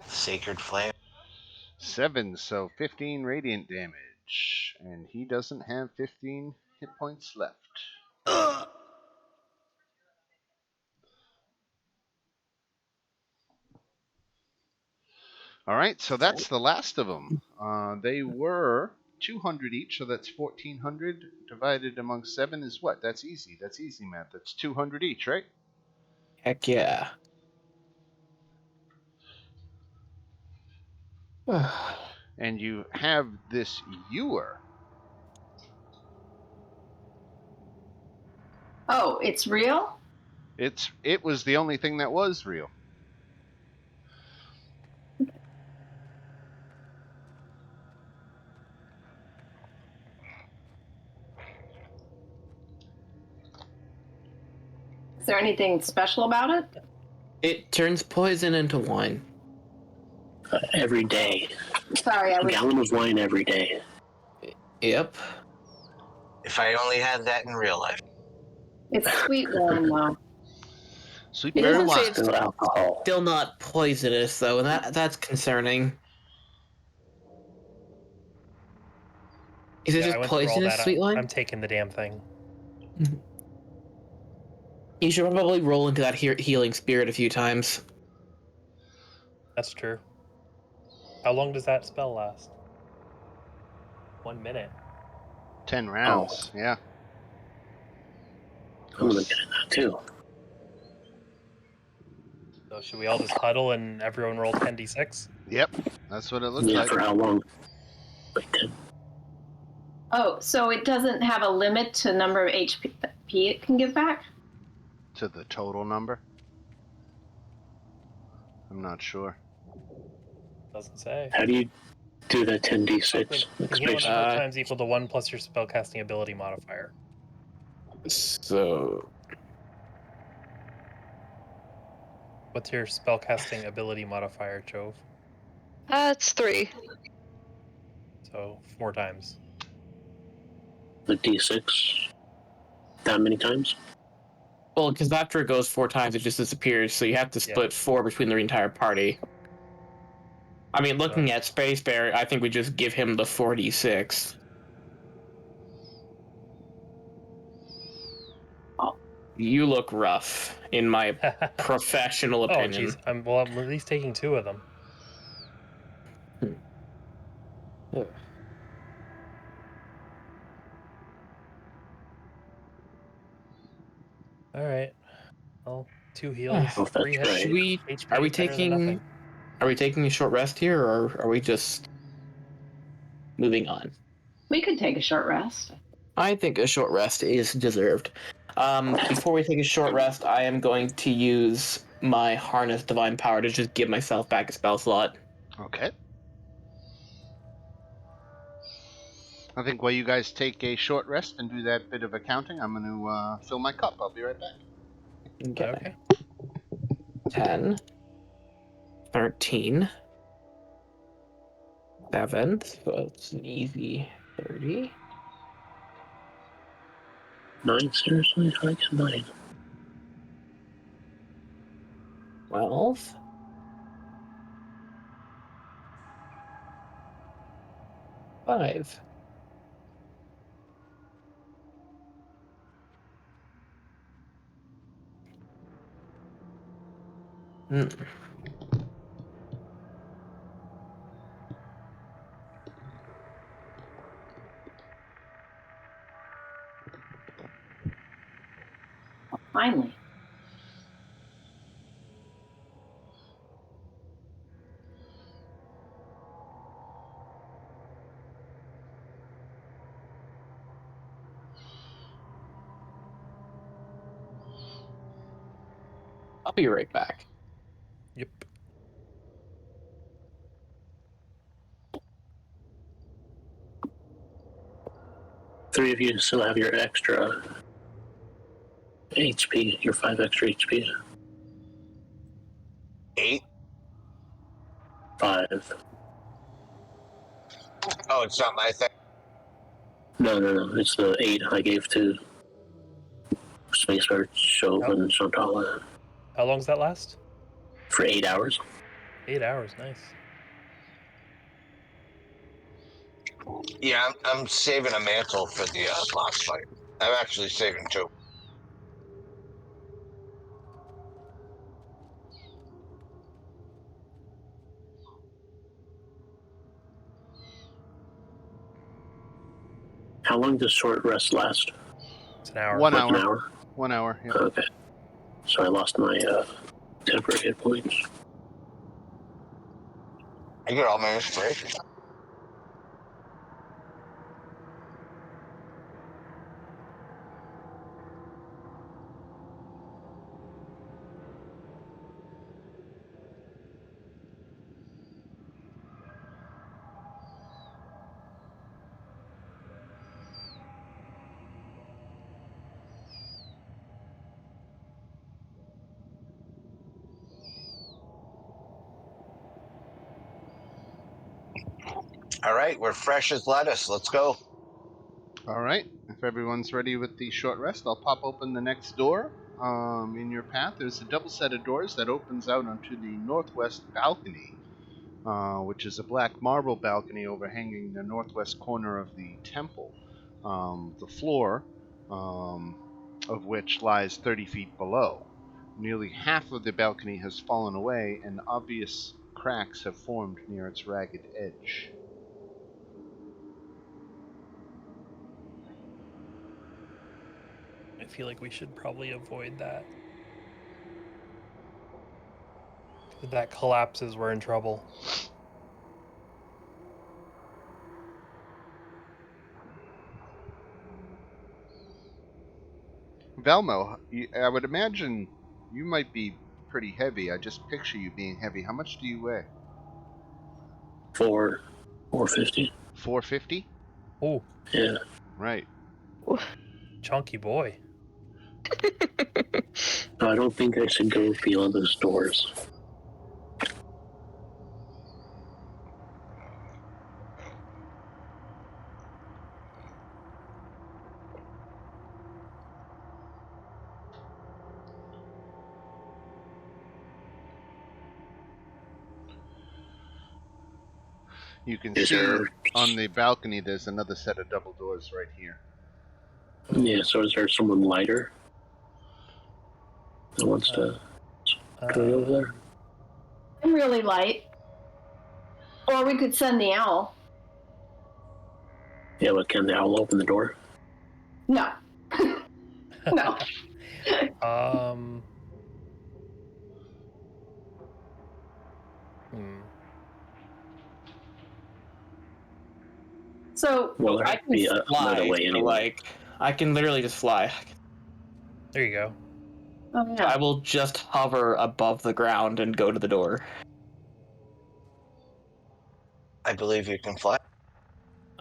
Sacred Flame. 7, so 15 radiant damage. And he doesn't have 15 hit points left. All right, so that's the last of them. They were 200 each, so that's 1,400 divided among 7 is what? That's easy. That's easy math. That's 200 each, right? Heck yeah. And you have this ewer. Oh, it's real? It was the only thing that was real. Is there anything special about it? It turns poison into wine. Every day. Sorry, I A was. gallon of wine every day. Yep. If I only had that in real life. It's sweet wine, though. Sweet It berry doesn't say wine. it's Still alcohol. still not poisonous, though, and that's concerning. Is it I just went through all poisonous, that. Sweetline? I'm taking the damn thing. You should probably roll into that healing spirit a few times. That's true. How long does that spell last? 1 minute. 10 rounds. Yeah. I'm gonna get in that too. So should we all just huddle and everyone roll 10d6? Yep. That's what it looks Yeah, like. for how long? Like 10. Oh, so it doesn't have a limit to number of HP it can give back? To the total number? I'm not sure. Doesn't say. How do you do that 10d6 The heal expansion? number of times equal to 1 plus your spellcasting ability modifier. So What's your spellcasting ability modifier, Jove? It's 3. So 4 times. The d6 that many times? well, because after it goes 4 times, it just disappears. So you have to split 4 between the entire party. I mean, looking at Space Bear, I think we just give him the 4d6. You look rough, in my professional opinion. Oh, jeez. I'm at least taking 2 of them. All right. Well, 2 heals, Oh, 3 that's hits. right. HP Are we better than nothing. taking a short rest here, or are we just moving on? We could take a short rest. I think a short rest is deserved. Before we take a short rest, I am going to use my Harness Divine Power to just give myself back a spell slot. Okay. I think while you guys take a short rest and do that bit of accounting, I'm going to fill my cup. I'll be right back. Okay. 10, 13, 7, so it's an easy 30. 9, seriously? How do I get 9? 12. 5. Finally. I'll be right back. Yep. Three of you still have your extra HP, your 5 extra HP. 8? 5. Oh, it's not my thing. No. It's the 8 I gave to Space Guard, Shove, and Shantala How long does that last? for 8 hours. 8 hours. Nice. Yeah, I'm saving a mantle for the boss fight. I'm actually saving 2. How long does short rest last? It's an hour. 1 Like hour. an hour? 1 hour. Yeah. Okay. So I lost my temporary hit points. I get all my inspiration. All right, we're fresh as lettuce. Let's go. All right. If everyone's ready with the short rest, I'll pop open the next door. In your path, there's a double set of doors that opens out onto the northwest balcony. which is a black marble balcony overhanging the northwest corner of the temple. The floor of which lies 30 feet below. Nearly half of the balcony has fallen away, and obvious cracks have formed near its ragged edge. I feel like we should probably avoid that. If that collapses, we're in trouble. Velmo, I would imagine you might be pretty heavy. I just picture you being heavy. How much do you weigh? 450. 450? Oh, Yeah. Right. chunky boy. I don't think I should go beyond those doors. You can Is see there... on the balcony there's another set of double doors right here. Yeah, so is there someone lighter that wants to go over there? I'm really light. Or we could send the owl. Yeah, but can the owl open the door? No. No. So Well, there I has to be can fly. another way So, anyway. like, I can literally just fly. There you go. oh, yeah. I will just hover above the ground and go to the door. I believe you can fly.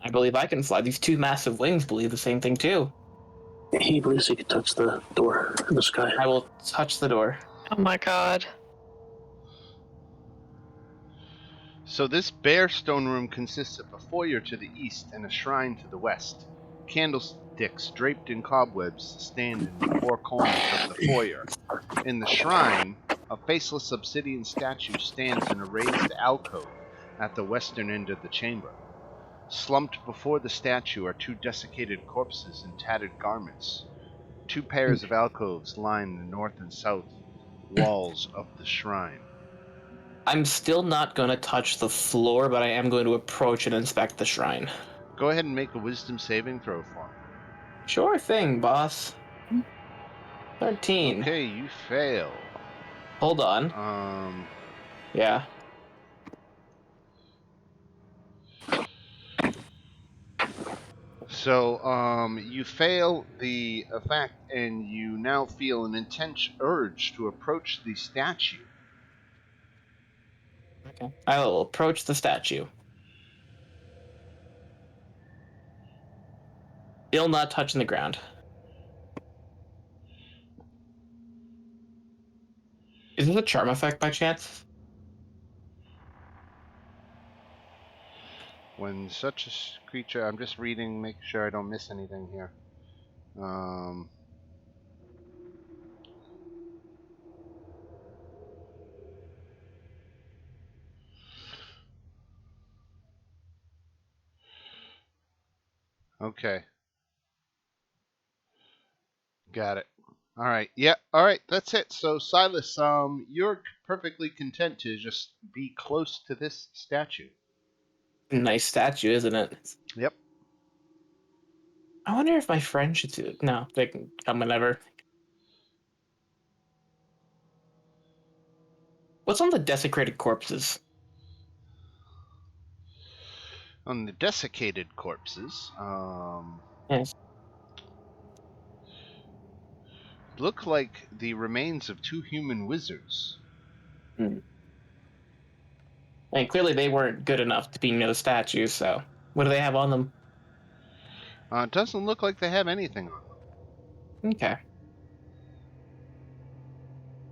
I believe I can fly. These two massive wings believe the same thing too. He believes he could touch the door in the sky. I will touch the door. Oh my god. So this bare stone room consists of a foyer to the east and a shrine to the west. Candlesticks draped in cobwebs stand in the four corners of the foyer. In the shrine, a faceless obsidian statue stands in a raised alcove at the western end of the chamber. Slumped before the statue are two desiccated corpses in tattered garments. Two pairs of alcoves line the north and south walls of the shrine. I'm still not going to touch the floor, but I am going to approach and inspect the shrine. Go ahead and make a wisdom saving throw for me. Sure thing, boss. 13. Okay, you fail. Hold on. Yeah. So, you fail the effect, and you now feel an intense urge to approach the statue. Okay. I will approach the statue. Still not touching the ground. Is this a charm effect by chance? When such a creature, I'm just reading, make sure I don't miss anything here. Okay. Got it. All right. Yeah. All right. That's it. So, Silas, you're perfectly content to just be close to this statue. Nice statue, isn't it? Yep. I wonder if my friend should do it. No, they can come whenever. What's on the desecrated corpses? On the desiccated corpses, Yes. look like the remains of two human wizards. And clearly they weren't good enough to be no statues, so what do they have on them? It doesn't look like they have anything on them. Okay.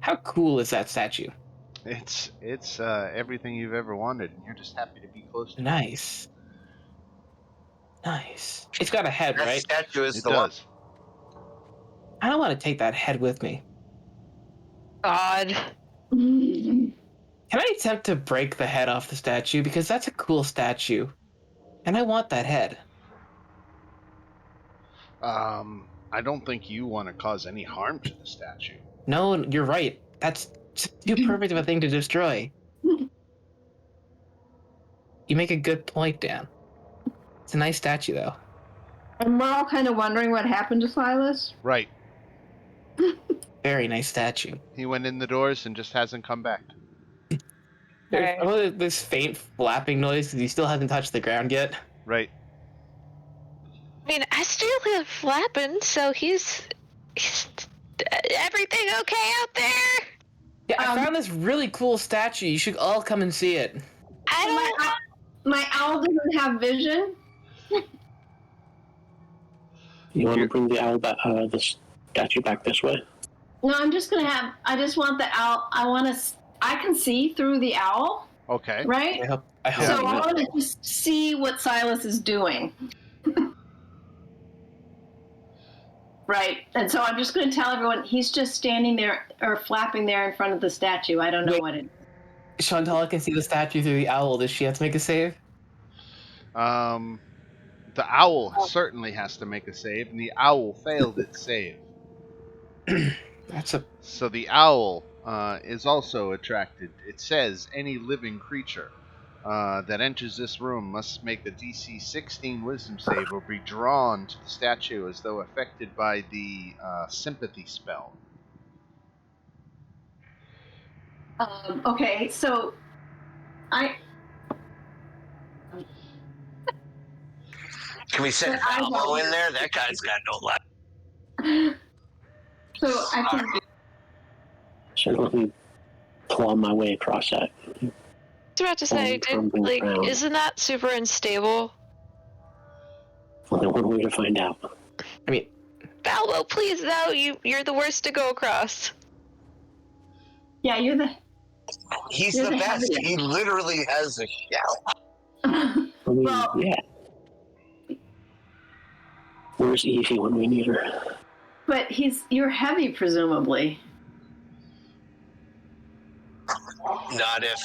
How cool is that statue? It's everything you've ever wanted, and you're just happy to be close to it. Nice. Nice. It's got a head, That right? statue is It the one. does. I don't want to take that head with me. God. Can I attempt to break the head off the statue? Because that's a cool statue. And I want that head. I don't think you want to cause any harm to the statue. No, you're right. That's too perfect of a thing to destroy. You make a good point, Dan. It's a nice statue, though. And we're all kind of wondering what happened to Silas. Right. Very nice statue. He went in the doors and just hasn't come back. There's this faint flapping noise because he still hasn't touched the ground yet. Right. I mean, I still hear flapping, so he's everything okay out there? Yeah, I found this really cool statue. You should all come and see it. My owl doesn't have vision. You want to bring the owl back, the statue back this way? No, I'm just gonna have. I just want the owl. I can see through the owl, Okay. right? I hope So you I will. want to just see what Silas is doing. Right, and so I'm just going to tell everyone he's just standing there or flapping there in front of the statue. I don't know what it. Shantala can see the statue through the owl. Does she have to make a save? The owl certainly has to make a save, and the owl failed its save. So the owl is also attracted. It says any living creature that enters this room must make a DC 16 Wisdom save or be drawn to the statue as though affected by the Sympathy Spell. Okay, so Can we send Valvo in there? That guy's got no life. So I can. So let me claw my way across that. I was about to say, isn't that super unstable? Only one way to find out. I mean, Balbo, please, no, you're the worst to go across. Yeah, you're the. He's You're the the best. heaviest. He literally has a shell. I mean, Well- yeah. Where's Evie when we need her? But you're heavy, presumably. Not if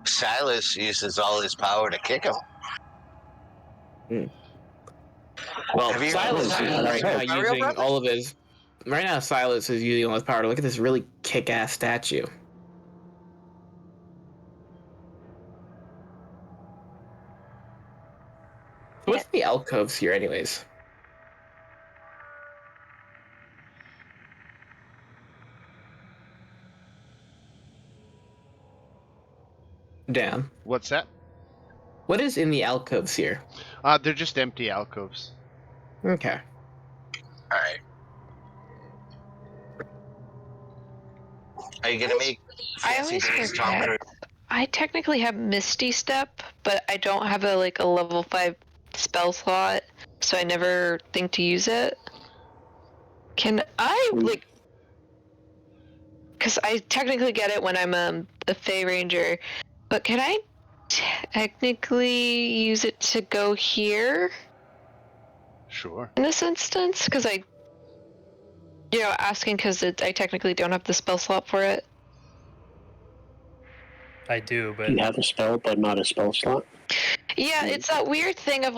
Silas uses all his power to kick him. well, Have you Silas is ever right seen now Mario using Brothers? all of his. Right now, Silas is using all his power to look at this really kick-ass statue. What's the alcoves here, anyways? Dan, What's that? what is in the alcoves here? They're just empty alcoves. Okay. All right. Are you gonna make I fancy always days forget. Tom? I technically have Misty Step, but I don't have a level 5 spell slot, so I never think to use it. Can I because I technically get it when I'm a Fey Ranger, but can I technically use it to go here Sure. in this instance? Because asking because I technically don't have the spell slot for it. I do, but You have a spell, but not a spell slot? Yeah, it's that weird thing of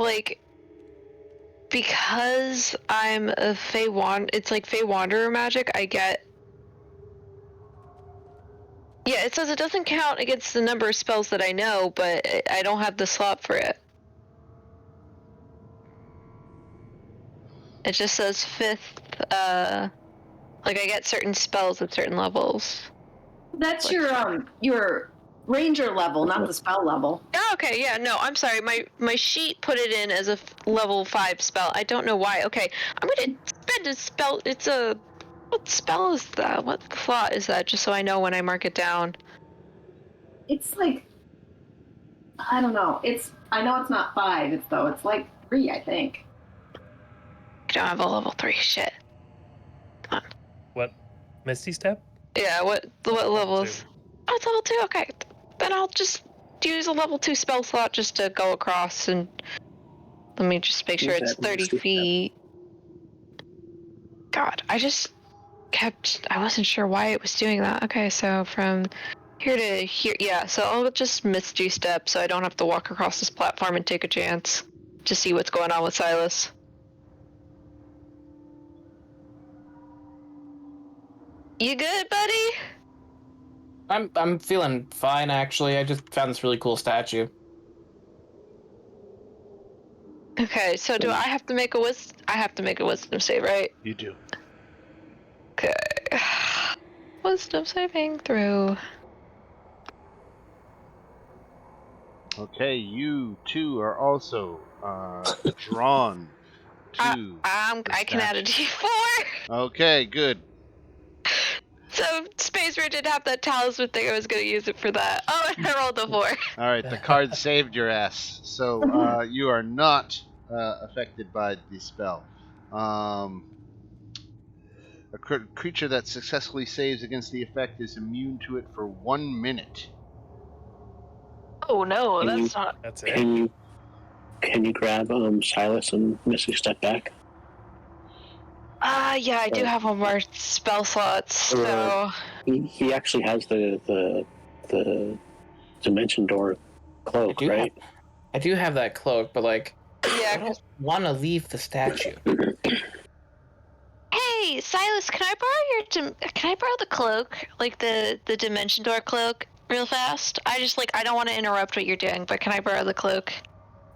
because I'm a Fey it's like Fey Wanderer magic, I get. Yeah, it says it doesn't count against the number of spells that I know, but I don't have the slot for it. It just says 5th, I get certain spells at certain levels. That's your ranger level, not the spell level. Oh, okay, yeah, no, I'm sorry. My sheet put it in as a level 5 spell. I don't know why. Okay, I'm gonna spend a spell. What spell is that? What slot is that? Just so I know when I mark it down. It's like, I don't know. I know it's not 5. It's like 3, I think. I don't have a level 3. Shit. Come on. what? Misty Step? Yeah. What level Level is? 2. Oh, it's level 2. Okay, then I'll just use a level 2 spell slot just to go across and let me just make sure it's 30 feet. God, I wasn't sure why it was doing that. Okay, so from Yeah, so I'll just Misty Step so I don't have to walk across this platform and take a chance to see what's going on with Silas. You good, buddy? I'm feeling fine actually. I just found this really cool statue. Okay, so do I have to make a wisdom save, right? You do. Okay. Wisdom saving throw. Okay, you two are also drawn to. I can add a D4. Okay, good. So Space Ridge did have that talisman thing. I was gonna use it for that. Oh, and I rolled a 4. All right, the card saved your ass, so you are not affected by the spell. A creature that successfully saves against the effect is immune to it for 1 minute. Oh no, Can that's not. That's it. Can you grab Silas and Misty step back? Yeah, I do have one more spell slots. So He actually has the dimension door cloak, right? I do have that cloak, but like, I yeah. don't want to leave the statue. Hey, Silas, can I borrow the cloak, like the dimension door cloak, real fast? I don't want to interrupt what you're doing, but can I borrow the cloak?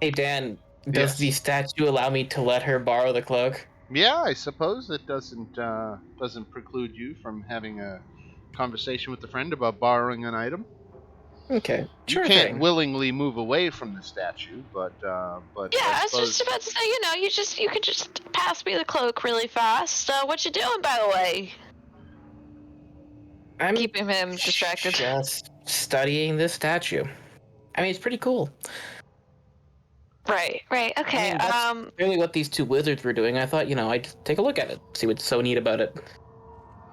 Hey Dan, does Yes. the statue allow me to let her borrow the cloak? Yeah, I suppose it doesn't preclude you from having a conversation with a friend about borrowing an item. Okay, You sure can't thing. willingly move away from the statue, but Yeah, I I was suppose just about to say, you could just pass me the cloak really fast. What you doing, by the way? I'm Keeping him distracted. just studying this statue. I mean, it's pretty cool. Right, okay. I mean, that's really what these two wizards were doing. I thought, I'd take a look at it, see what's so neat about it.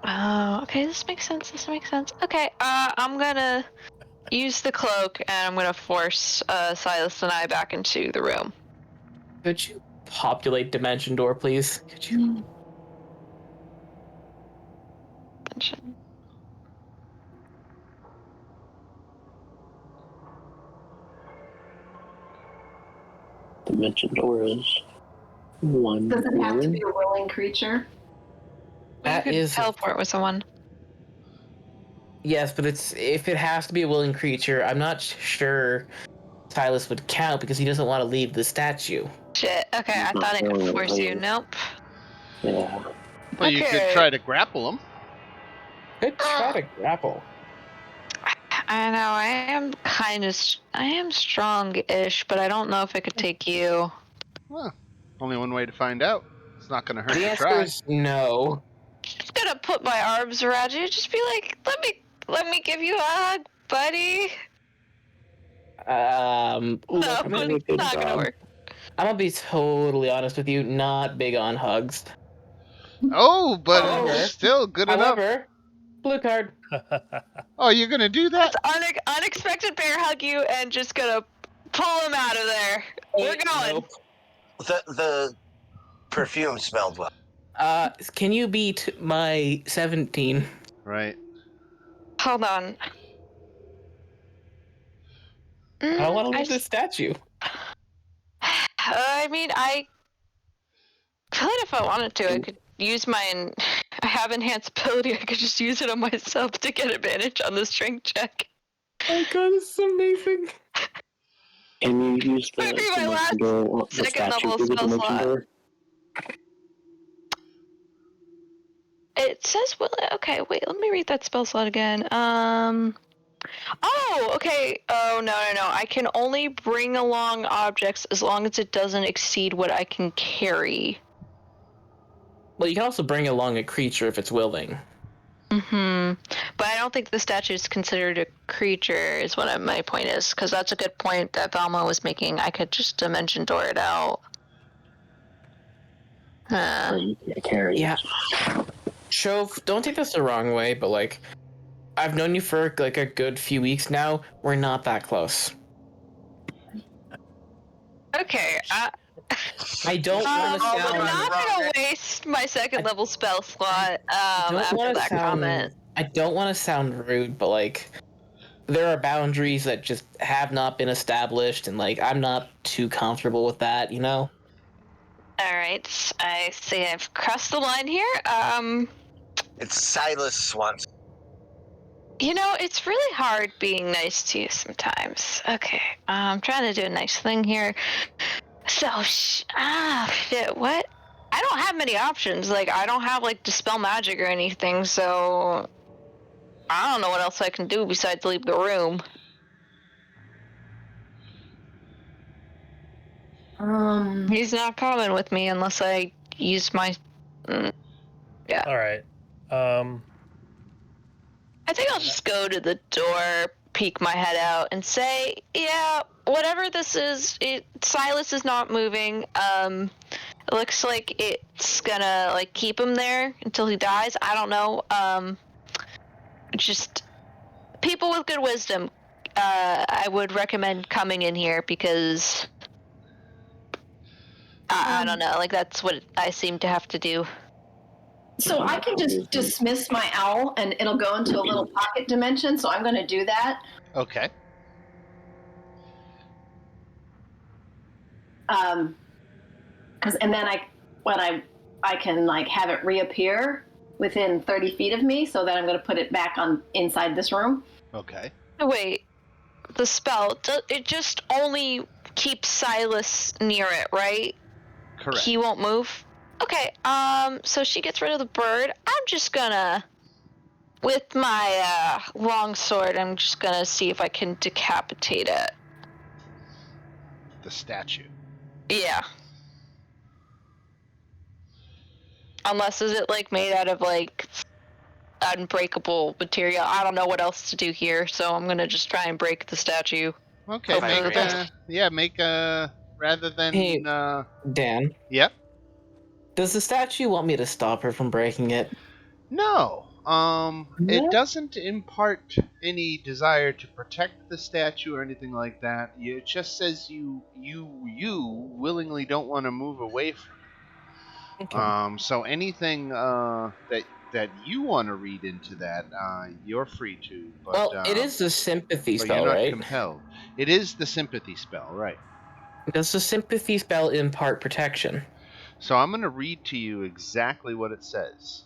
Oh, okay, this makes sense. Okay, I'm gonna use the cloak and I'm gonna force Silas and I back into the room. Could you populate Dimension Door, please? Could you? Dimension door is 1. Does it have to be a willing creature? That you could is teleport with someone. Yes, but if it has to be a willing creature, I'm not sure Silas would count because he doesn't want to leave the statue. Shit. Okay, I thought it could force you. Nope. Yeah. well, you could try to grapple him. Could try to grapple. I know. I am strong-ish, but I don't know if I could take you. Well, only one way to find out. It's not going to hurt The to answer try. is no. Just gonna put my arms around you. Just be like, let me give you a hug, buddy. No, it's not gonna work. I'm gonna be totally honest with you. Not big on hugs. Oh, but However- it's still good enough. However, blue card. Oh, you're going to do that? It's unexpected bear hug you and just gonna pull him out of there. We're going. Nope. The perfume smelled well. Can you beat my 17? Right. Hold on. I don't want to leave this statue. I mean, I could if I wanted to. I could use I have enhanced ability. I could just use it on myself to get advantage on the strength check. Oh god, this is amazing. Can you use the Maybe my dimension last door, the second statue level through the spell dimension slot. door? It says, well, okay, wait, let me read that spell slot again. Oh, okay. Oh, no. I can only bring along objects as long as it doesn't exceed what I can carry. Well, you can also bring along a creature if it's willing. Mm-hmm. But I don't think the statue is considered a creature, is what my point is, because that's a good point that Velma was making. I could just dimension door it out. Or you can't carry. Yeah. Shove, don't take this the wrong way, but like, I've known you for like a good few weeks now. We're not that close. Okay, I don't want to I'm sound. not gonna waste my second level spell slot after that comment. I don't want to sound rude, but like, there are boundaries that just have not been established, and like I'm not too comfortable with that, you know. All right, I see I've crossed the line here. It's Silas Swanson. You know, it's really hard being nice to you sometimes. Okay, I'm trying to do a nice thing here. So, shit, what? I don't have many options. Like, I don't have, like, Dispel Magic or anything, so I don't know what else I can do besides leave the room. He's not coming with me unless I use my... yeah. All right. I think I'll just go to the door, peek my head out, and say, yeah, whatever this is, Silas is not moving. It looks like it's gonna, like, keep him there until he dies. I don't know. Just people with good wisdom, I would recommend coming in here because I don't know, like, that's what I seem to have to do. So I can just dismiss my owl and it'll go into a little pocket dimension, so I'm going to do that. Okay. And then I can like have it reappear within 30 feet of me, so that I'm going to put it back on inside this room. Okay. Wait, the spell, it just only keeps Silas near it, right? Correct. He won't move? Okay, so she gets rid of the bird. I'm just gonna, with my long sword, I'm just gonna see if I can decapitate it. The statue. Yeah. Unless, is it, like, made out of, like, unbreakable material? I don't know what else to do here, so I'm gonna just try and break the statue. Okay, Hopefully make the best. make a rather than Hey. Dan, Yep. does the statue want me to stop her from breaking it? No. It No? doesn't impart any desire to protect the statue or anything like that. It just says you willingly don't want to move away from it. Okay. So anything that you want to read into that, you're free to. But, Well, it is the sympathy but spell, you're not right? compelled. It is the sympathy spell, right? Does the sympathy spell impart protection? So I'm going to read to you exactly what it says.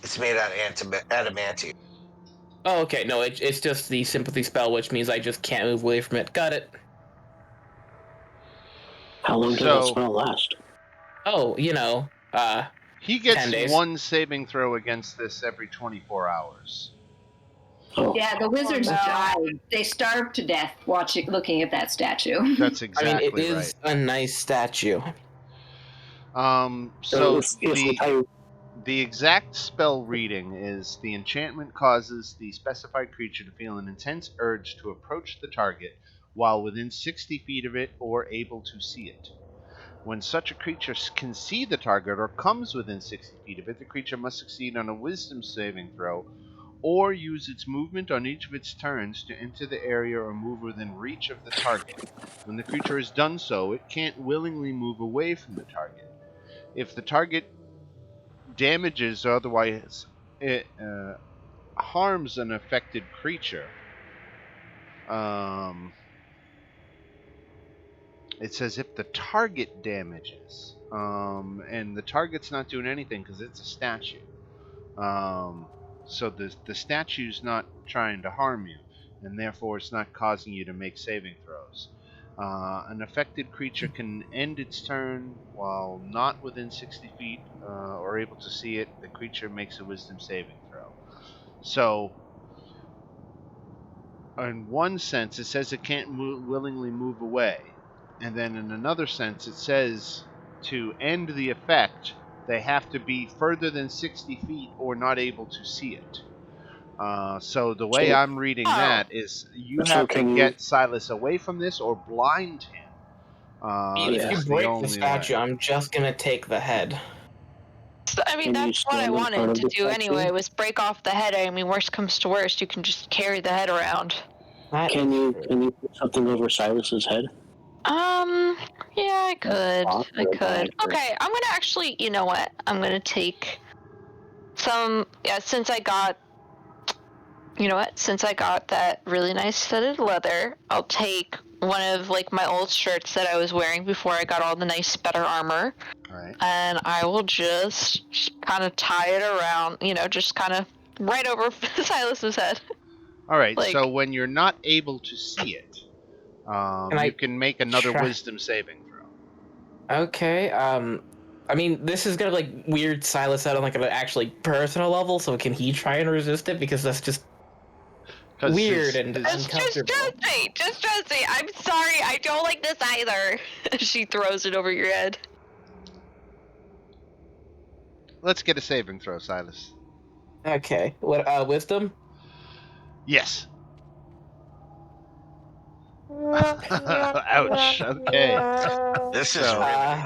It's made out of adamantium. Oh, okay. No, it's just the sympathy spell, which means I just can't move away from it. Got it. How long does that spell last? Oh, He 10 gets days. one saving throw against this every 24 hours. Oh, Yeah, the wizards no. died. They starved to death looking at that statue. That's I mean, exactly it is a nice statue. right. So if the exact spell reading is: the enchantment causes the specified creature to feel an intense urge to approach the target while within 60 feet of it or able to see it. When such a creature can see the target or comes within 60 feet of it, the creature must succeed on a wisdom saving throw or use its movement on each of its turns to enter the area or move within reach of the target. When the creature has done so, it can't willingly move away from the target. If the target damages or otherwise it harms an affected creature, it says if the target damages, and the target's not doing anything because it's a statue. So the statue's not trying to harm you, and therefore it's not causing you to make saving throws. An affected creature can end its turn while not within 60 feet or able to see it. The creature makes a wisdom saving throw. So, in one sense, it says it can't willingly move away. And then in another sense, it says to end the effect, they have to be further than 60 feet or not able to see it. So the way I'm reading that is you have to get Silas away from this or blind him. If you break the statue, I'm just gonna take the head. I mean, that's what I wanted to do anyway, was break off the head. I mean, worst comes to worst, you can just carry the head around. Can you put something over Silas's head? Yeah, I could. Okay, I'm gonna actually, you know what? I'm gonna take some, since I got You know what? Since I got that really nice studded leather, I'll take one of like my old shirts that I was wearing before I got all the nice better armor. All right. And I will just kind of tie it around, just kind of right over Silas's head. All right. Like- So when you're not able to see it, you can make another try- wisdom saving throw. Okay. I mean, this is gonna like weird Silas out on like an actually personal level. So can he try and resist it? Because that's just 'Cause weird his- and his- Just trust me. Just trust me. I'm sorry. I don't like this either. She throws it over your head. Let's get a saving throw, Silas. okay. What? Wisdom. Yes. Ouch. Okay. This is So- really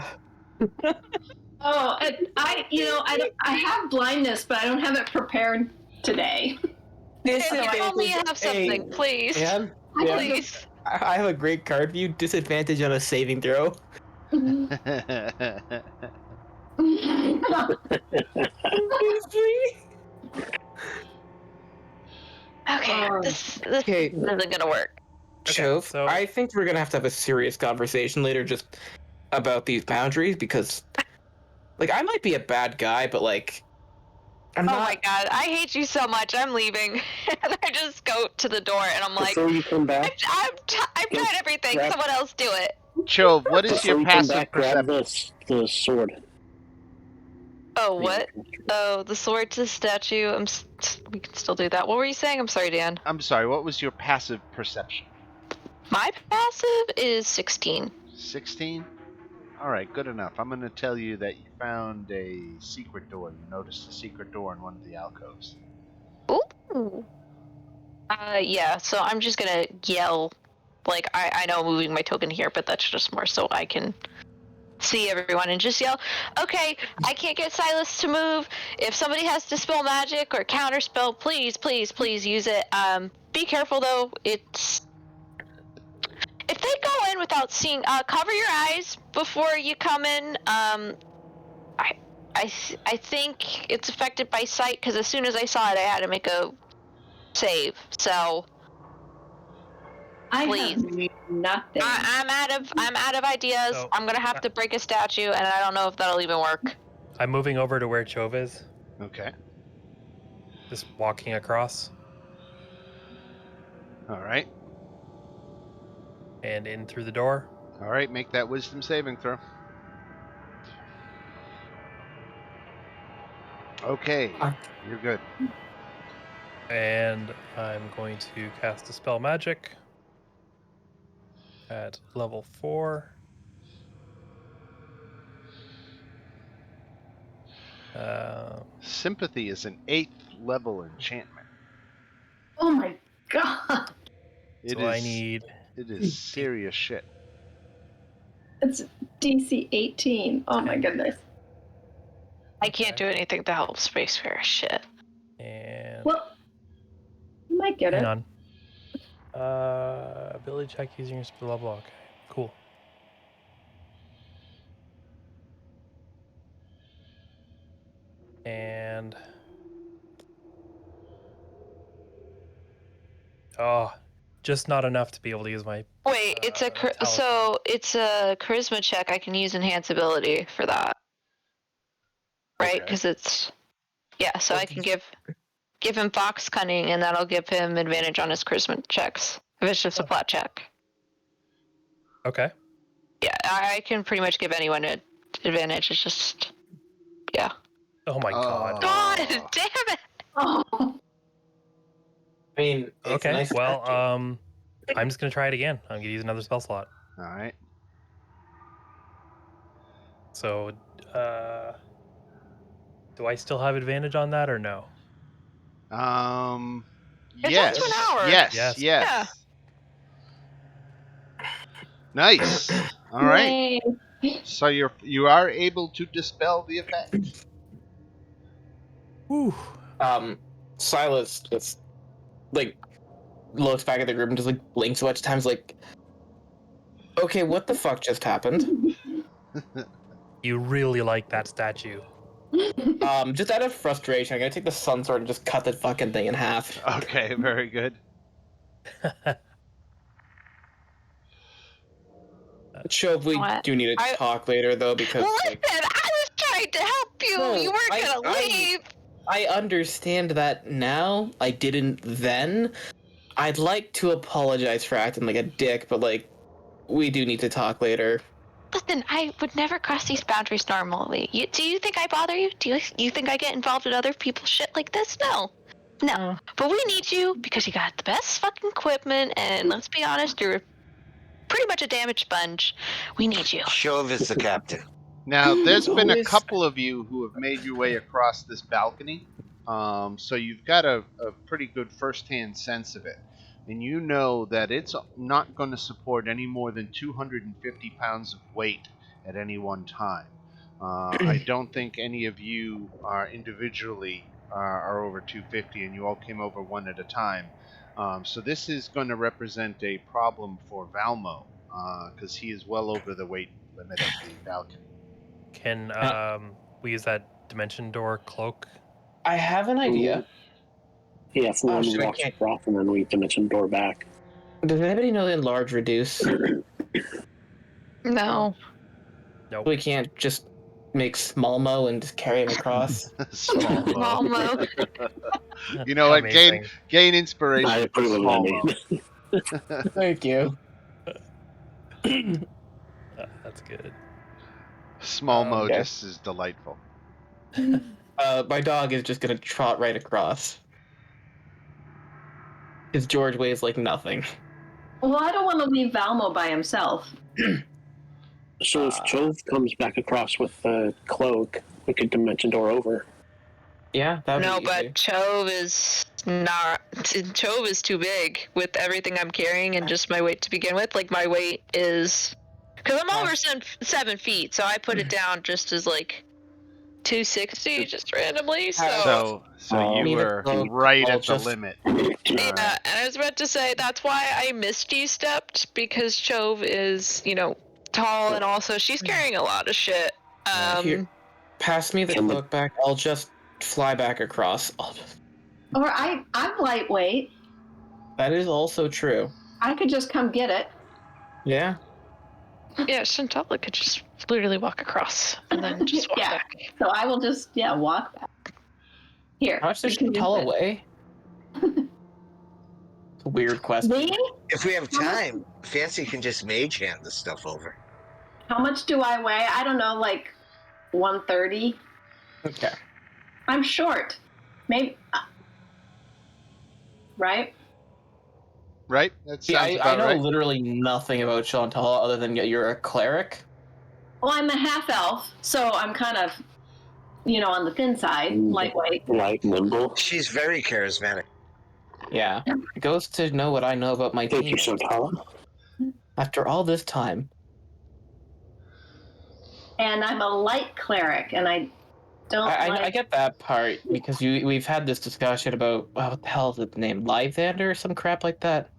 Oh, I have blindness, but I don't have it prepared today. Tell me you have something, please. Yeah. Please. I have a great card view. Disadvantage on a saving throw. Okay, Oh. this Okay. isn't gonna work. Chove, so- I think we're gonna have to have a serious conversation later just about these boundaries because, like, I might be a bad guy, but like, I'm Oh not. my god, I hate you so much. I'm leaving. And I just go to the door and I'm like, Before you come back, I've tried everything. Grab- Someone else do it. Chove, what is before your you come passive back, grab perception? the sword. Oh, what? Oh, the sword to statue. We can still do that. What were you saying? I'm sorry, Dan. I'm sorry, what was your passive perception? My passive is 16. 16? Alright, good enough. I'm going to tell you that you found a secret door. You noticed a secret door in one of the alcoves. Ooh. Yeah, so I'm just gonna yell. Like, I know I'm moving my token here, but that's just more so I can see everyone and just yell, okay, I can't get Silas to move. If somebody has Dispel Magic or Counterspell, please, please, please use it. Be careful though, if they go in without seeing, cover your eyes before you come in. I think it's affected by sight, because as soon as I saw it, I had to make a save, so... I Please. have nothing. I'm out of ideas. So- I'm gonna have to break a statue, and I don't know if that'll even work. I'm moving over to where Chove is, Okay. just walking across Alright. and in through the door. Alright, make that wisdom saving throw. Okay, you're good. And I'm going to cast Dispel Magic at level 4. Sympathy is an 8th level enchantment. Oh my god. It So I is- need It is serious shit. It's DC 18. Oh my goodness. I can't do anything to help Spacefarer. Shit. and Well, you might get hang it. on. Ability check using your spell level. Okay, cool. And just not enough to be able to use my. Wait, it's a Talisman. it's a charisma check. I can use enhance ability for that, right? Okay. Because it's so I can give him Fox Cunning, and that'll give him advantage on his charisma checks if it's just a flat check. Okay. Yeah, I can pretty much give anyone an advantage. It's just Oh my god. God Oh. damn it! Oh. I mean, it's Okay. nice Well, statue. I'm just gonna try it again. I'm gonna use another spell slot. Alright. So, do I still have advantage on that or no? It's Yes. up to an hour. Yes. Yes. Yes. Nice. All right. Yay. So you are able to dispel the effect. Whew. Silas just like looks back at the group and just like blinks a bunch of times, like, okay, what the fuck just happened? You really like that statue. Just out of frustration, I'm gonna take the sun sword and just cut that fucking thing in half. Okay, very good. Sure, we What? do need to talk later though, because Listen, I was trying to help you. No, You weren't gonna leave. I understand that now. I didn't then. I'd like to apologize for acting like a dick, but like, we do need to talk later. Listen, I would never cross these boundaries normally. Do you think I bother you? Do you think I get involved in other people's shit like this? No. But we need you because you got the best fucking equipment, and let's be honest, you're pretty much a damage sponge. We need you. Shove is the captain. Now, there's been a couple of you who have made your way across this balcony, so you've got a pretty good first-hand sense of it. And you know that it's not going to support any more than 250 pounds of weight at any one time. I don't think any of you are individually are over 250, and you all came over one at a time. So this is going to represent a problem for Valmo, because he is well over the weight limit of the balcony. Can we use that dimension door cloak? I have an idea. Yeah, if one walks across and then we dimension door back. Does anybody know the enlarge reduce? No. Nope. We can't just make small mo and just carry him across. Small Mo. Mo. You know what? Amazing. Gain inspiration. I approve of Small that Mo. name. Thank you. That's good. Small Mo Okay. just is delightful. My dog is just gonna trot right across. Because George weighs like nothing. Well, I don't want to leave Valmo by himself. So if Chove comes back across with the cloak, we could dimension door over. Yeah, that would No, be but easy. Chove is not. Chove is too big with everything I'm carrying and just my weight to begin with. Like, my weight is. Because I'm over 7 feet, so I put it down just as like 260 just randomly. So So you were right at the limit. yeah, and I was about to say that's why I Misty stepped, because Chove is, tall, and also she's carrying a lot of shit. Here, pass me the cloak back. I'll just fly back across. Or I'm lightweight. That is also true. I could just come get it. Yeah. Yeah, Shantala could just literally walk across and then just walk back. So I will just, walk back. Here. How much does you can Shantala use it. weigh? It's a weird question. Me? If we have time, Fancy can just mage hand this stuff over. How much do I weigh? I don't know, like 130. Okay. I'm short. Maybe. Right? Right? That See, sounds I about know right. literally nothing about Shantala other than you're a cleric. Well, I'm a half elf, so I'm kind of, on the thin side, lightweight. Light, nimble. She's very charismatic. Yeah. It goes to know what I know about my Thank team. you, Shantala. After all this time. And I'm a light cleric, and I don't I get that part, because we've had this discussion about, what the hell is the name? Lythander or some crap like that?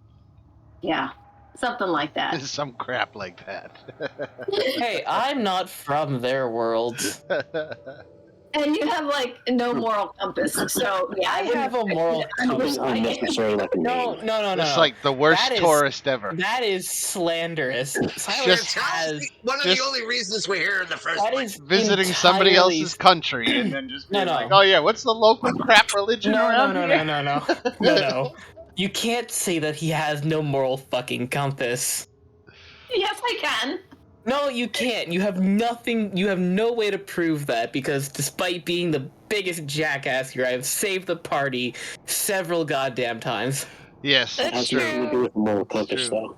Yeah, something like that. Some crap like that. Hey, I'm not from their world. And you have, no moral compass, so, yeah. I have a moral compass. Something unnecessary like a No. It's like the worst That is- tourist ever. That is slanderous. Silas Just- has... One of just- the only reasons we're here in the first That place. is Visiting somebody entirely- else's country and then just being No. like, oh yeah, what's the local crap religion around here? No. You can't say that he has no moral fucking compass. Yes, I can. No, you can't. You have nothing. You have no way to prove that, because despite being the biggest jackass here, I have saved the party several goddamn times. Yes, That's Has true. nothing to do with moral compass, True. though.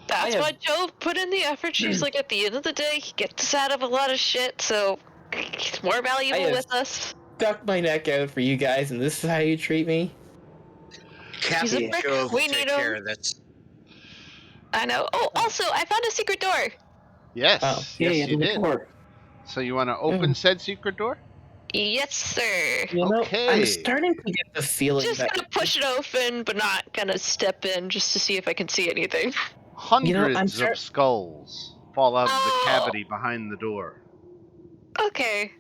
That's I have- why Joe put in the effort. She's like, at the end of the day, he gets us out of a lot of shit, so he's more valuable have- with us. Stuck my neck out for you guys, and this is how you treat me? Captain prick. Jove We will take need him. care of this. I know. Oh, also, I found a secret door. Yes, Oh, yes, you did. Door. So you want to open said secret door? Yes, sir. You know, Okay. I'm starting to get the feeling Just that gonna push it open, but not gonna step in just to see if I can see anything. Hundreds of skulls fall out of the Oh. cavity behind the door. Okay.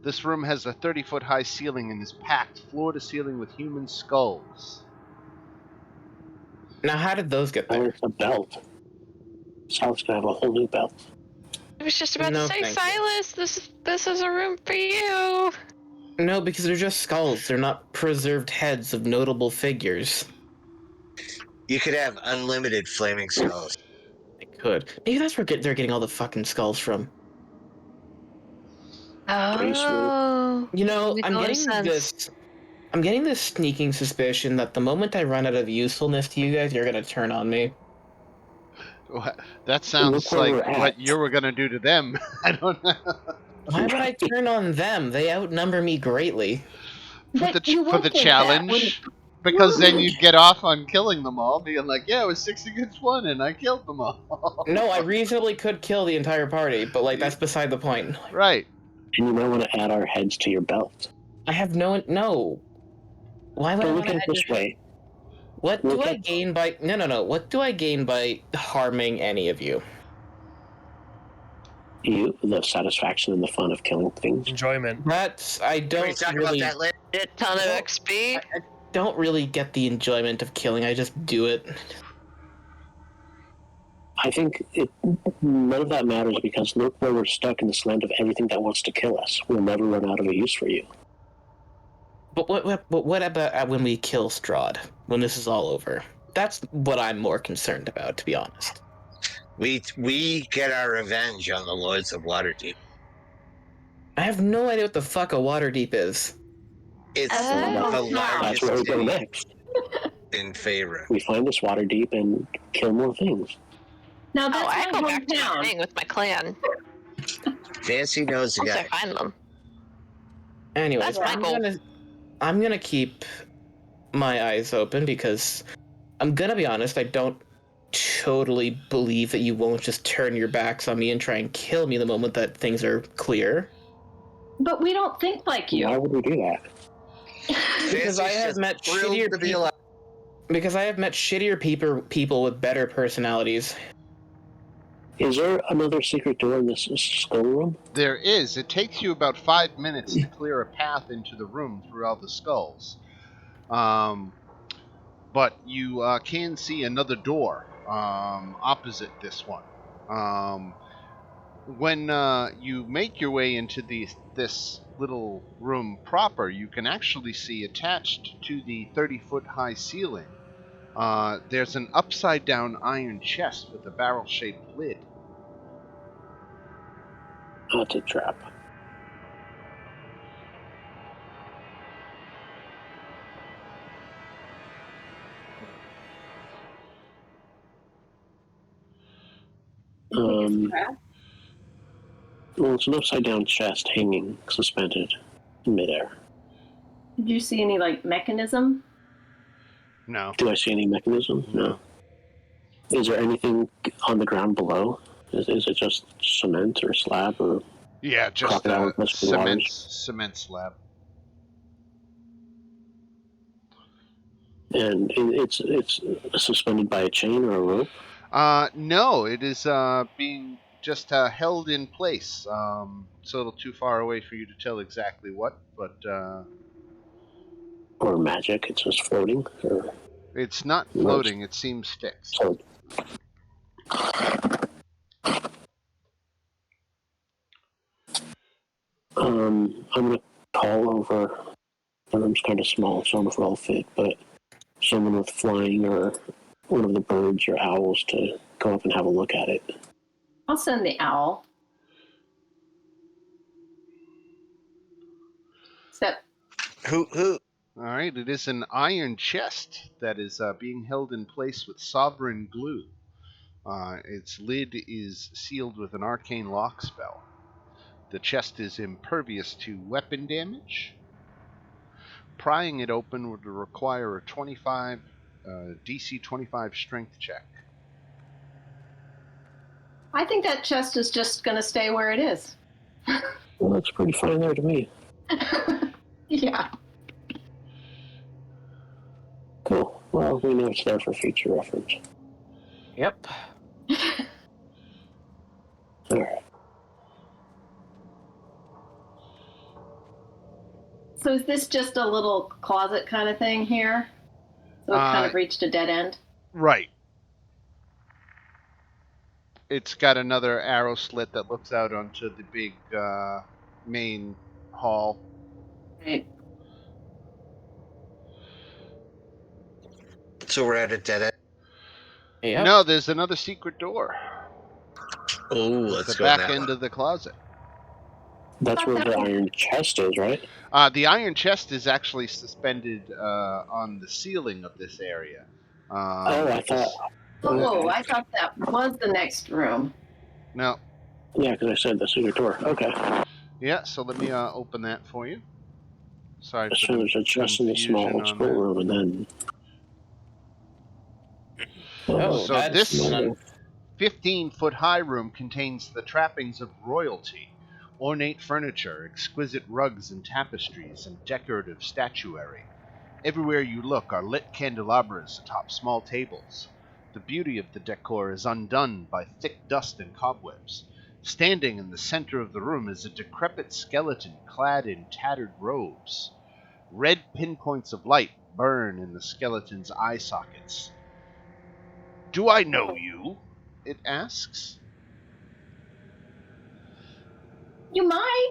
This room has a 30-foot high ceiling and is packed floor to ceiling with human skulls. Now, how did those get Oh, there? it's a belt. Sal's gonna have a whole new belt. I was just about No, to say, thank you. Silas, this is a room for you. No, because they're just skulls. They're not preserved heads of notable figures. You could have unlimited flaming skulls. They could. Maybe that's where they're getting all the fucking skulls from. Oh. You know, Makes I'm a lot of getting sense. this. I'm getting this sneaking suspicion that the moment I run out of usefulness to you guys, you're gonna turn on me. That sounds Look where like we're at. what you were going to do to them. I don't know. Why would I turn on them? They outnumber me greatly. But you For would the think that, wouldn't- challenge. Because then you'd get off on killing them all, being like, yeah, it was 6 against 1 and I killed them all. No, I reasonably could kill the entire party, but like that's beside the point. Right. And you might want to add our heads to your belt. I have no. Why would But I look want at to it add this way. What do Look I at- gain by no? What do I gain by harming any of you? The satisfaction and the fun of killing things. Enjoyment. That's I Can we don't talk really about that later? A ton of Well, XP. I don't really get the enjoyment of killing. I just do it. I think none of that matters because look where we're stuck in this land of everything that wants to kill us. We'll never run out of a use for you. But what about when we kill Strahd? When this is all over? That's what I'm more concerned about, to be honest. We get our revenge on the Lords of Waterdeep. I have no idea what the fuck a Waterdeep is. It's Oh, the That's largest where we go city next. in Faerun. We find this water deep and kill more things. Now Oh, that's I go my back to my hometown. thing with my clan. Fancy knows the Once I guy. find them. Anyways, That's my goal. I'm gonna keep my eyes open because I'm gonna be honest, I don't totally believe that you won't just turn your backs on me and try and kill me the moment that things are clear. But we don't think like Why you. would we do that? Because I Fancy's have just met thrilled shittier to be people. alive. Because I have met shittier people with better personalities. Is there another secret door in this skull room? There is. It takes you about 5 minutes to clear a path into the room through all the skulls. But you can see another door opposite this one. When you make your way into this little room proper, you can actually see attached to the 30-foot high ceiling, there's an upside-down iron chest with a barrel-shaped lid. Oh, it's a trap. Well, it's an upside-down chest hanging suspended in midair. Did you see any like mechanism? No. Do I see any mechanism? No. Is there anything on the ground below? Is it just cement or slab or Yeah, just crocodile cement slab. And it's suspended by a chain or a rope? No, it is being just held in place. It's a little too far away for you to tell exactly what, but Or magic? It's just floating? Or it's not floating. It seems fixed. so I'm gonna call over. The room's kind of small, so I don't know if it'll all fit, but someone with flying or one of the birds or owls to go up and have a look at it. I'll send the owl. Except Who? All right, it is an iron chest that is being held in place with sovereign glue. Its lid is sealed with an arcane lock spell. The chest is impervious to weapon damage. Prying it open would require a DC 25 strength check. I think that chest is just going to stay where it is. Well, looks pretty fine there to me. Yeah. Cool. Well, we know it's there for future reference. Yep. Alright. So is this just a little closet kind of thing here? So it kind of reached a dead end? Right. It's got another arrow slit that looks out onto the big main hall. Right. So we're at a dead end. Yep. No, there's another secret door. Oh, At let's the go in back that end one. of the closet. That's where the iron chest is, right? The iron chest is actually suspended on the ceiling of this area. I thought. Oh, I thought that was the next room. No. Yeah, because I said the secret door. Okay. Yeah, so let me open that for you. Sorry for So the there's a chest in the confusion small on school that. room, and then. Oh, So that's this fun. 15-foot high room contains the trappings of royalty, ornate furniture, exquisite rugs and tapestries, and decorative statuary. Everywhere you look are lit candelabras atop small tables. The beauty of the decor is undone by thick dust and cobwebs. Standing in the center of the room is a decrepit skeleton clad in tattered robes. Red pinpoints of light burn in the skeleton's eye sockets. "Do I know you?" it asks. You might.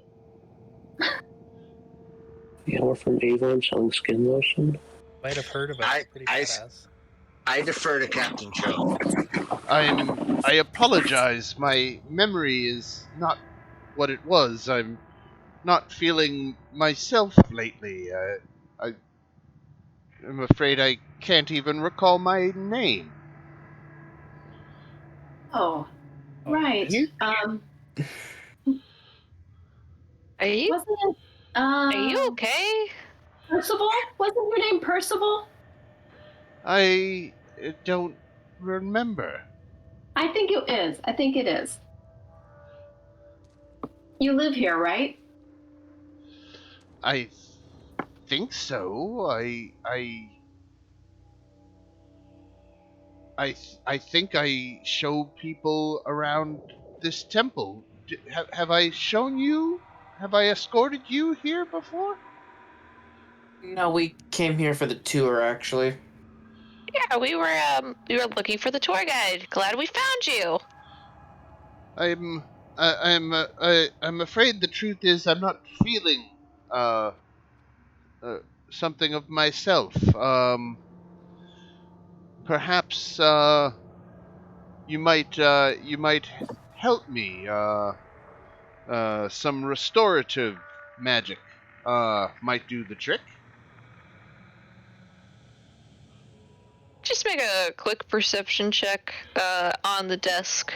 Yeah, we're from Avon selling skin lotion. Might have heard of us. Pretty badass. I defer to Captain Joe. I apologize. My memory is not what it was. I'm not feeling myself lately. I'm afraid I can't even recall my name. Oh, right. Are you Wasn't it? are you okay? Percival? Wasn't your name Percival? I don't remember. I think it is. I think it is. You live here, right? I think so. I think I show people around this temple. Have I shown you? Have I escorted you here before? No, we came here for the tour, actually. Yeah, we were looking for the tour guide. Glad we found you. I'm afraid the truth is I'm not feeling uh, something of myself. Perhaps you might help me. Some restorative magic might do the trick. Just make a quick perception check on the desk,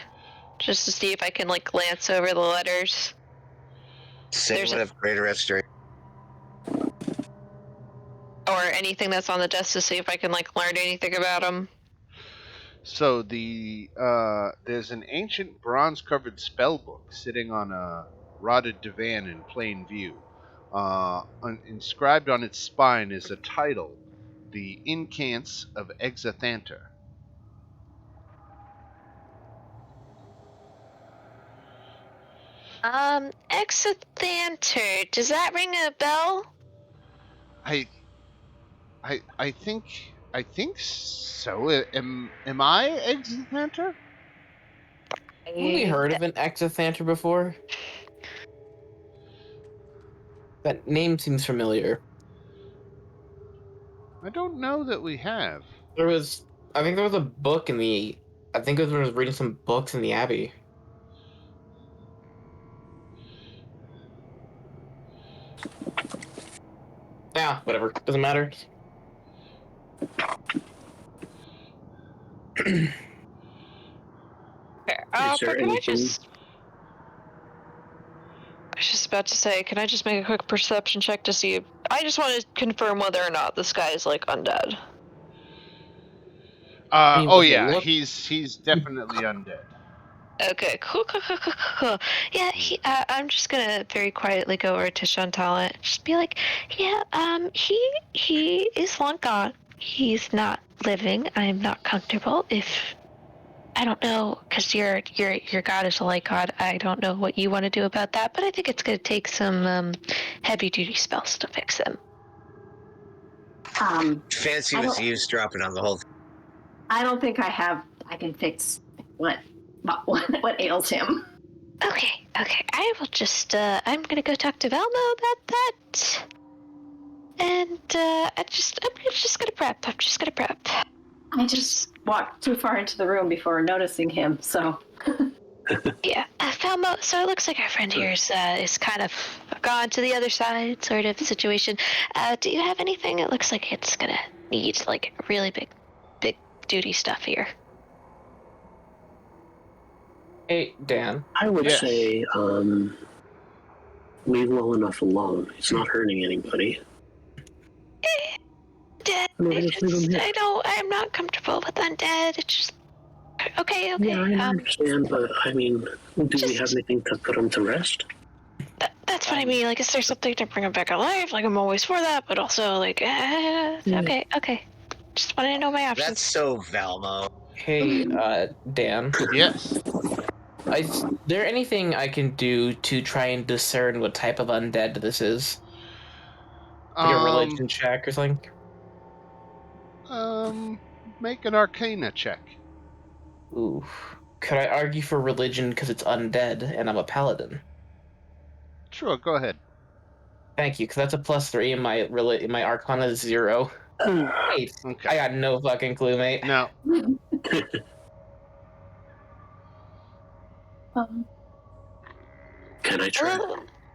just to see if I can like glance over the letters. Same would have greater restoration. Or anything that's on the desk to see if I can like learn anything about them. So there's an ancient bronze-covered spell book sitting on a rotted divan in plain view. Inscribed on its spine is a title, "The Incants of Exathanter." Exathanter. Does that ring a bell? I think so. Am I Exathanter? Have we heard of an Exathanter before? That name seems familiar. I don't know that we have. I think there was a book I think it was when I was reading some books in the Abbey. Yeah, whatever. Doesn't matter. Okay, Is there anything? I was just about to say, can I just make a quick perception check to see? I just want to confirm whether or not this guy is like undead. Oh yeah, he's definitely undead. Okay, cool. Yeah, I'm just gonna very quietly go over to Chantal and just be like, yeah, he is long gone. He's not living. I'm not comfortable if I don't know, because your god is a light god. I don't know what you want to do about that, but I think it's going to take some heavy duty spells to fix them. Fancy I was don't- eavesdropping on the whole. I don't think I can fix what ails him. Okay. I will just. I'm going to go talk to Velmo about that. And I'm just going to prep. I just walked too far into the room before noticing him, so. Yeah, Velmo. So it looks like our friend here is kind of gone to the other side, sort of situation. Do you have anything? It looks like it's gonna need like really big duty stuff here. Hey, Dan. I would Yes. say leave well enough alone. He's not hurting anybody. Dead. No, just leave him here. I'm not comfortable with undead. It's just okay. Yeah, I understand, but I mean, do we have anything to put him to rest? That's what I mean. Like, is there something to bring him back alive? Like, I'm always for that, but also like, okay. Just wanted to know my options. That's so Valmo. Hey, Dan. Yes. Is there anything I can do to try and discern what type of undead this is? Like a religion check or something? Make an Arcana check. Ooh. Could I argue for religion because it's undead and I'm a paladin? Sure, go ahead. Thank you, because that's a +3 and my Arcana is 0. 8. Okay. I got no fucking clue, mate. Now, Can I try?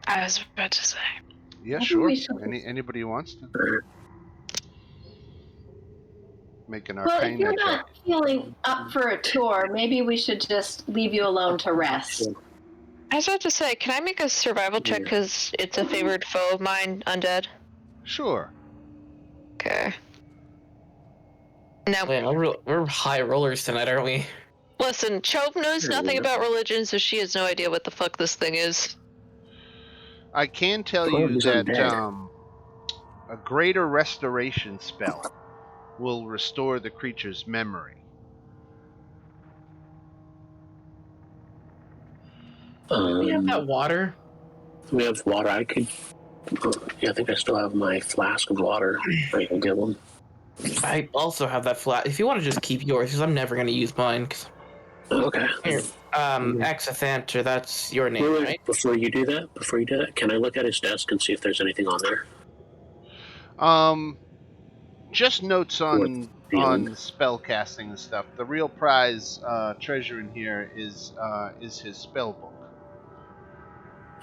I was about to say. yeah, Maybe sure. we should- Anybody who wants to make an Well, if Arcana you're check. not feeling up for a tour, maybe we should just leave you alone to rest. I was about to say, can I make a survival check because it's a favored foe of mine, undead? Sure. Okay. No. Man, we're high rollers tonight, aren't we? Listen, Chove knows nothing about religion, so she has no idea what the fuck this thing is. I can tell Well, you he's that undead. a greater restoration spell will restore the creature's memory. We have that water. We have water. I could. Yeah, I think I still have my flask of water. I can get one. I also have that flat. If you want to just keep yours, because I'm never going to use mine. Okay. Here, Exathanter, that's your name, Wait, right? Before you do that, can I look at his desk and see if there's anything on there? Just notes on Field. spell casting and stuff. The real prize treasure in here is his spell book.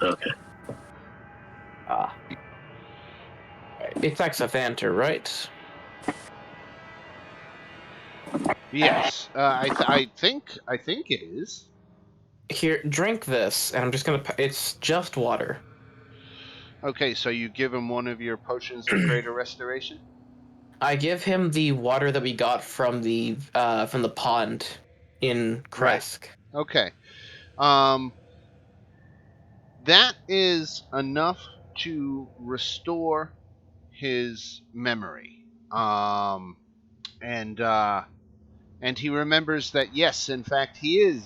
Okay. It's Exathanter, right? Yes, I think it is. Here, drink this, and I'm just gonna. It's just water. Okay, so you give him one of your potions of greater restoration. I give him the water that we got from the pond in Kresk. Okay. That is enough to restore his memory. And he remembers that yes, in fact, he is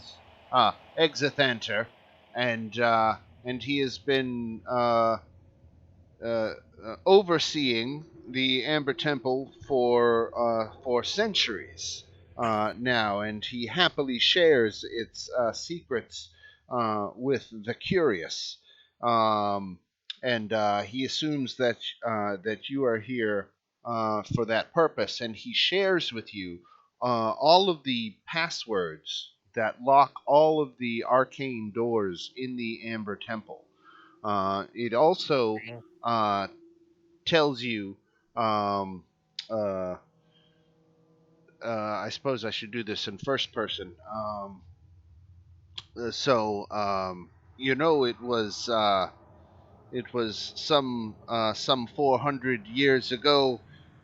Exathanter, and he has been overseeing the Amber Temple for centuries now, and he happily shares its secrets with the curious. And he assumes that you are here for that purpose, and he shares with you all of the passwords that lock all of the arcane doors in the Amber Temple. It also tells you, I suppose I should do this in first person. It was some 400 years ago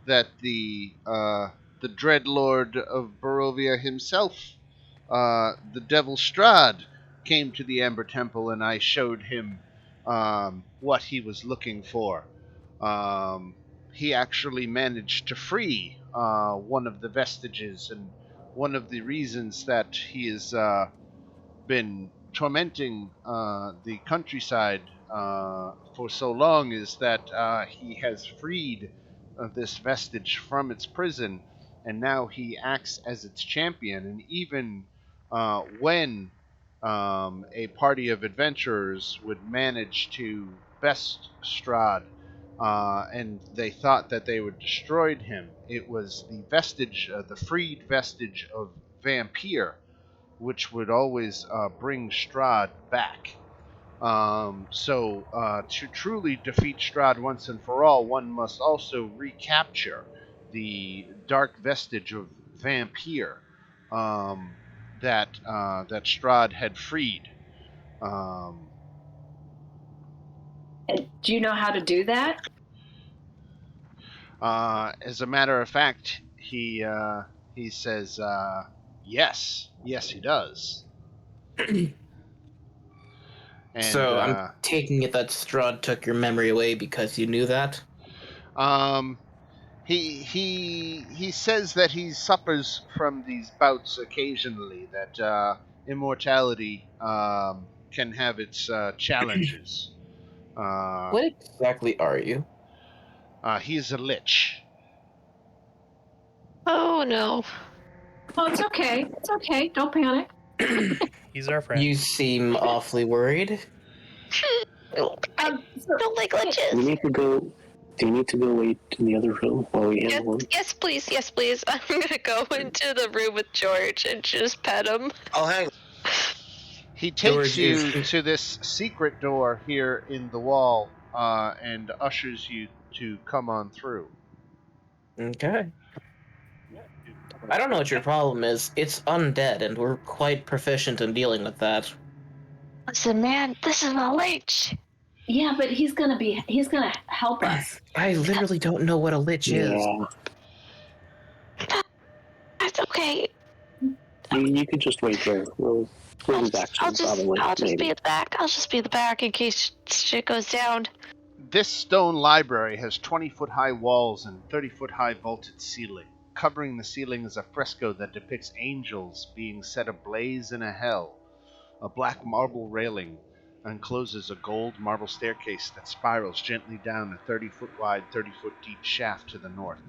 that the Dreadlord of Barovia himself, the Devil Strahd, came to the Amber Temple, and I showed him what he was looking for. He actually managed to free one of the vestiges and one of the reasons that he has been tormenting the countryside for so long is that he has freed this vestige from its prison, and now he acts as its champion. And even when a party of adventurers would manage to best Strahd, and they thought that they would destroy him, it was the vestige, the freed vestige of Vampire, which would always bring Strahd back. To truly defeat Strahd once and for all, one must also recapture the dark vestige of Vampire that Strahd had freed. And do you know how to do that? As a matter of fact, he says yes, he does. And So I'm taking it that Strahd took your memory away because you knew that? He says that he suffers from these bouts occasionally. That immortality can have its challenges. What exactly are you? He's a lich. Oh no. Oh, it's okay. It's okay. Don't panic. He's our friend. You seem awfully worried. I don't like Do you liches. need to go? Do you need to go wait in the other room while we handle it? Yes, please. Yes, please. I'm gonna go into the room with George and just pet him. Oh, hang. He takes George you is- to this secret door here in the wall and ushers you to come on through. Okay. I don't know what your problem is. It's undead, and we're quite proficient in dealing with that. Listen, man, this is a lich. Yeah, but he's gonna help us. I literally don't know what a lich is. Yeah, That's okay. you could just wait here. We'll be back soon, probably. I'll just maybe. be at the back. I'll just be at the back in case shit goes down. This stone library has 20-foot high walls and 30-foot high vaulted ceiling. Covering the ceiling is a fresco that depicts angels being set ablaze in a hell. A black marble railing encloses a gold marble staircase that spirals gently down a 30-foot wide, 30-foot deep shaft to the north.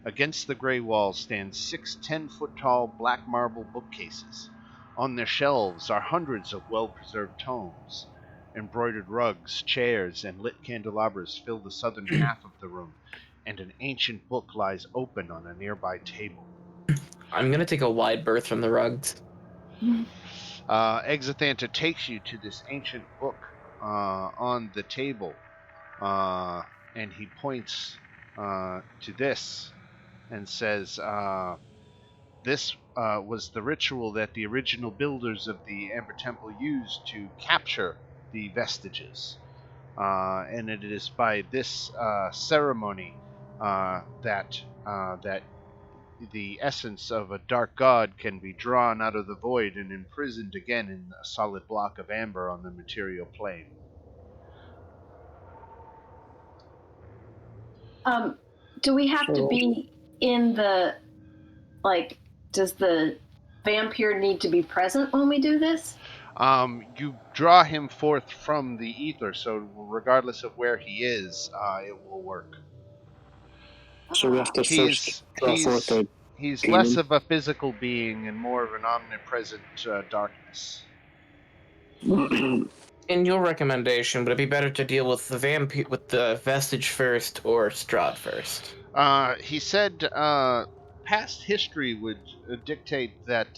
Against the gray walls stand 6 10-foot tall black marble bookcases. On their shelves are hundreds of well-preserved tomes. Embroidered rugs, chairs, and lit candelabras fill the southern half of the room, and an ancient book lies open on a nearby table. I'm gonna take a wide berth from the rugs. Exithanta takes you to this ancient book on the table, and he points to this and says, this was the ritual that the original builders of the Amber Temple used to capture the vestiges. And it is by this ceremony that the essence of a dark god can be drawn out of the void and imprisoned again in a solid block of amber on the material plane. Do we have to be in the, like, does the vampire need to be present when we do this? You draw him forth from the ether, so regardless of where he is, it will work. So we have to first draw forth the He's demon? less of a physical being and more of an omnipresent darkness. In your recommendation, would it be better to deal with the vestige first or Strahd first? He said past history would dictate that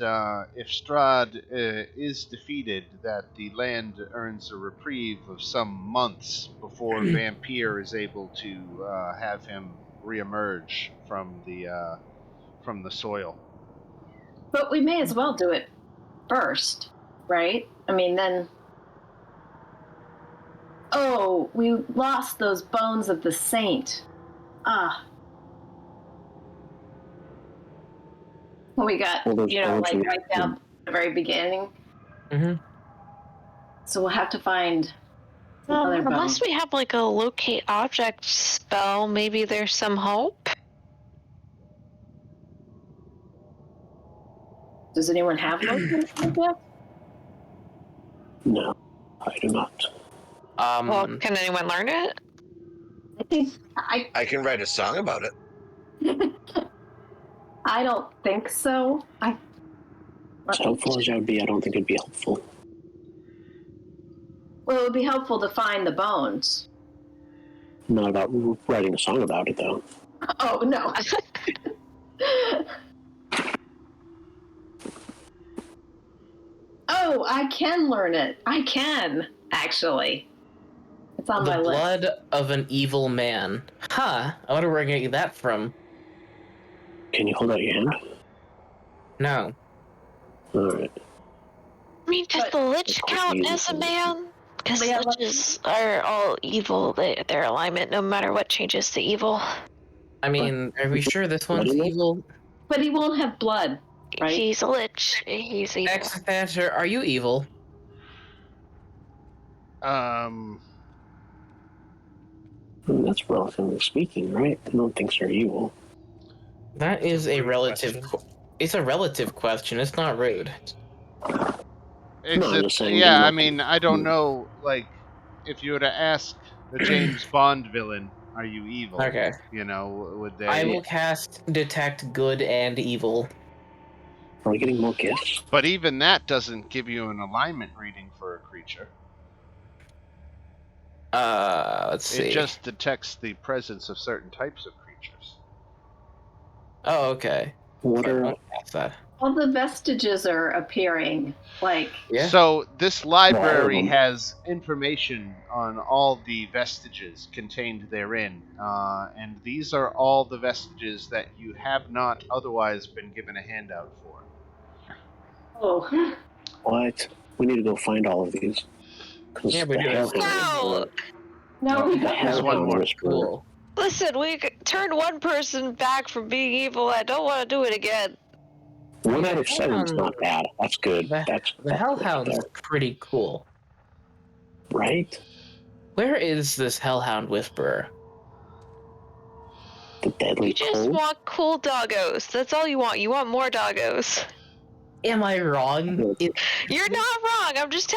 if Strahd is defeated, that the land earns a reprieve of some months before Vampire is able to have him reemerge from the soil. But we may as well do it first, right? I mean, then. Oh, we lost those bones of the saint. We got, Well, those bones like are- right down at the very beginning. Mm-hmm. So we'll have to find other Unless bones. we have like a locate object spell, maybe there's some hope. Does anyone have location yet? No, I do not. Well, can anyone learn it? I think I can write a song about it. I don't think so. As helpful as that would be, I don't think it'd be helpful. Well, it would be helpful to find the bones. Not about writing a song about it, though. Oh no. Oh, I can learn it. I can, actually. It's on my The list. blood of an evil man. Huh. I wonder where I get that from. Can you hold out your hand? No. Alright. I mean, does But- the Lich count as a man? Because Liches are all evil. Their alignment, no matter what, changes to evil. I mean, are we sure this one's Blood? evil? But he won't have blood, right? He's a Lich. He's evil. Exeter, are you evil? That's relatively speaking, right? I don't think they're evil. That is a rude relative. question. It's a relative question. It's not rude. It's I'm just saying, yeah, you I know, mean, I don't know. Like, if you were to ask the James Bond villain, "Are you evil?" Okay. You know, would they? I will cast detect good and evil. Are we getting more gifts? But even that doesn't give you an alignment reading for a creature. Let's see. It just detects the presence of certain types of creatures. Oh, okay. What I are... won't cast that. All the vestiges are appearing. Like, Yeah. So this library them. has information on all the vestiges contained therein, and these are all the vestiges that you have not otherwise been given a handout for. oh, What? We need to go find all of these. Because Yeah, the we do. Hellhound No! Whisperer... no, we The don't. There's one Hellhound more. Whisperer... Cool. Listen, we turned one person back from being evil. I don't want to do it again. 1 out of 7 is not bad. That's good. The That's good Hellhound's there. pretty cool. Right? Where is this Hellhound Whisperer? The Deadly You just Cold? want cool doggos. That's all you want. You want more doggos. Am I wrong? You're not wrong. I'm just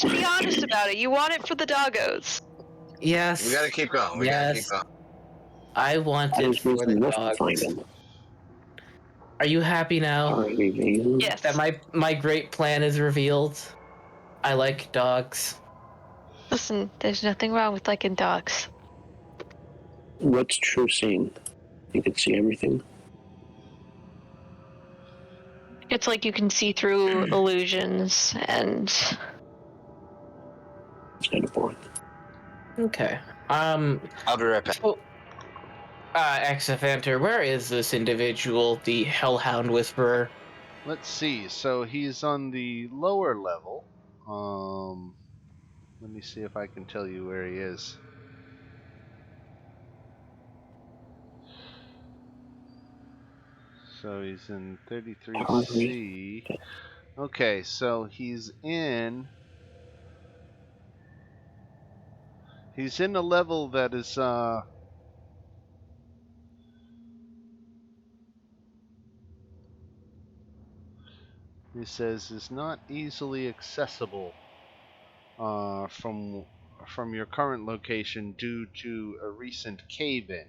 be honest about it. You want it for the doggos. Yes. We gotta keep going. We gotta keep Yes. going. I want I it was for using the the wolf to find dogs. him. Are you happy now Alright, reason. Yes. that my great plan is revealed? I like dogs. Listen, there's nothing wrong with liking dogs. What's true seeing? You can see everything. It's like you can see through illusions and It's kind of boring. Okay. I'll be right back. So, Exevanter, where is this individual, the Hellhound Whisperer? Let's see. So he's on the lower level. Let me see if I can tell you where he is. So he's in 33C. Okay, so he's in a level that is he says is not easily accessible from your current location due to a recent cave-in.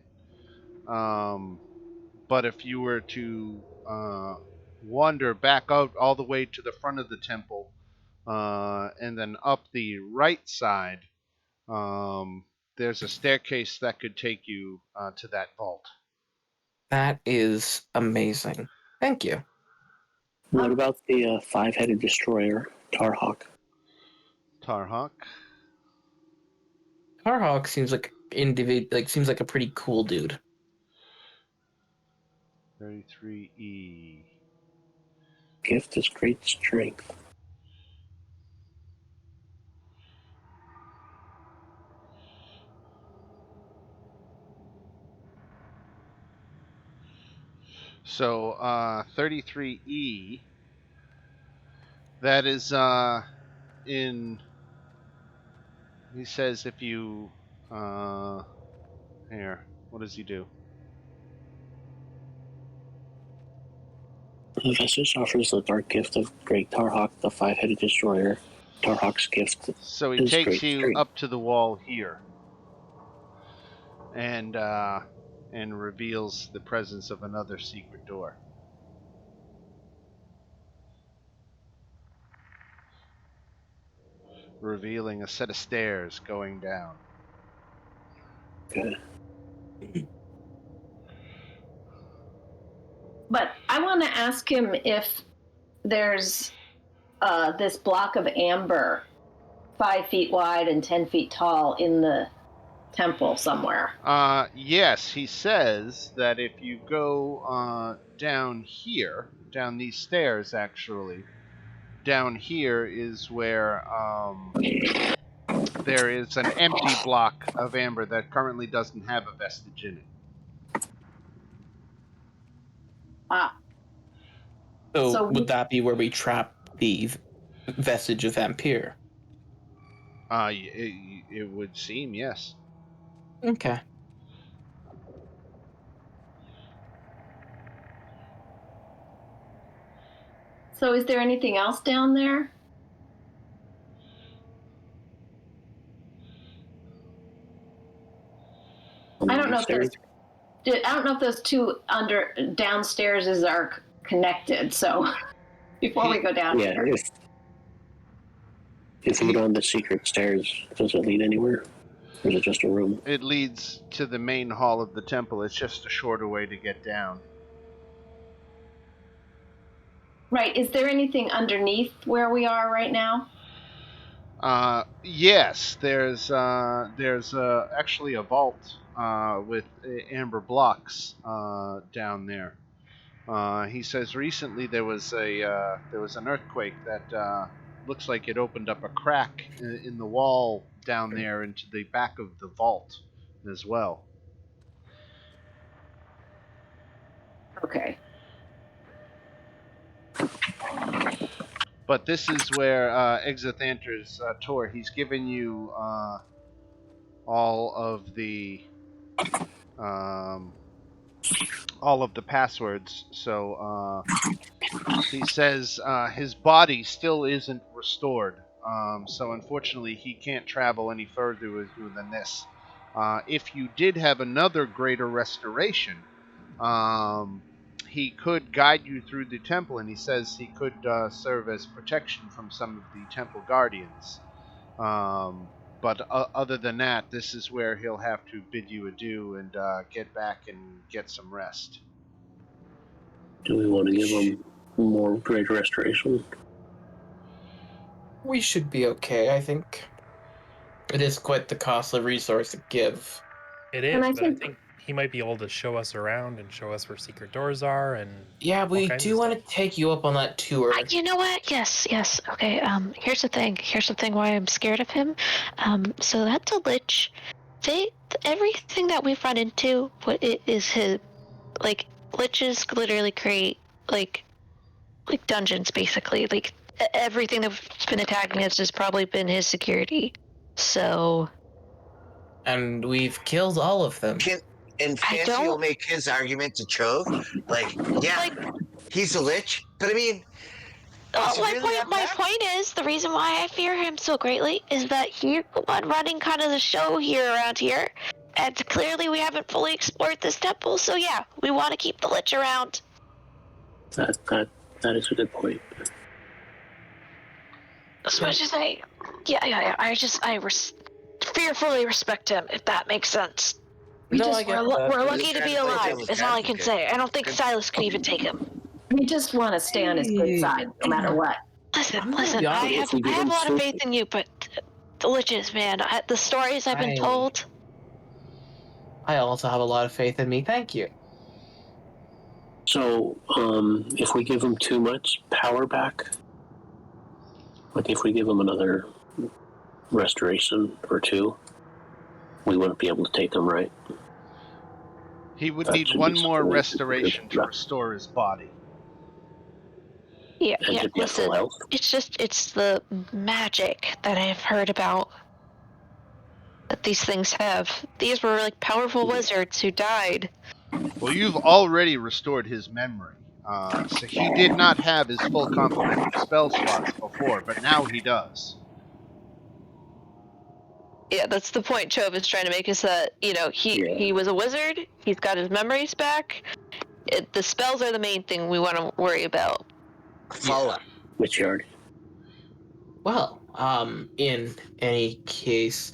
But if you were to wander back out all the way to the front of the temple and then up the right side, there's a staircase that could take you to that vault. That is amazing. Thank you. What about the 5-headed destroyer, Tarhawk? Tarhawk. Tarhawk seems like seems like a pretty cool dude. 33E. Gift is great strength. So 33E. That is in. He says if you here, what does he do? The Vestige offers the dark gift of Great Tarhawk, the 5-headed destroyer. Tarhawk's gift So he is takes great you strength. up to the wall here, and reveals the presence of another secret door. Revealing a set of stairs going down. Okay. But I want to ask him if there's this block of amber 5 feet wide and 10 feet tall in the temple somewhere. Yes, he says that if you go down here, down these stairs actually, down here is where there is an empty block of amber that currently doesn't have a vestige in it. Ah, So, So would that be where we trap the vestige of Vampire? It would seem, yes. Okay. so is there anything else down there? I don't know if those two downstairs are connected. So before we go down Yeah, here, if we go down the secret stairs, does it lead anywhere? Or is it just a room? It leads to the main hall of the temple. It's just a shorter way to get down. right? Is there anything underneath where we are right now? Yes, there's actually a vault with amber blocks down there. He says recently there was an earthquake that looks like it opened up a crack in the wall down there into the back of the vault as well. Okay. But this is where Exothanter's tour. He's given you all of the passwords. So he says his body still isn't restored. So unfortunately, he can't travel any further with you than this. If you did have another greater restoration, he could guide you through the temple, and he says he could serve as protection from some of the temple guardians. But other than that, this is where he'll have to bid you adieu and get back and get some rest. Do we want to give them more greater restoration? We should be okay, I think. It is quite the costly resource to give. It is, And I but I think- think he might be able to show us around and show us where secret doors are and Yeah, we all kinds do of want to stuff. take you up on that tour. You know what? Yes. Okay. Here's the thing. Why I'm scared of him. So that's a lich. Everything that we've run into, what it is his, like liches literally create like dungeons basically. Like everything that's been attacking us has probably been his security. So. And we've killed all of them. And Fancy will make his argument to Chove. Like, yeah, he's a lich, but I mean, my point is, the reason why I fear him so greatly is that he's the one running kind of the show here around here, and clearly we haven't fully explored this temple, so yeah, we want to keep the lich around. That is a good point. As much as I fearfully respect him, if that makes sense. We're lucky to be alive, is all I can say. I don't think Silas can even take him. We just want to stay on his good side, no matter what. Listen, I have a lot of faith in you, but the liches, man, the stories I've been told. I also have a lot of faith in me, thank you. So, if we give them too much power back, like if we give them another restoration or two, we wouldn't be able to take them, right? He would need one more restoration to restore his body. Yeah, to listen, it's the magic that I've heard about that these things have. These were like powerful wizards who died. Well, you've already restored his memory. So he did not have his full complement of spell slots before, but now he does. Yeah, that's the point Chove is trying to make, is that, he was a wizard, he's got his memories back. The spells are the main thing we want to worry about. Follow up. Which yard? Well, in any case,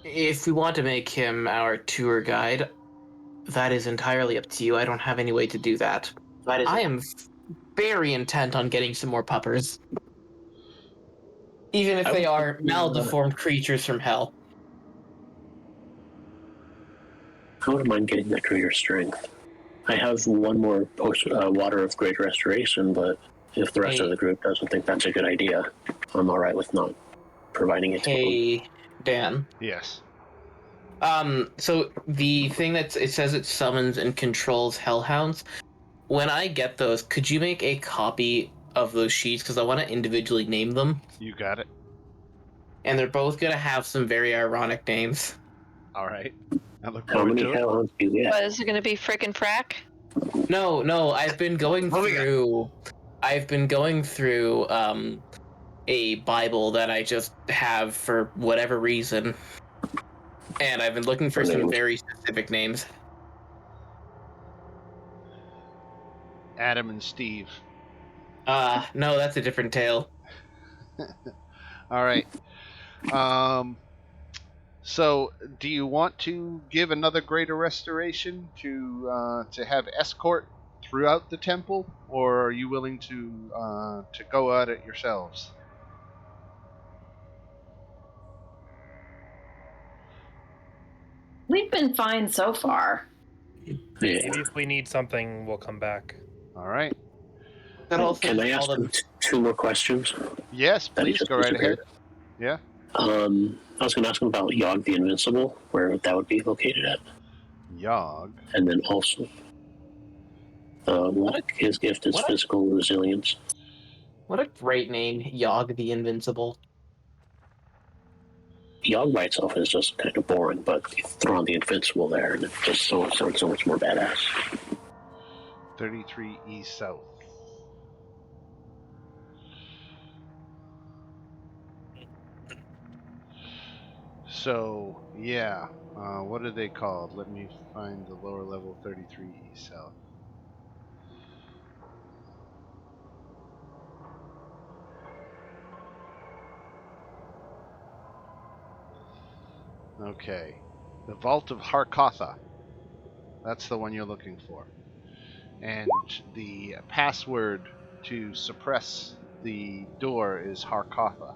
if we want to make him our tour guide, that is entirely up to you. I don't have any way to do that. I am very intent on getting some more puppers. Even if they are maldeformed creatures from hell. I wouldn't mind getting that greater strength. I have one more water of great restoration, but if the rest of the group doesn't think that's a good idea, I'm all right with not providing it to them. Hey, Dan. Yes. So the thing it says it summons and controls hellhounds. When I get those, could you make a copy of those sheets? Because I want to individually name them. You got it. And they're both going to have some very ironic names. All right. I look How forward many to it. hellhounds do you get? But is it going to be frickin' frack? No, I've been going through a Bible that I just have for whatever reason. And I've been looking for some very specific names. Adam and Steve. No, that's a different tale. All right. So, do you want to give another greater restoration to have escort throughout the temple, or are you willing to go at it yourselves? We've been fine so far. Yeah. Maybe if we need something, we'll come back. All right. Can I ask them two more questions? Yes, please go right ahead. Yeah. I was going to ask him about Yogg the Invincible, where that would be located at. Yogg. And then also, his gift is physical resilience. What a great name, Yogg the Invincible. Yogg by itself is just kind of boring, but you throw on the Invincible there, and it just sounds so much more badass. 33 East South. So, yeah. What are they called? Let me find the lower level 33 East South. Okay. The Vault of Harcatha. That's the one you're looking for. And the password to suppress the door is Harcatha.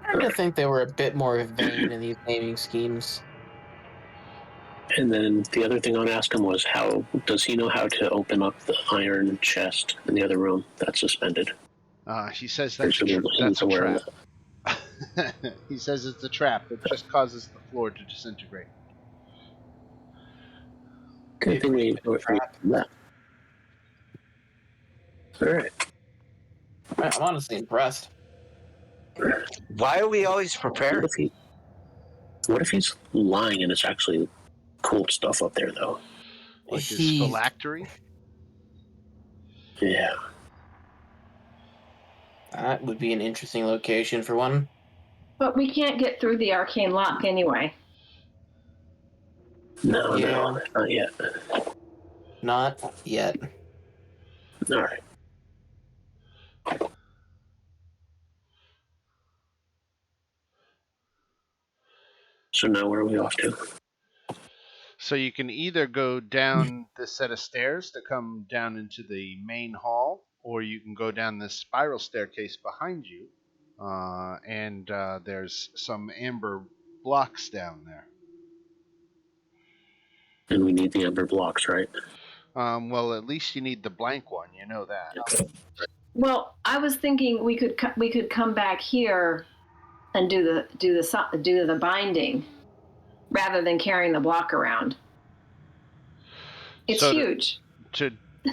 I tend to think they were a bit more vain in these naming schemes. And then the other thing I want to ask him was, how does he know how to open up the iron chest in the other room that's suspended? He says that's a trap. He says it's a trap that just causes the floor to disintegrate. Good thing we that. All right. I'm honestly impressed. Why are we always prepared? What if he's lying and it's actually cool stuff up there, though? Like his phylactery? Yeah. That would be an interesting location for one. But we can't get through the arcane lock anyway. No, not yet. Not yet. All right. So now where are we off to? So you can either go down this set of stairs to come down into the main hall, or you can go down this spiral staircase behind you, and there's some amber blocks down there. And we need the amber blocks, right? Well, at least you need the blank one. You know that. Well, I was thinking we could come back here and do the binding rather than carrying the block around. It's So huge.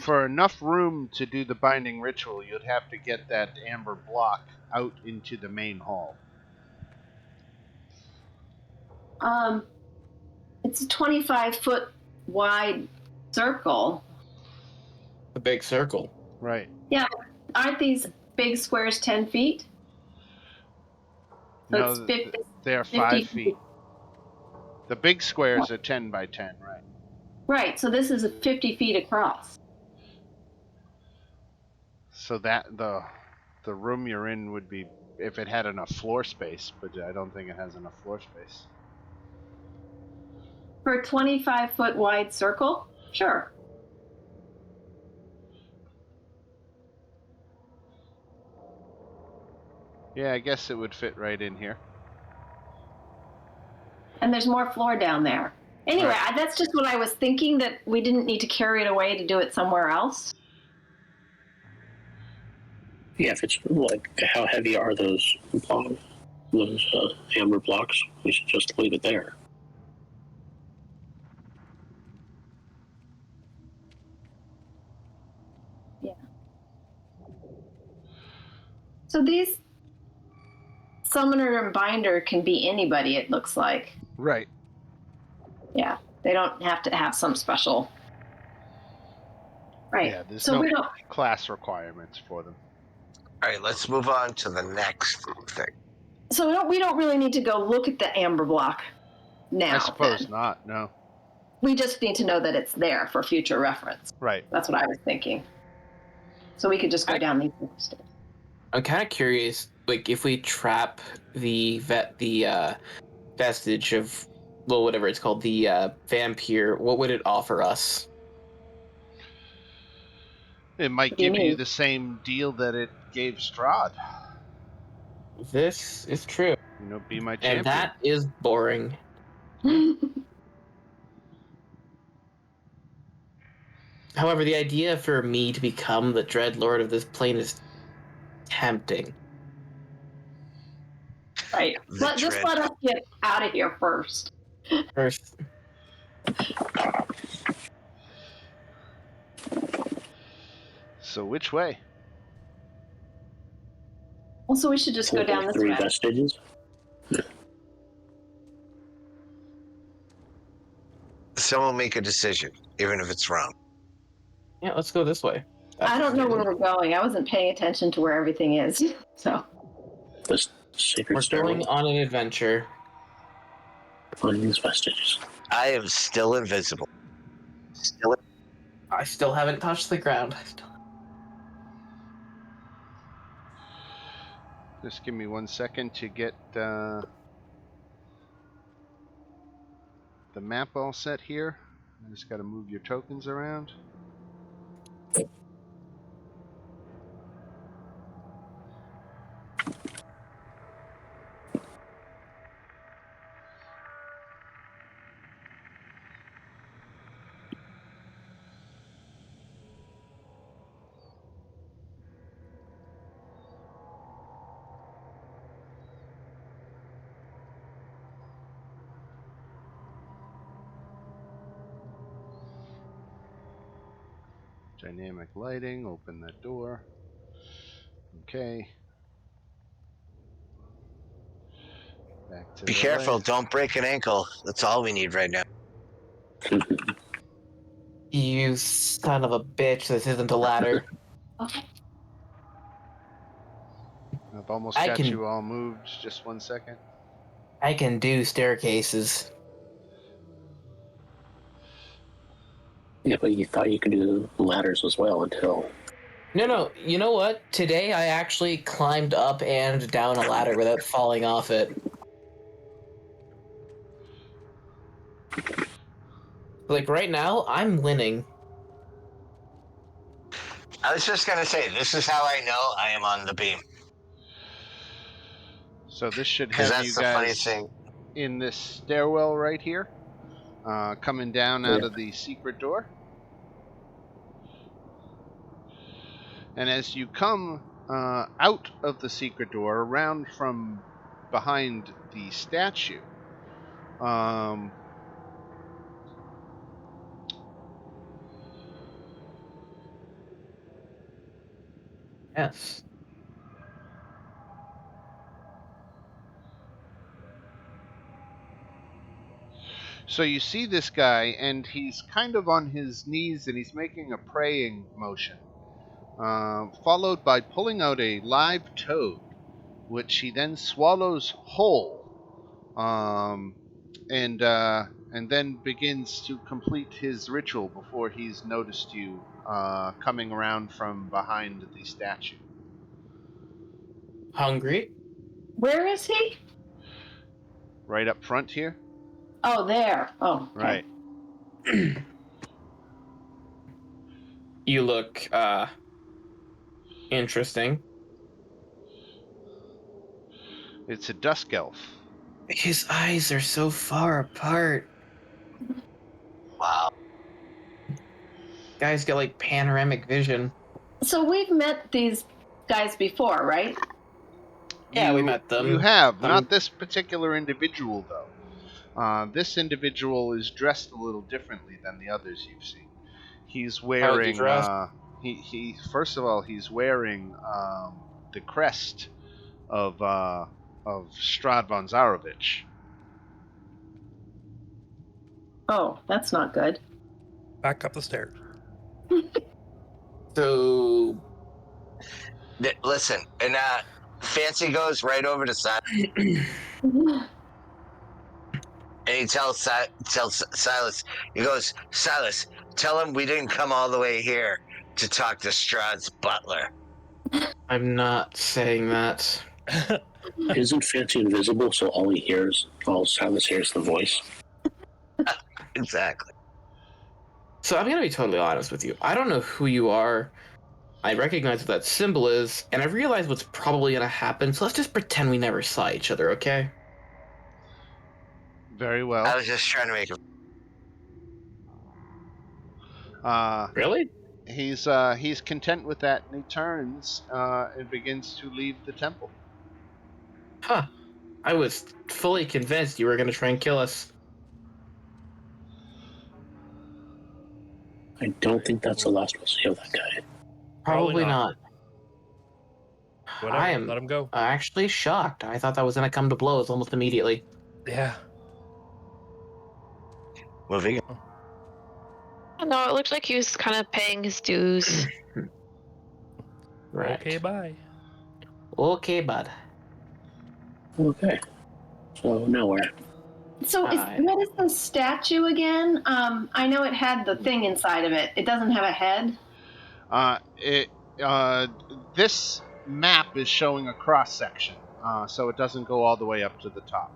For enough room to do the binding ritual, you'd have to get that amber block out into the main hall. It's a 25-foot wide circle. The big circle. Right. Yeah, aren't these big squares 10 feet? So No, it's 50, they're 50 5 feet. The big squares are 10 by 10, right? Right, so this is 50 feet across. So that the room you're in would be if it had enough floor space, but I don't think it has enough floor space. For a 25-foot wide circle? Sure. Yeah, I guess it would fit right in here. And there's more floor down there. Anyway, Right. that's just what I was thinking, that we didn't need to carry it away to do it somewhere else. Yeah, if it's like, how heavy are those blocks, those amber blocks? We should just leave it there. Yeah. So these summoner and binder can be anybody, it looks like. Right. Yeah, they don't have to have some special. Right. Yeah, there's so no we don't. class requirements for them. All right, let's move on to the next thing. So we don't really need to go look at the amber block now. I suppose then. not. No. We just need to know that it's there for future reference. Right. That's what I was thinking. So we could just go down these stairs. I'm kind of curious, like if we trap the vestige of, well, whatever it's called, the vampire, what would it offer us? It might What do you give you mean? the same deal that it gave Strahd. This is true, You know, be my and champion. that is boring. However, the idea for me to become the Dread Lord of this plane is tempting. Right. Just let us get out of here first. First, So which way? Well, so we should just So go down there's this 3 way. vestiges. Someone make a decision, even if it's wrong. yeah, let's go this way. I don't know where we're going. I wasn't paying attention to where everything is. So The sacred We're going stairwell on an adventure. on these vestiges. I am still invisible. Still. I still haven't touched the ground. Just give me 1 second to get the map all set here. I just got to move your tokens around. Dynamic lighting, open that door. Okay. Back to Be the careful, left. don't break an ankle. That's all we need right now. You son of a bitch, this isn't a ladder. okay. I've almost I got can- you all moved. Just 1 second. I can do staircases. Yeah, but you thought you could do ladders as well until. No, you know what? Today I actually climbed up and down a ladder without falling off it. Like right now, I'm winning. I was just gonna say, this is how I know I am on the beam. So this should Because have that's you the funny guys thing. in this stairwell right here, coming down out of the secret door. And as you come out of the secret door, around from behind the statue, Yes. So you see this guy, and he's kind of on his knees, and he's making a praying motion, followed by pulling out a live toad, which he then swallows whole, and then begins to complete his ritual before he's noticed you coming around from behind the statue. Hungry? Where is he? Right up front here? Oh, there. Oh, okay. Right. You look interesting. It's a dusk elf. His eyes are so far apart. Wow. Guy's got like panoramic vision. So we've met these guys before, right? Yeah, we met them. You have. Not this particular individual, though. This individual is dressed a little differently than the others you've seen. He's wearing. He first of all, he's wearing the crest of Strahd von Zarovich. Oh, that's not good. Back up the stairs. So, Listen, and Fancy goes right over to Silas, and he tells Silas, he goes, Silas, tell him we didn't come all the way here to talk to Strahd's butler. I'm not saying that. Isn't Fancy invisible, so all Silas hears the voice? Exactly. So I'm gonna be totally honest with you. I don't know who you are. I recognize what that symbol is, and I realize what's probably gonna happen, so let's just pretend we never saw each other, okay? Very well. I was just trying to make it. Really? He's content with that, and he turns and begins to leave the temple. Huh. I was fully convinced you were gonna try and kill us. I don't think that's the last we'll see of that guy. Probably not. Whatever, I am let him go. actually shocked. I thought that was gonna come to blows almost immediately. Yeah. Moving. No, it looked like he was kind of paying his dues. Right. Okay, bye. Okay, bud. Okay. So now where? So what is the statue again? I know it had the thing inside of it. It doesn't have a head. This map is showing a cross section, so it doesn't go all the way up to the top.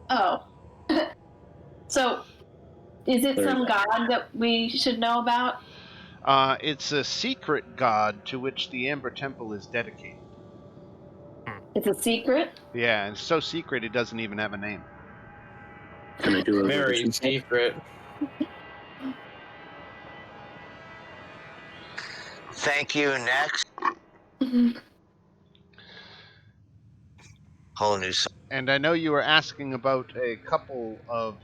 Oh. So is it some god that we should know about? It's a secret god to which the Amber Temple is dedicated. It's a secret? Yeah, and it's so secret it doesn't even have a name. Can I do a Very religion check? secret. Thank you. Next. Whole new song. And I know you were asking about a couple of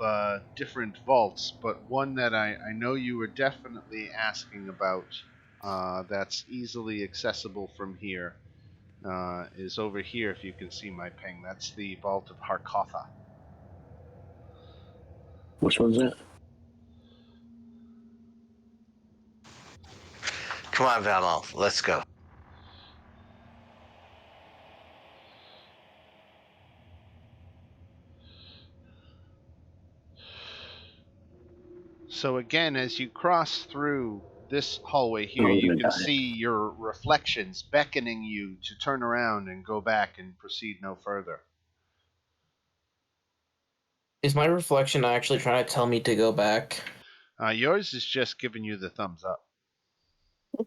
different vaults, but one that I know you were definitely asking about that's easily accessible from here is over here, if you can see my ping. That's the Vault of Harcatha. Which one's that? Come on, Valmo. Let's go. So again, as you cross through this hallway here, you can see your reflections beckoning you to turn around and go back and proceed no further. Is my reflection actually trying to tell me to go back? Yours is just giving you the thumbs up.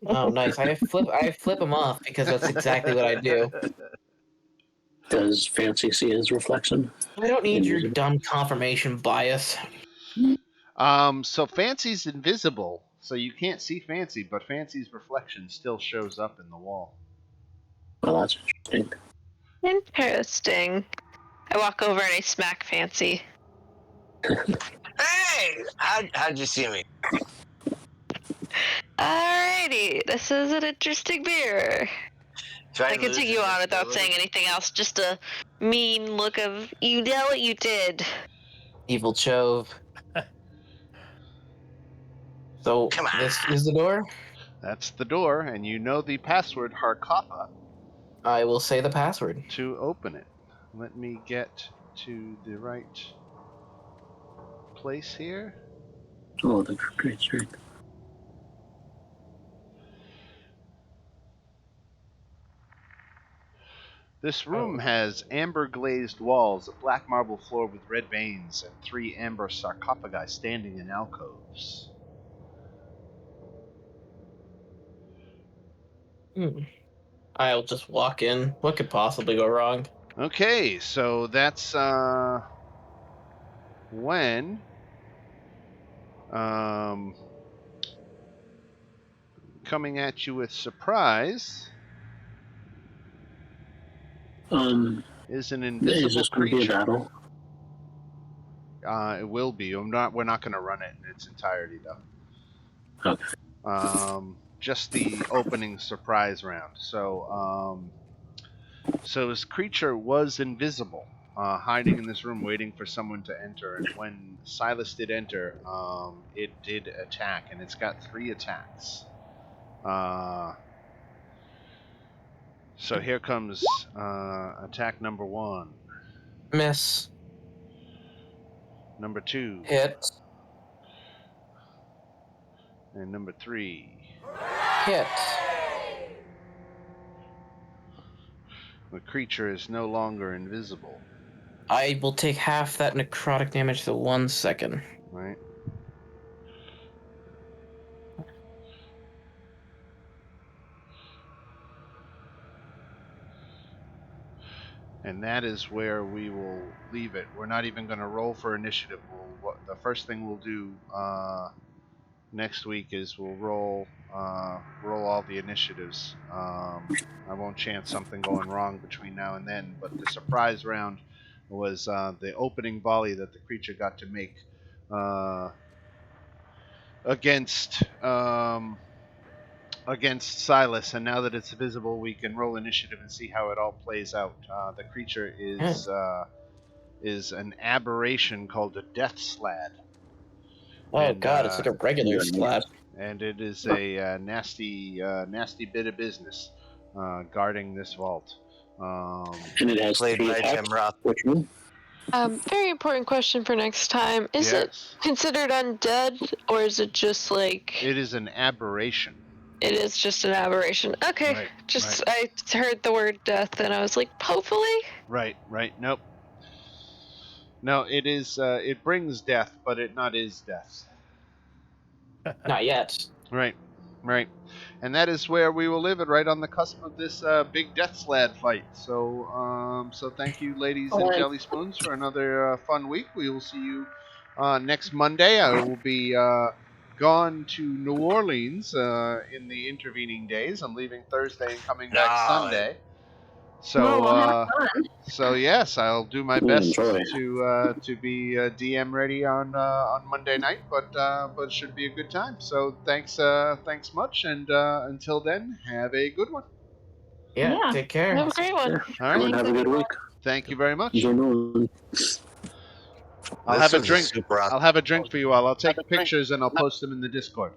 Oh, nice. I flip him off because that's exactly what I do. Does Fancy see his reflection? I don't need your dumb confirmation bias. So Fancy's invisible, so you can't see Fancy, but Fancy's reflection still shows up in the wall. Well, that's interesting. Interesting. I walk over and I smack Fancy. Hey! How'd you see me? Alrighty, this is an interesting mirror. I continue on without saying anything else, just a mean look of, you know what you did. Evil Chove. So Come on. this is the door. That's the door, and you know the password Harcatha I will say the password. to open it. Let me get to the right place here. Oh, the great strength. This room has amber-glazed walls, a black marble floor with red veins, and 3 amber sarcophagi standing in alcoves. I'll just walk in. What could possibly go wrong? Okay, so that's when coming at you with surprise is an invisible is this going to be a creature. battle? It will be. We're not going to run it in its entirety, though. Okay. Just the opening surprise round. So this creature was invisible, hiding in this room, waiting for someone to enter. And when Silas did enter, it did attack, and it's got 3 attacks. So here comes attack number 1. Miss. Number 2. Hit. And number 3. Hit. The creature is no longer invisible. I will take half that necrotic damage to 1 second. Right? And that is where we will leave it. We're not even going to roll for initiative. The first thing we'll do next week is we'll roll all the initiatives. I won't chance something going wrong between now and then, but the surprise round was the opening volley that the creature got to make against Silas, and now that it's visible, we can roll initiative and see how it all plays out. The creature is an aberration called a death slad. Oh And, god, it's like a regular slab. And it is a nasty bit of business guarding this vault. And it has Played 3 by attacks. Tim Roth. Which one? Very important question for next time. Is it Yes, considered undead, or is it just like... it is an aberration. It is just an aberration. Okay, Right, I heard the word death, and I was like, hopefully? Right. Nope. No, it is. It brings death, but it not is death. Not yet. Right. And that is where we will live it, right on the cusp of this big death slad fight. So, thank you, ladies and jelly spoons, for another fun week. We will see you next Monday. I will be gone to New Orleans in the intervening days. I'm leaving Thursday and coming back Sunday. So yes, I'll do my best to be DM ready on Monday night, but it should be a good time. So thanks much, and until then, have a good one. Yeah, take care. Have a great one. All right, Have a good week. thank you very much. I'll This have a was drink. super awesome. I'll have a drink for you all. I'll take pictures and I'll post them in the Discord.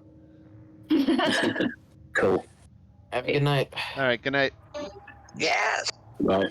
Cool. Have a good night. All right, good night. Yes. Bye.